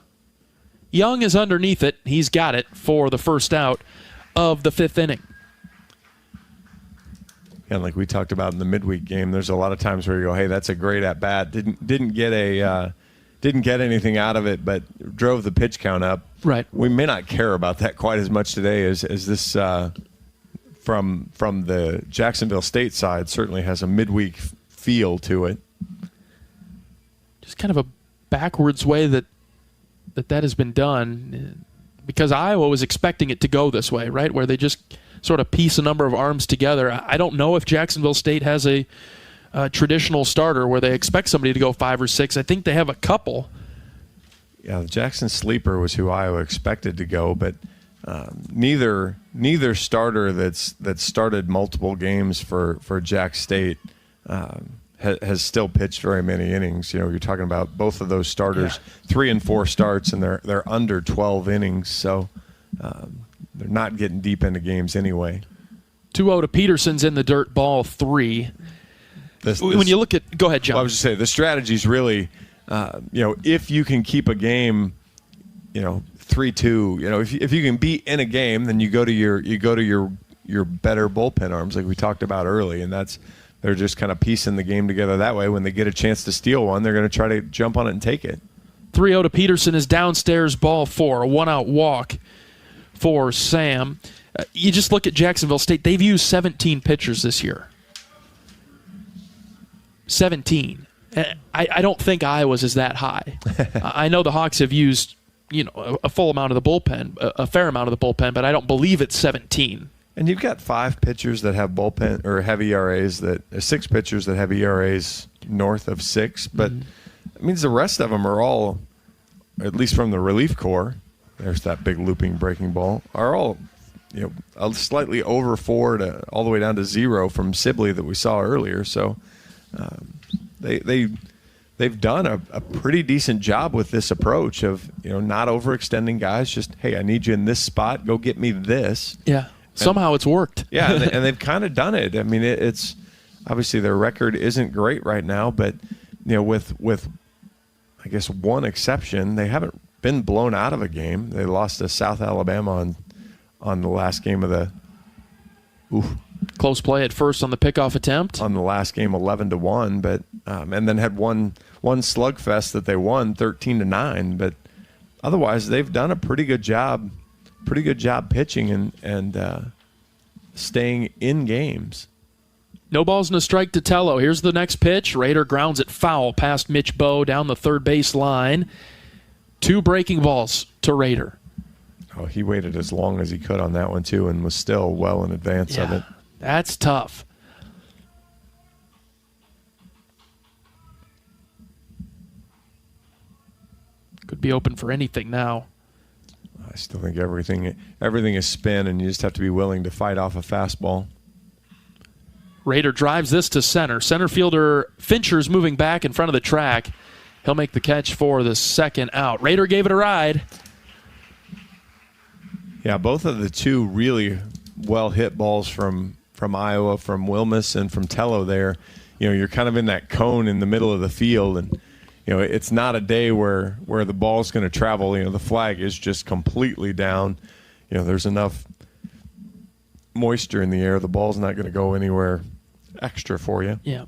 Young is underneath it. He's got it for the first out of the 5th inning. And like we talked about in the midweek game, there's a lot of times where you go, hey, that's a great at-bat. Didn't get anything out of it, but drove the pitch count up. Right. We may not care about that quite as much today as this from the Jacksonville State side certainly has a midweek feel to it. Just kind of a backwards way that has been done, because Iowa was expecting it to go this way, right, where they just sort of piece a number of arms together. I don't know if Jacksonville State has a traditional starter where they expect somebody to go 5 or 6. I think they have a couple. Yeah, the Jackson Sleeper was who Iowa expected to go, but neither starter that's started multiple games for Jack State has still pitched very many innings. You're talking about both of those starters, 3 and 4 starts, and they're under 12 innings, so they're not getting deep into games anyway. 2-0 to Peterson's in the dirt, ball 3. When you look at – go ahead, John. Well, I was just saying, the strategy's really, if you can keep a game, 3-2, if you can be in a game, then you go to your better bullpen arms like we talked about early, and they're just kind of piecing the game together that way. When they get a chance to steal one, they're going to try to jump on it and take it. 3-0 to Peterson is downstairs, ball 4, a 1-out walk for Sam. You just look at Jacksonville State. They've used 17 pitchers this year. 17. I don't think Iowa's is that high. I know the Hawks have used a full amount of the bullpen, a fair amount of the bullpen, but I don't believe it's 17. And you've got 5 pitchers that have bullpen or have ERAs 6 pitchers that have ERAs north of 6, but it means the rest of them are all, at least from the relief corps, there's that big looping breaking ball, are all slightly over 4 to all the way down to 0 from Sibley that we saw earlier. So they've done a pretty decent job with this approach of not overextending guys. Just, hey, I need you in this spot. Go get me this. Yeah. Somehow it's worked. Yeah, and they've kind of done it. I mean, it's obviously their record isn't great right now, but with I guess one exception, they haven't been blown out of a game. They lost to South Alabama on the last game of the close play at first on the pickoff attempt. On the last game, 11-1, but and then had one slugfest that they won 13-9. But otherwise, they've done a pretty good job pitching and staying in games. No balls and a strike to Tello. Here's the next pitch. Rader grounds it foul past Mitch Bowe down the third base line. 2 breaking balls to Rader. Oh, he waited as long as he could on that one, too, and was still well in advance of it. That's tough. Could be open for anything now. I still think everything is spin, and you just have to be willing to fight off a fastball. Rader drives this to center. Center fielder Fincher's moving back in front of the track. He'll make the catch for the second out. Rader gave it a ride. Yeah, both of the 2 really well-hit balls from Iowa, from Wilmus and from Tello there. You're kind of in that cone in the middle of the field, and it's not a day where the ball's going to travel. The flag is just completely down. There's enough moisture in the air. The ball's not going to go anywhere extra for you. Yeah.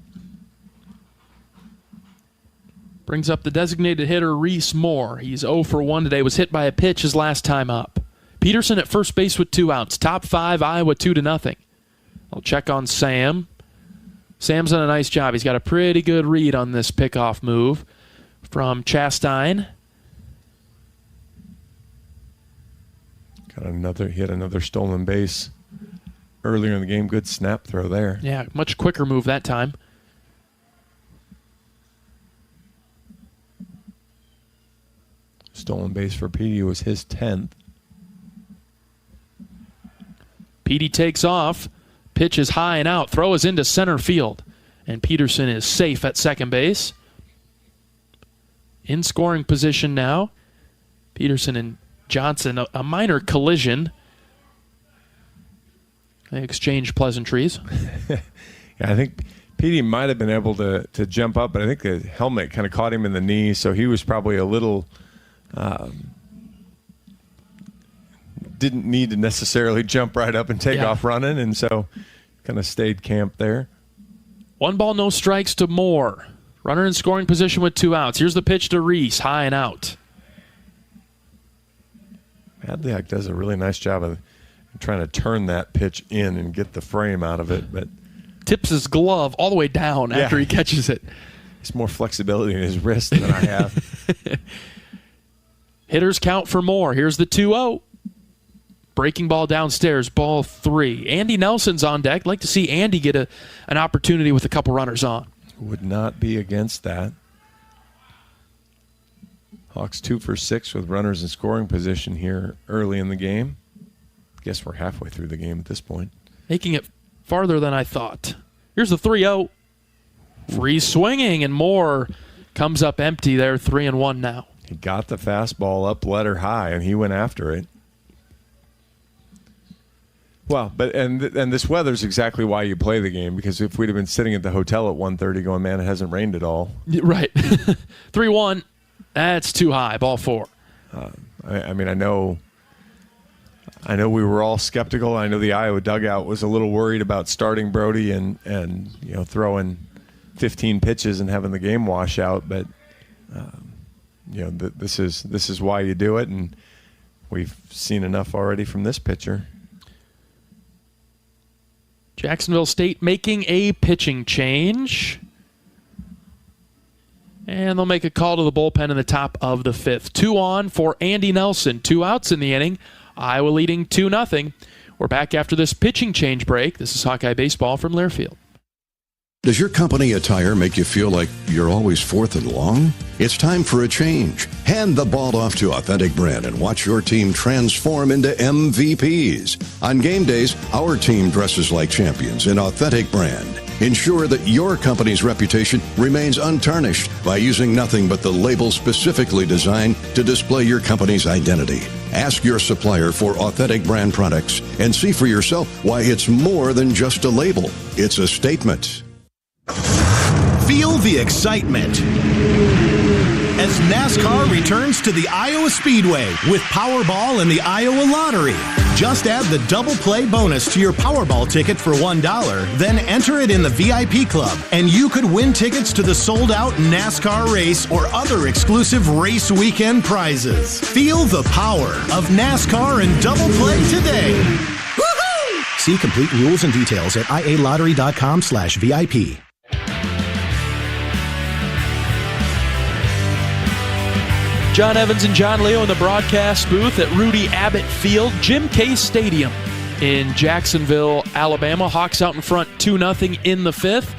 Brings up the designated hitter, Reese Moore. He's 0 for 1 today. Was hit by a pitch his last time up. Peterson at first base with 2 outs. Top 5, Iowa 2-0. I'll check on Sam. Sam's done a nice job. He's got a pretty good read on this pickoff move from Chastain. He had another stolen base earlier in the game. Good snap throw there. Yeah, much quicker move that time. Stolen base for Petey was his 10th. Petey takes off. Pitch is high and out. Throw is into center field. And Peterson is safe at second base. In scoring position now. Peterson and Johnson, a minor collision. They exchange pleasantries. Yeah, I think Petey might have been able to jump up, but I think the helmet kind of caught him in the knee, so he was probably a little didn't need to necessarily jump right up and take off running, and so kind of stayed camped there. 1 ball, no strikes to Moore. Runner in scoring position with 2 outs. Here's the pitch to Reese, high and out. Hadliak does a really nice job of trying to turn that pitch in and get the frame out of it, but tips his glove all the way down after he catches it. It's more flexibility in his wrist than I have. Hitters count for Moore. Here's the 2-0. Breaking ball downstairs, ball 3. Andy Nelson's on deck. Like to see Andy get an opportunity with a couple runners on. Would not be against that. Hawks 2 for 6 with runners in scoring position here early in the game. Guess we're halfway through the game at this point. Making it farther than I thought. Here's the 3-0. Free swinging, and Moore comes up empty there, 3-1 now. He got the fastball up letter high, and he went after it. Well, but and this weather's exactly why you play the game, because if we'd have been sitting at the hotel at 1:30 going, man, it hasn't rained at all. Right. 3-1. That's too high. Ball 4. I mean, I know we were all skeptical. I know the Iowa dugout was a little worried about starting Brody and throwing 15 pitches and having the game wash out, but this is why you do it, and we've seen enough already from this pitcher. Jacksonville State making a pitching change. And they'll make a call to the bullpen in the top of the 5th. 2 on for Andy Nelson. 2 outs in the inning. Iowa leading 2-0. We're back after this pitching change break. This is Hawkeye Baseball from Learfield. Does your company attire make you feel like you're always fourth and long? It's time for a change. Hand the ball off to Authentic Brand and watch your team transform into MVPs. On game days, our team dresses like champions in Authentic Brand. Ensure that your company's reputation remains untarnished by using nothing but the label specifically designed to display your company's identity. Ask your supplier for Authentic Brand products and see for yourself why it's more than just a label. It's a statement. Feel the excitement as NASCAR returns to the Iowa Speedway with Powerball and the Iowa Lottery. Just add the double play bonus to your Powerball ticket for $1, then enter it in the VIP club, and you could win tickets to the sold-out NASCAR race or other exclusive race weekend prizes. Feel the power of NASCAR and double play today. Woo-hoo! See complete rules and details at ialottery.com/VIP. John Evans and John Leo in the broadcast booth at Rudy Abbott Field, Jim Case Stadium in Jacksonville, Alabama. Hawks out in front 2-0 in the 5th.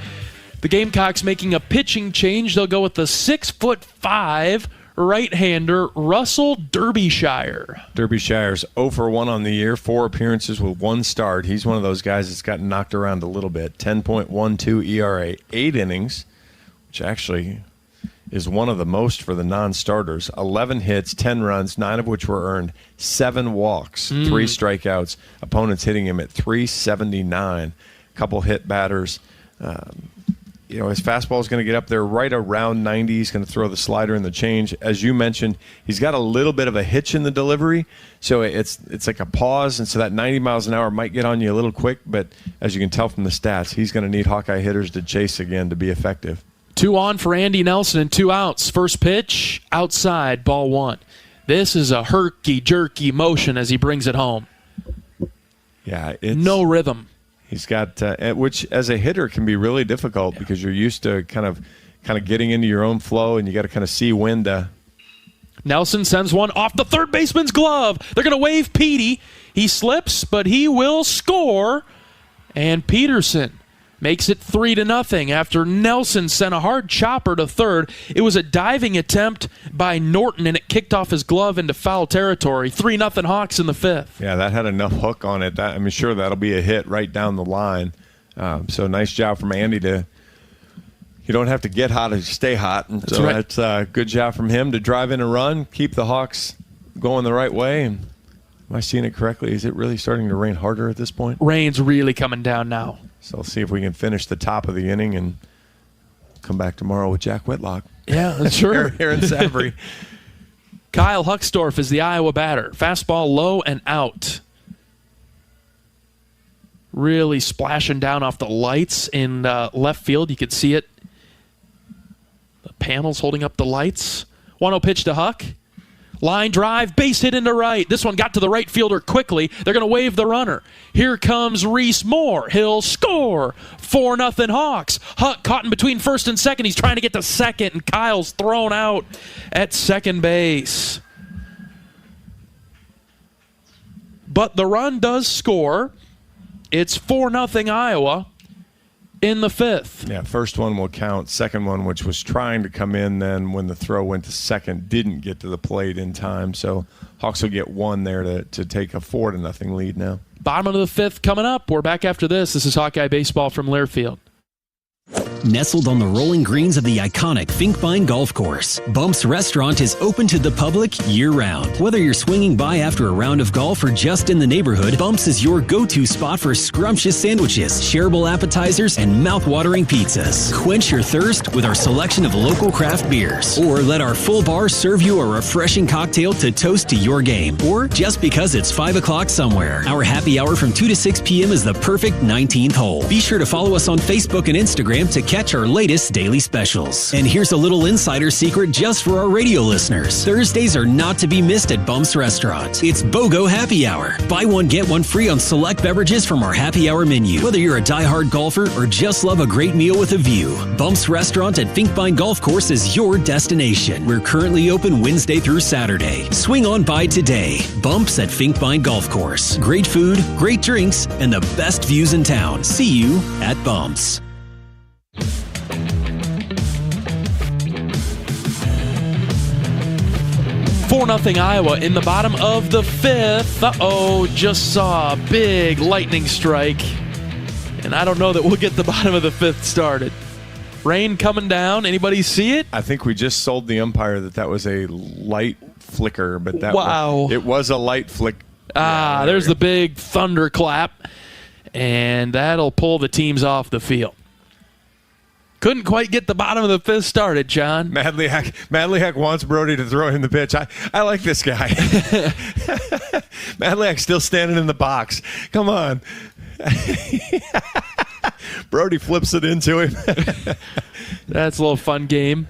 The Gamecocks making a pitching change. They'll go with the 6'5" right-hander Russell Derbyshire. Derbyshire's 0 for 1 on the year, 4 appearances with 1 start. He's one of those guys that's gotten knocked around a little bit. 10.12 ERA, 8 innings, which actually is one of the most for the non-starters. 11 hits, 10 runs, 9 of which were earned, 7 walks, 3 strikeouts. Opponents hitting him at .379. Couple hit batters. His fastball is going to get up there right around 90. He's going to throw the slider and the change. As you mentioned, he's got a little bit of a hitch in the delivery, so it's like a pause, and so that 90 miles an hour might get on you a little quick, but as you can tell from the stats, he's going to need Hawkeye hitters to chase again to be effective. 2 on for Andy Nelson and 2 outs. First pitch, outside, ball 1. This is a herky-jerky motion as he brings it home. Yeah, no rhythm. He's got, which as a hitter can be really difficult because you're used to kind of getting into your own flow, and you got to kind of see when to Nelson sends one off the third baseman's glove. They're going to wave Petey. He slips, but he will score. And Peterson makes it 3-0 after Nelson sent a hard chopper to third. It was a diving attempt by Norton, and it kicked off his glove into foul territory. 3-0 Hawks in the fifth. Yeah, that had enough hook on it. I'm sure that'll be a hit right down the line. So nice job from Andy to... You don't have to get hot to stay hot. And so that's a good job from him to drive in a run, keep the Hawks going the right way. And am I seeing it correctly? Is it really starting to rain harder at this point? Rain's really coming down now. So let's see if we can finish the top of the inning and come back tomorrow with Jack Whitlock. Yeah, sure. Here in Savory. Kyle Huckstorf is the Iowa batter. Fastball low and out. Really splashing down off the lights in left field. You could see it. The panels holding up the lights. 1-0 pitch to Huck. Line drive, base hit into right. This one got to the right fielder quickly. They're going to wave the runner. Here comes Reese Moore. He'll score. 4-0 Hawks. Huck caught in between first and second. He's trying to get to second, and Kyle's thrown out at second base. But the run does score. It's 4-0 Iowa in the fifth. Yeah, first one will count. Second one, which was trying to come in then when the throw went to second, didn't get to the plate in time. So Hawks will get one there to take a 4-0 lead now. Bottom of the fifth coming up. We're back after this. This is Hawkeye Baseball from Learfield. Nestled on the rolling greens of the iconic Finkbine Golf Course, Bumps Restaurant is open to the public year-round. Whether you're swinging by after a round of golf or just in the neighborhood, Bumps is your go-to spot for scrumptious sandwiches, shareable appetizers, and mouth-watering pizzas. Quench your thirst with our selection of local craft beers, or let our full bar serve you a refreshing cocktail to toast to your game, or just because it's 5 o'clock somewhere. Our happy hour from 2 to 6 p.m. is the perfect 19th hole. Be sure to follow us on Facebook and Instagram to catch our latest daily specials. And here's a little insider secret just for our radio listeners. Thursdays are not to be missed at Bumps Restaurant. It's BOGO Happy Hour. Buy one, get one free on select beverages from our happy hour menu. Whether you're a diehard golfer or just love a great meal with a view, Bumps Restaurant at Finkbine Golf Course is your destination. We're currently open Wednesday through Saturday. Swing on by today. Bumps at Finkbine Golf Course. Great food, great drinks, and the best views in town. See you at Bumps. 4-0 Iowa in the bottom of the fifth. Just saw a big lightning strike. And I don't know that we'll get the bottom of the fifth started. Rain coming down. Anybody see it? I think we just sold the umpire that was a light flicker, but it was a light flick. There's the big thunderclap. And that'll pull the teams off the field. Couldn't quite get the bottom of the fifth started, John. Madliak wants Brody to throw him the pitch. I like this guy. Madliak's still standing in the box. Come on. Brody flips it into him. That's a little fun game.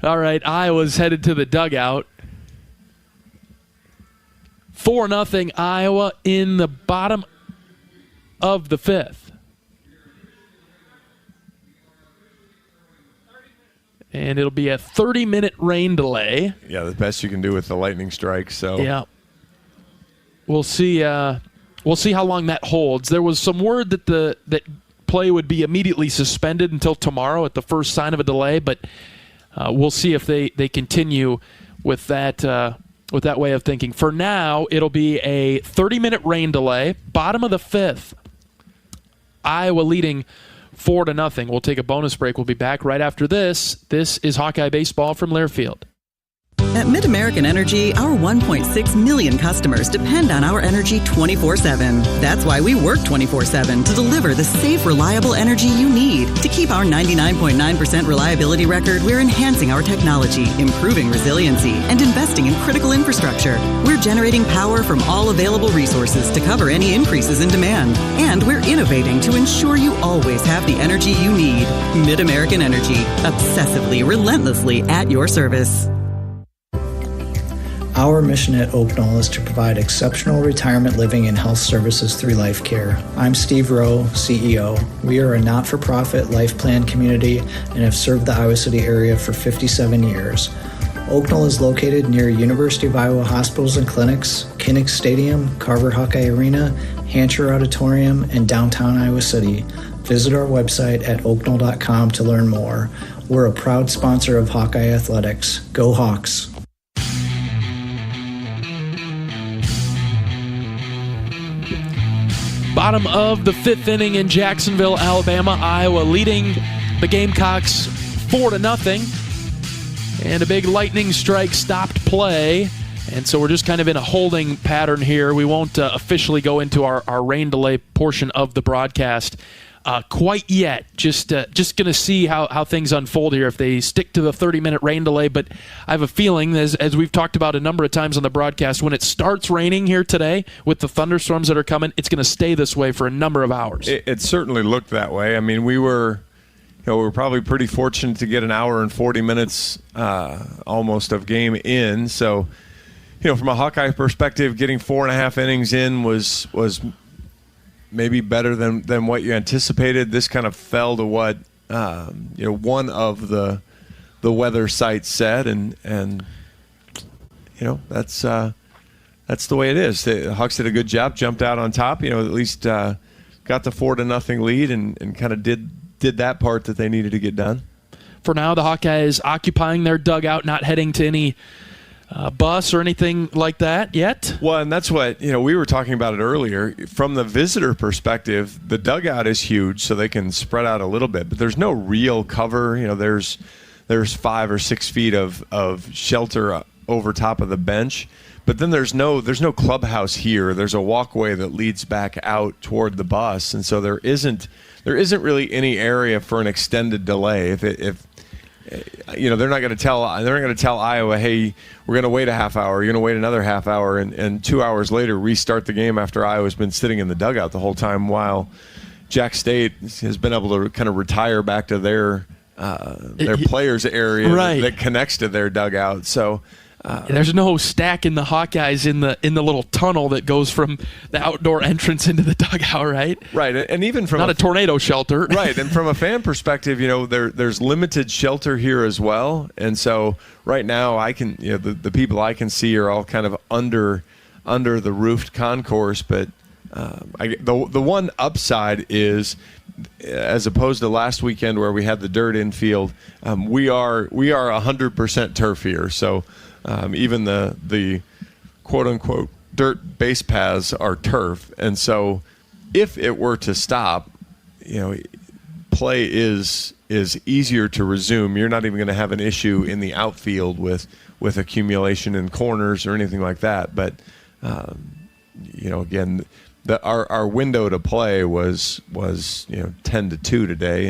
All right, Iowa's headed to the dugout. 4-0 Iowa in the bottom of the fifth. And it'll be a 30-minute rain delay. Yeah, the best you can do with the lightning strike. So yeah, we'll see. We'll see how long that holds. There was some word that that play would be immediately suspended until tomorrow at the first sign of a delay, but we'll see if they continue with that way of thinking. For now, it'll be a 30-minute rain delay. Bottom of the fifth. Iowa leading 4-0. We'll take a bonus break. We'll be back right after this. This is Hawkeye Baseball from Learfield. At MidAmerican Energy, our 1.6 million customers depend on our energy 24/7. That's why we work 24/7 to deliver the safe, reliable energy you need. To keep our 99.9% reliability record, we're enhancing our technology, improving resiliency, and investing in critical infrastructure. We're generating power from all available resources to cover any increases in demand. And we're innovating to ensure you always have the energy you need. MidAmerican Energy, obsessively, relentlessly at your service. Our mission at Oak Knoll is to provide exceptional retirement living and health services through life care. I'm Steve Rowe, CEO. We are a not-for-profit life plan community and have served the Iowa City area for 57 years. Oaknall is located near University of Iowa hospitals and clinics, Kinnick Stadium, Carver Hawkeye Arena, Hancher Auditorium, and downtown Iowa City. Visit our website at oaknall.com to learn more. We're a proud sponsor of Hawkeye Athletics. Go Hawks! Bottom of the fifth inning in Jacksonville, Alabama. Iowa leading the Gamecocks 4-0. And a big lightning strike stopped play. And so we're just kind of in a holding pattern here. We won't officially go into our rain delay portion of the broadcast quite yet. Just going to see how things unfold here if they stick to the 30-minute rain delay. But I have a feeling, as we've talked about a number of times on the broadcast, when it starts raining here today with the thunderstorms that are coming, it's going to stay this way for a number of hours. It certainly looked that way. I mean, we were probably pretty fortunate to get an hour and 40 minutes almost of game in. So, from a Hawkeye perspective, getting 4.5 innings in was maybe better than what you anticipated. This kind of fell to what one of the weather sites said, and that's the way it is. The Hawks did a good job, jumped out on top. At least got the 4-0 lead and kind of did that part that they needed to get done. For now, the Hawkeyes occupying their dugout, not heading to any bus or anything like that yet? Well, and that's what, we were talking about it earlier. From the visitor perspective, the dugout is huge, so they can spread out a little bit, but there's no real cover. There's 5 or 6 feet of shelter over top of the bench, but then there's no clubhouse here. There's a walkway that leads back out toward the bus, and so there isn't really any area for an extended delay. If they're not going to tell Iowa, hey, we're going to wait a half hour, you're going to wait another half hour, and 2 hours later restart the game after Iowa's been sitting in the dugout the whole time, while Jack State has been able to kind of retire back to their players area that connects to their dugout. So there's no stack in the Hawkeyes in the little tunnel that goes from the outdoor entrance into the dugout, right? Right, and even from not a tornado shelter, right? And from a fan perspective, there's limited shelter here as well, and so right now I can, the people I can see are all kind of under the roofed concourse, but the one upside is, as opposed to last weekend where we had the dirt infield, we are 100% turf here, so. Even the quote-unquote dirt base paths are turf. And so if it were to stop, play is easier to resume. You're not even going to have an issue in the outfield with accumulation in corners or anything like that. But, again, our window to play was 10-2 today,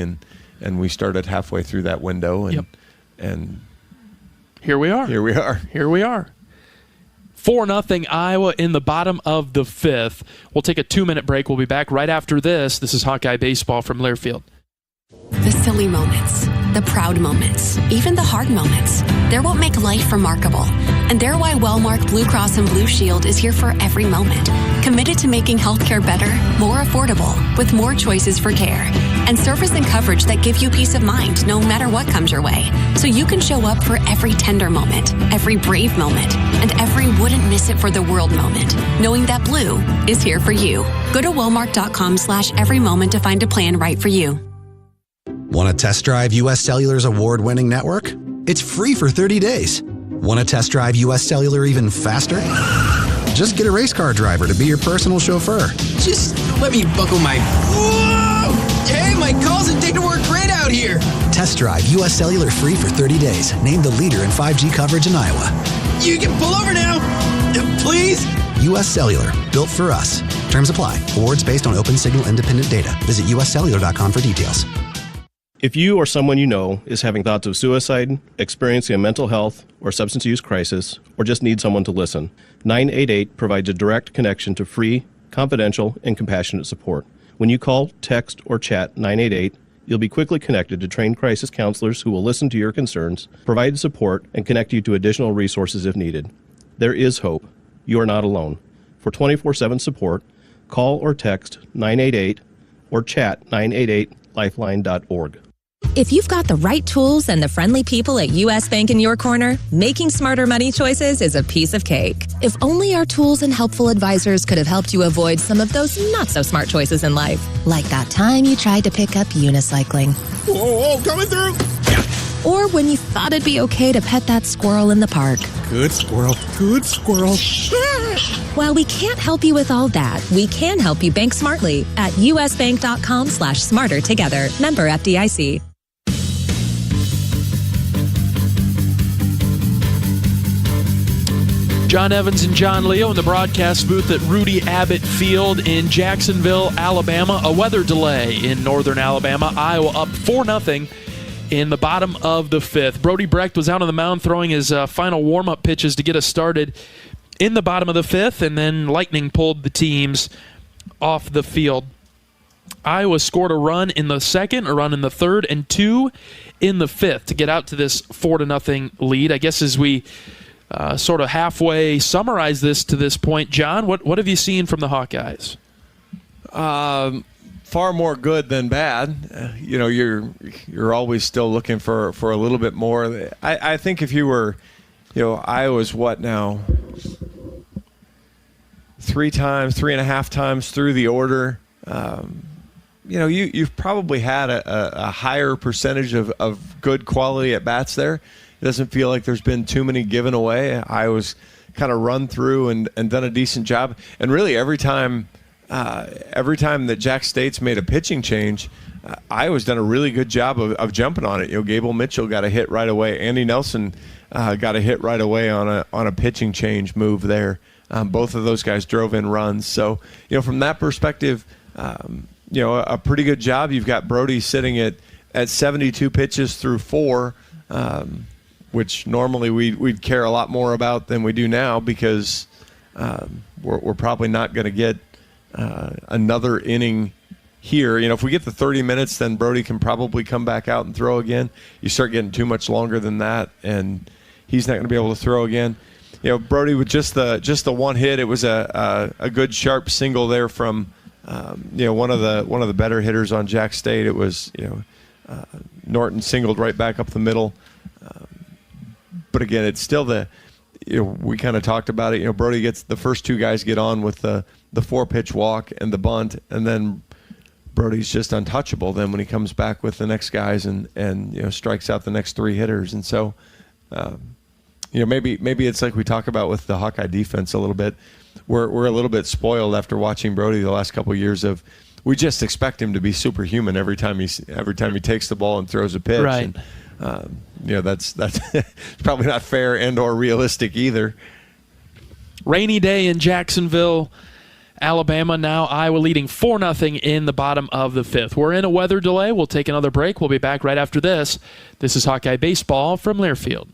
and we started halfway through that window. And Here we are. 4-0 Iowa in the bottom of the fifth. We'll take a 2-minute break. We'll be back right after this. This is Hawkeye Baseball from Learfield. The silly moments, the proud moments, even the hard moments, they're what make life remarkable. And they're why Wellmark Blue Cross and Blue Shield is here for every moment. Committed to making healthcare better, more affordable, with more choices for care. And service and coverage that give you peace of mind no matter what comes your way. So you can show up for every tender moment, every brave moment, and every wouldn't miss it for the world moment, knowing that Blue is here for you. Go to Wellmark.com/every moment to find a plan right for you. Want to test drive U.S. Cellular's award-winning network? It's free for 30 days. Want to test drive U.S. Cellular even faster? Just get a race car driver to be your personal chauffeur. Just let me buckle my... Whoa! Hey, my calls and data work great out here. Test drive U.S. Cellular free for 30 days. Named the leader in 5G coverage in Iowa. You can pull over now, please. U.S. Cellular, built for us. Terms apply. Awards based on open signal independent data. Visit uscellular.com for details. If you or someone you know is having thoughts of suicide, experiencing a mental health or substance use crisis, or just need someone to listen, 988 provides a direct connection to free, confidential, and compassionate support. When you call, text, or chat 988, you'll be quickly connected to trained crisis counselors who will listen to your concerns, provide support, and connect you to additional resources if needed. There is hope. You are not alone. For 24/7 support, call or text 988 or chat 988lifeline.org. If you've got the right tools and the friendly people at U.S. Bank in your corner, making smarter money choices is a piece of cake. If only our tools and helpful advisors could have helped you avoid some of those not-so-smart choices in life. Like that time you tried to pick up unicycling. Whoa, coming through! Or when you thought it'd be okay to pet that squirrel in the park. Good squirrel, good squirrel. While we can't help you with all that, we can help you bank smartly at usbank.com/smarter together. Member FDIC. John Evans and John Leo in the broadcast booth at Rudy Abbott Field in Jacksonville, Alabama. A weather delay in northern Alabama. Iowa up 4-0 in the bottom of the fifth. Brody Brecht was out on the mound throwing his final warm-up pitches to get us started in the bottom of the fifth, and then lightning pulled the teams off the field. Iowa scored a run in the second, a run in the third, and 2 in the fifth to get out to this 4-0 lead. I guess as we sort of halfway summarize this to this point, John, what have you seen from the Hawkeyes? Far more good than bad. You're always still looking for a little bit more. I think if you were, Iowa's what now? 3.5 times through the order. You've probably had a higher percentage of good quality at bats there. It doesn't feel like there's been too many given away. Iowa's kind of run through and done a decent job. And really every time that Jack State's made a pitching change, Iowa's done a really good job of jumping on it. Gable Mitchell got a hit right away. Andy Nelson got a hit right away on a pitching change move there. Both of those guys drove in runs. So, from that perspective, a pretty good job. You've got Brody sitting at 72 pitches through 4, which normally we'd care a lot more about than we do now because we're probably not going to get another inning here. If we get the 30 minutes, then Brody can probably come back out and throw again. You start getting too much longer than that, and he's not going to be able to throw again. Brody with just the one hit, it was a good sharp single there from one of the better hitters on Jack State. It was Norton singled right back up the middle. But again, it's still we kind of talked about it. Brody gets the first 2 guys get on with the 4-pitch walk and the bunt, and then Brody's just untouchable then when he comes back with the next guys and strikes out the next 3 hitters. And so, maybe it's like we talk about with the Hawkeye defense a little bit. We're a little bit spoiled after watching Brody the last couple of years of we just expect him to be superhuman every time he takes the ball and throws a pitch. Right. And, that's probably not fair and or realistic either. Rainy day in Jacksonville, Alabama. Now Iowa leading 4-0 in the bottom of the fifth. We're in a weather delay. We'll take another break. We'll be back right after this. This is Hawkeye Baseball from Learfield.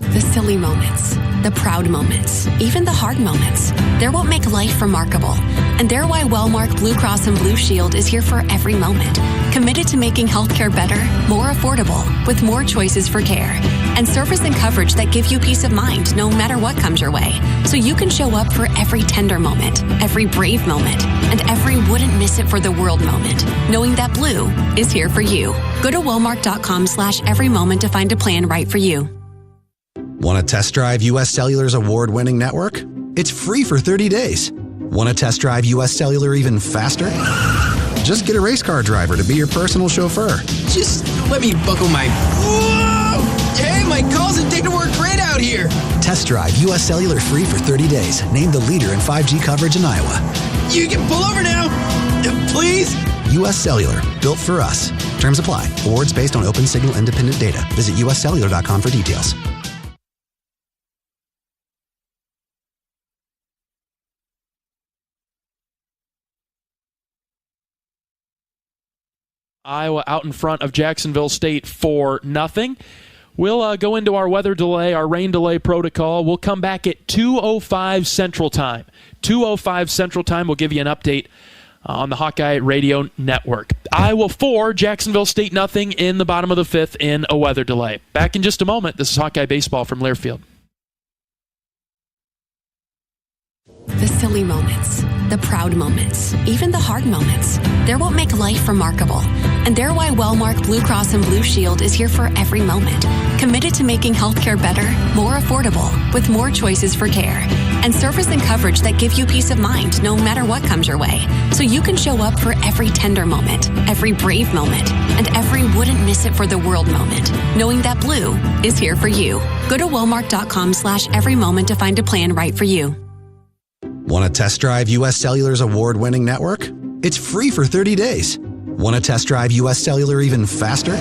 The silly moments, the proud moments, even the hard moments. They're what make life remarkable. And they're why Wellmark Blue Cross and Blue Shield is here for every moment. Committed to making healthcare better, more affordable, with more choices for care. And service and coverage that give you peace of mind no matter what comes your way. So you can show up for every tender moment, every brave moment, and every wouldn't miss it for the world moment. Knowing that Blue is here for you. Go to Wellmark.com/every moment to find a plan right for you. Want to test drive U.S. Cellular's award-winning network? It's free for 30 days. Want to test drive U.S. Cellular even faster? Just get a race car driver to be your personal chauffeur. Just let me buckle my... Whoa! Hey, my calls and data work great out here. Test drive U.S. Cellular free for 30 days. Named the leader in 5G coverage in Iowa. You can pull over now. Please? U.S. Cellular. Built for us. Terms apply. Awards based on open signal independent data. Visit uscellular.com for details. Iowa out in front of Jacksonville State 4-0. We'll go into our weather delay, our rain delay protocol. We'll come back at 2:05 Central Time. 2:05 Central Time. We'll give you an update on the Hawkeye Radio Network. Iowa 4, Jacksonville State 0 in the bottom of the fifth in a weather delay. Back in just a moment. This is Hawkeye Baseball from Learfield. The silly moments, the proud moments, even the hard moments. They're what make life remarkable. And they're why Wellmark Blue Cross and Blue Shield is here for every moment. Committed to making healthcare better, more affordable, with more choices for care. And service and coverage that give you peace of mind no matter what comes your way. So you can show up for every tender moment, every brave moment, and every wouldn't miss it for the world moment, knowing that Blue is here for you. Go to Wellmark.com/every moment to find a plan right for you. Want to test drive U.S. Cellular's award-winning network? It's free for 30 days. Want to test drive U.S. Cellular even faster?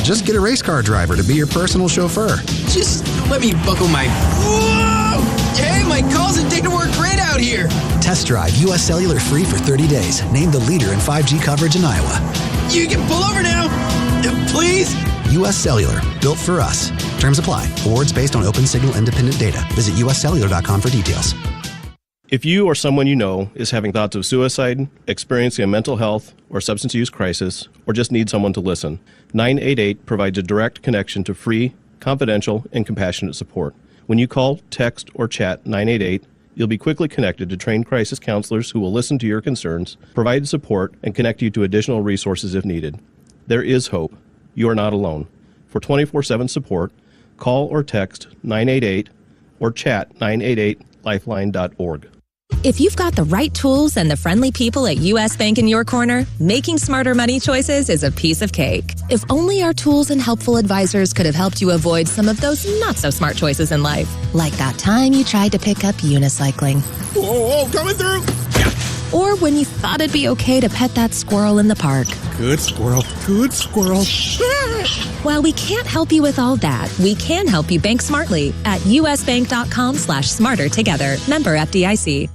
Just get a race car driver to be your personal chauffeur. Just let me buckle my... Whoa! Hey, my calls and data work great out here. Test drive U.S. Cellular free for 30 days. Named the leader in 5G coverage in Iowa. You can pull over now. Please? U.S. Cellular. Built for us. Terms apply. Awards based on open signal independent data. Visit uscellular.com for details. If you or someone you know is having thoughts of suicide, experiencing a mental health or substance use crisis, or just need someone to listen, 988 provides a direct connection to free, confidential, and compassionate support. When you call, text, or chat 988, you'll be quickly connected to trained crisis counselors who will listen to your concerns, provide support, and connect you to additional resources if needed. There is hope. You are not alone. For 24/7 support, call or text 988 or chat 988lifeline.org. If you've got the right tools and the friendly people at U.S. Bank in your corner, making smarter money choices is a piece of cake. If only our tools and helpful advisors could have helped you avoid some of those not-so-smart choices in life. Like that time you tried to pick up unicycling. Whoa, coming through! Or when you thought it'd be okay to pet that squirrel in the park. Good squirrel, good squirrel. While we can't help you with all that, we can help you bank smartly at usbank.com/smarter together. Member FDIC.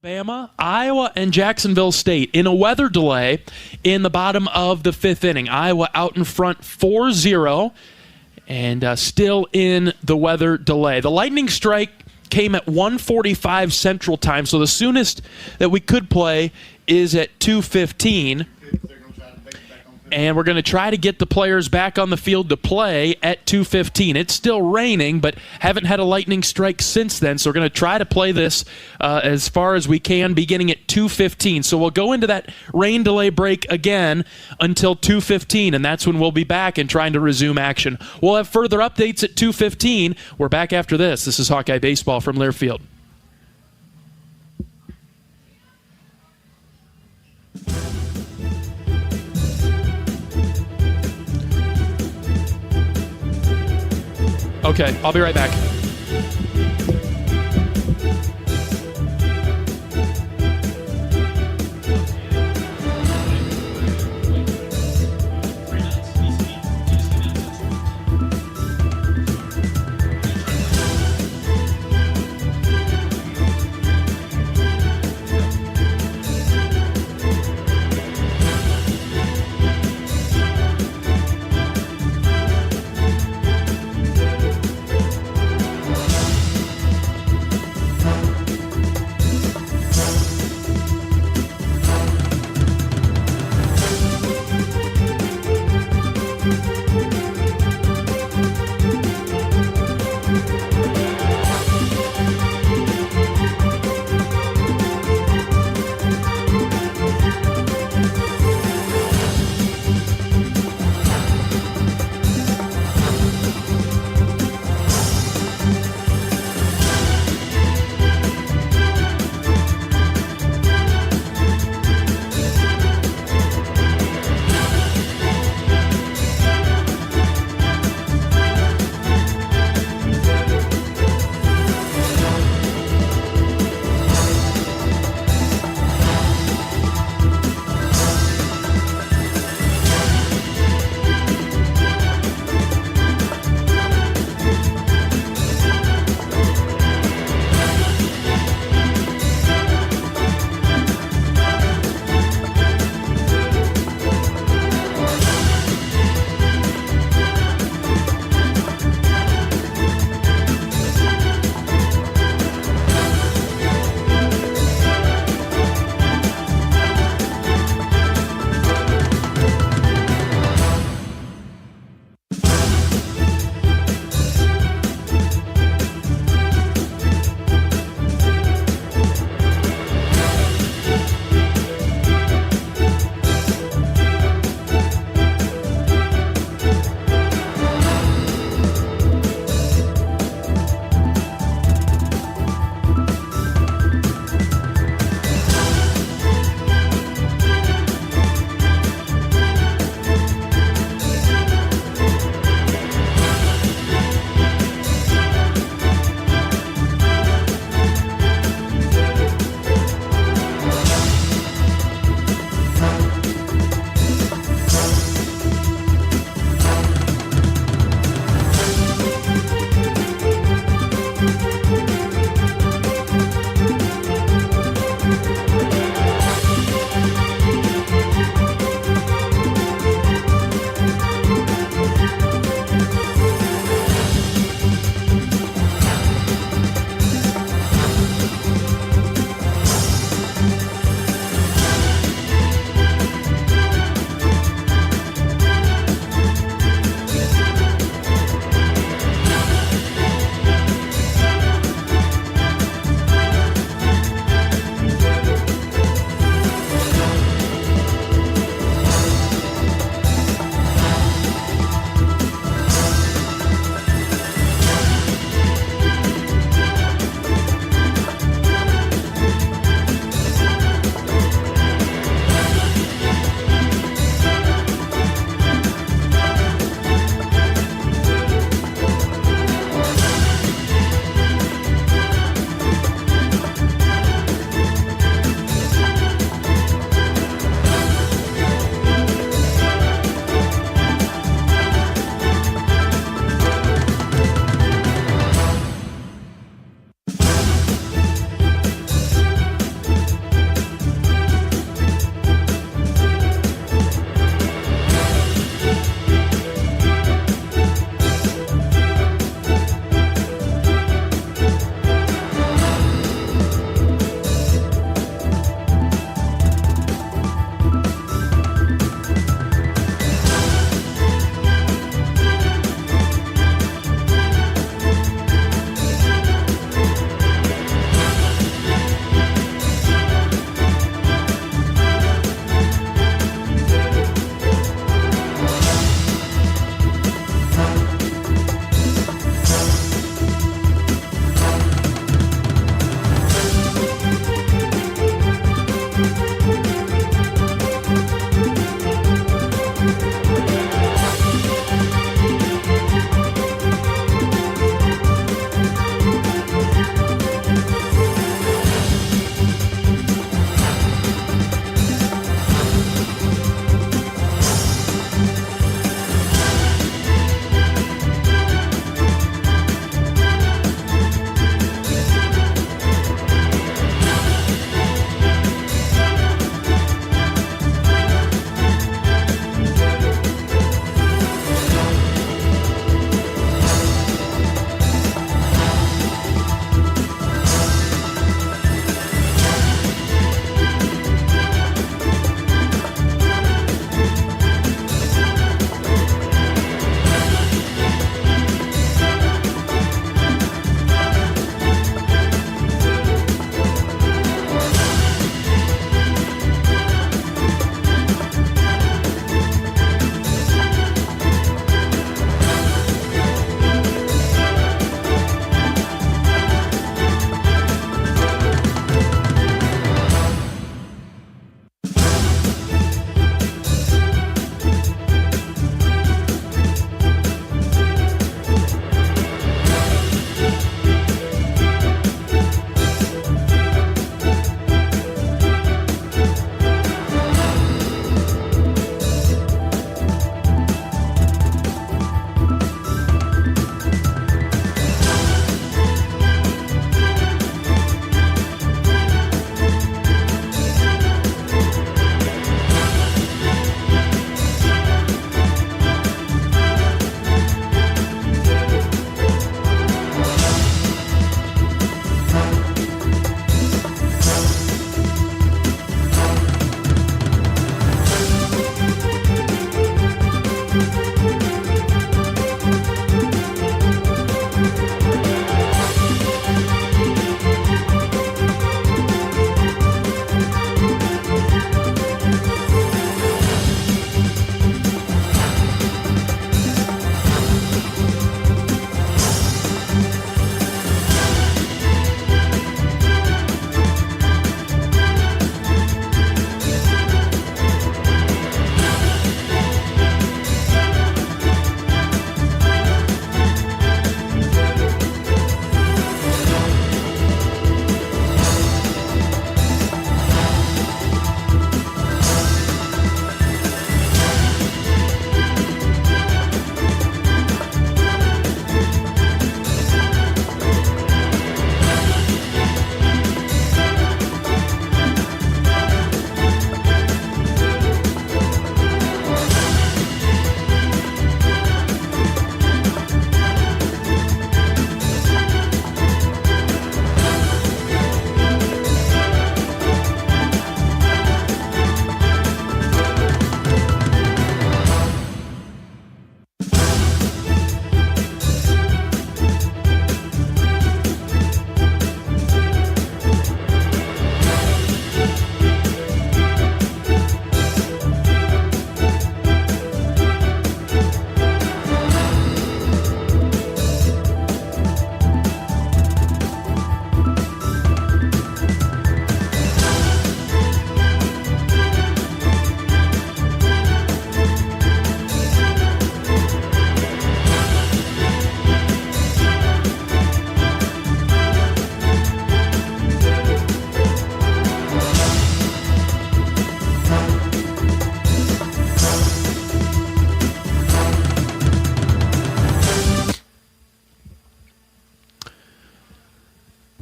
Alabama, Iowa, and Jacksonville State in a weather delay in the bottom of the 5th inning. Iowa out in front 4-0 and still in the weather delay. The lightning strike came at 1:45 Central Time, so the soonest that we could play is at 2:15. And we're going to try to get the players back on the field to play at 2:15. It's still raining, but haven't had a lightning strike since then, so we're going to try to play this as far as we can, beginning at 2:15. So we'll go into that rain delay break again until 2:15, and that's when we'll be back and trying to resume action. We'll have further updates at 2:15. We're back after this. This is Hawkeye Baseball from Learfield. Okay, I'll be right back.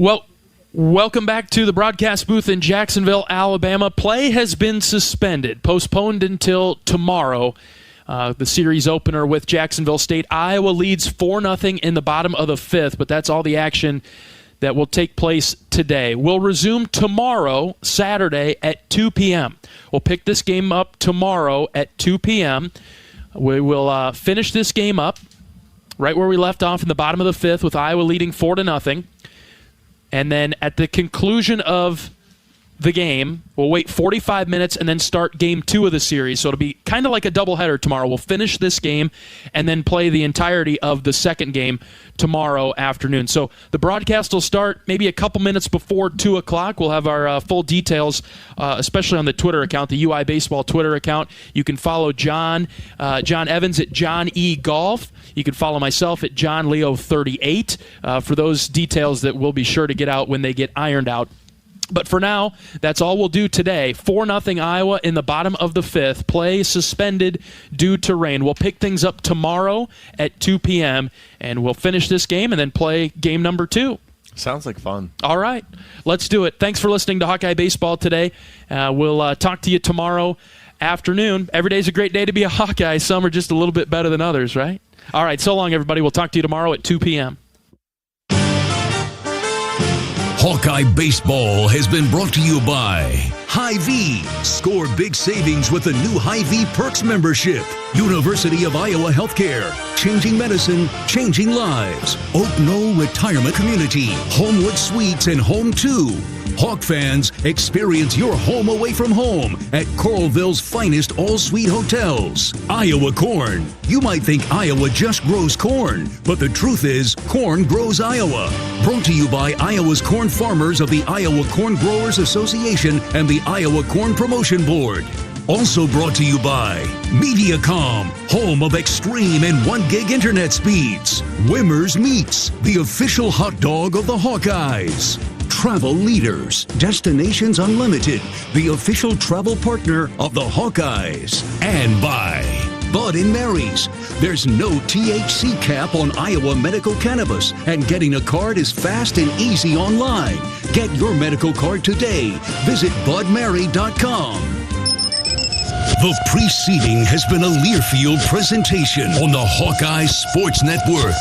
Well, welcome back to the broadcast booth in Jacksonville, Alabama. Play has been suspended, postponed until tomorrow. The series opener with Jacksonville State. Iowa leads 4-0 in the bottom of the fifth, but that's all the action that will take place today. We'll resume tomorrow, Saturday, at 2 p.m. We'll pick this game up tomorrow at 2 p.m. We will finish this game up right where we left off in the bottom of the fifth with Iowa leading 4-0. And then at the conclusion of the game, we'll wait 45 minutes and then start game 2 of the series. So it'll be kind of like a doubleheader tomorrow. We'll finish this game and then play the entirety of the second game tomorrow afternoon. So the broadcast will start maybe a couple minutes before 2 o'clock. We'll have our full details, especially on the Twitter account, the UI Baseball Twitter account. You can follow John Evans at John E. Golf. You can follow myself at John Leo 38 for those details that we'll be sure to get out when they get ironed out. But for now, that's all we'll do today. 4-0 Iowa in the bottom of the fifth. Play suspended due to rain. We'll pick things up tomorrow at 2 p.m., and we'll finish this game and then play game number 2. Sounds like fun. All right. Let's do it. Thanks for listening to Hawkeye Baseball today. We'll talk to you tomorrow afternoon. Every day's a great day to be a Hawkeye. Some are just a little bit better than others, right? All right. So long, everybody. We'll talk to you tomorrow at 2 p.m. Hawkeye Baseball has been brought to you by Hy-Vee. Score big savings with the new Hy-Vee Perks membership. University of Iowa Healthcare. Changing medicine, changing lives. Oak Knoll Retirement Community. Homewood Suites and Home 2. Hawk fans, experience your home away from home at Coralville's finest all-suite hotels. Iowa Corn. You might think Iowa just grows corn, but the truth is, corn grows Iowa. Brought to you by Iowa's corn farmers of the Iowa Corn Growers Association and the Iowa Corn Promotion Board. Also brought to you by Mediacom, home of extreme and 1 gig internet speeds. Wimmer's Meats, the official hot dog of the Hawkeyes. Travel Leaders, Destinations Unlimited, the official travel partner of the Hawkeyes. And by Bud & Mary's. There's no THC cap on Iowa medical cannabis, and getting a card is fast and easy online. Get your medical card today. Visit budmary.com. The preceding has been a Learfield presentation on the Hawkeye Sports Network.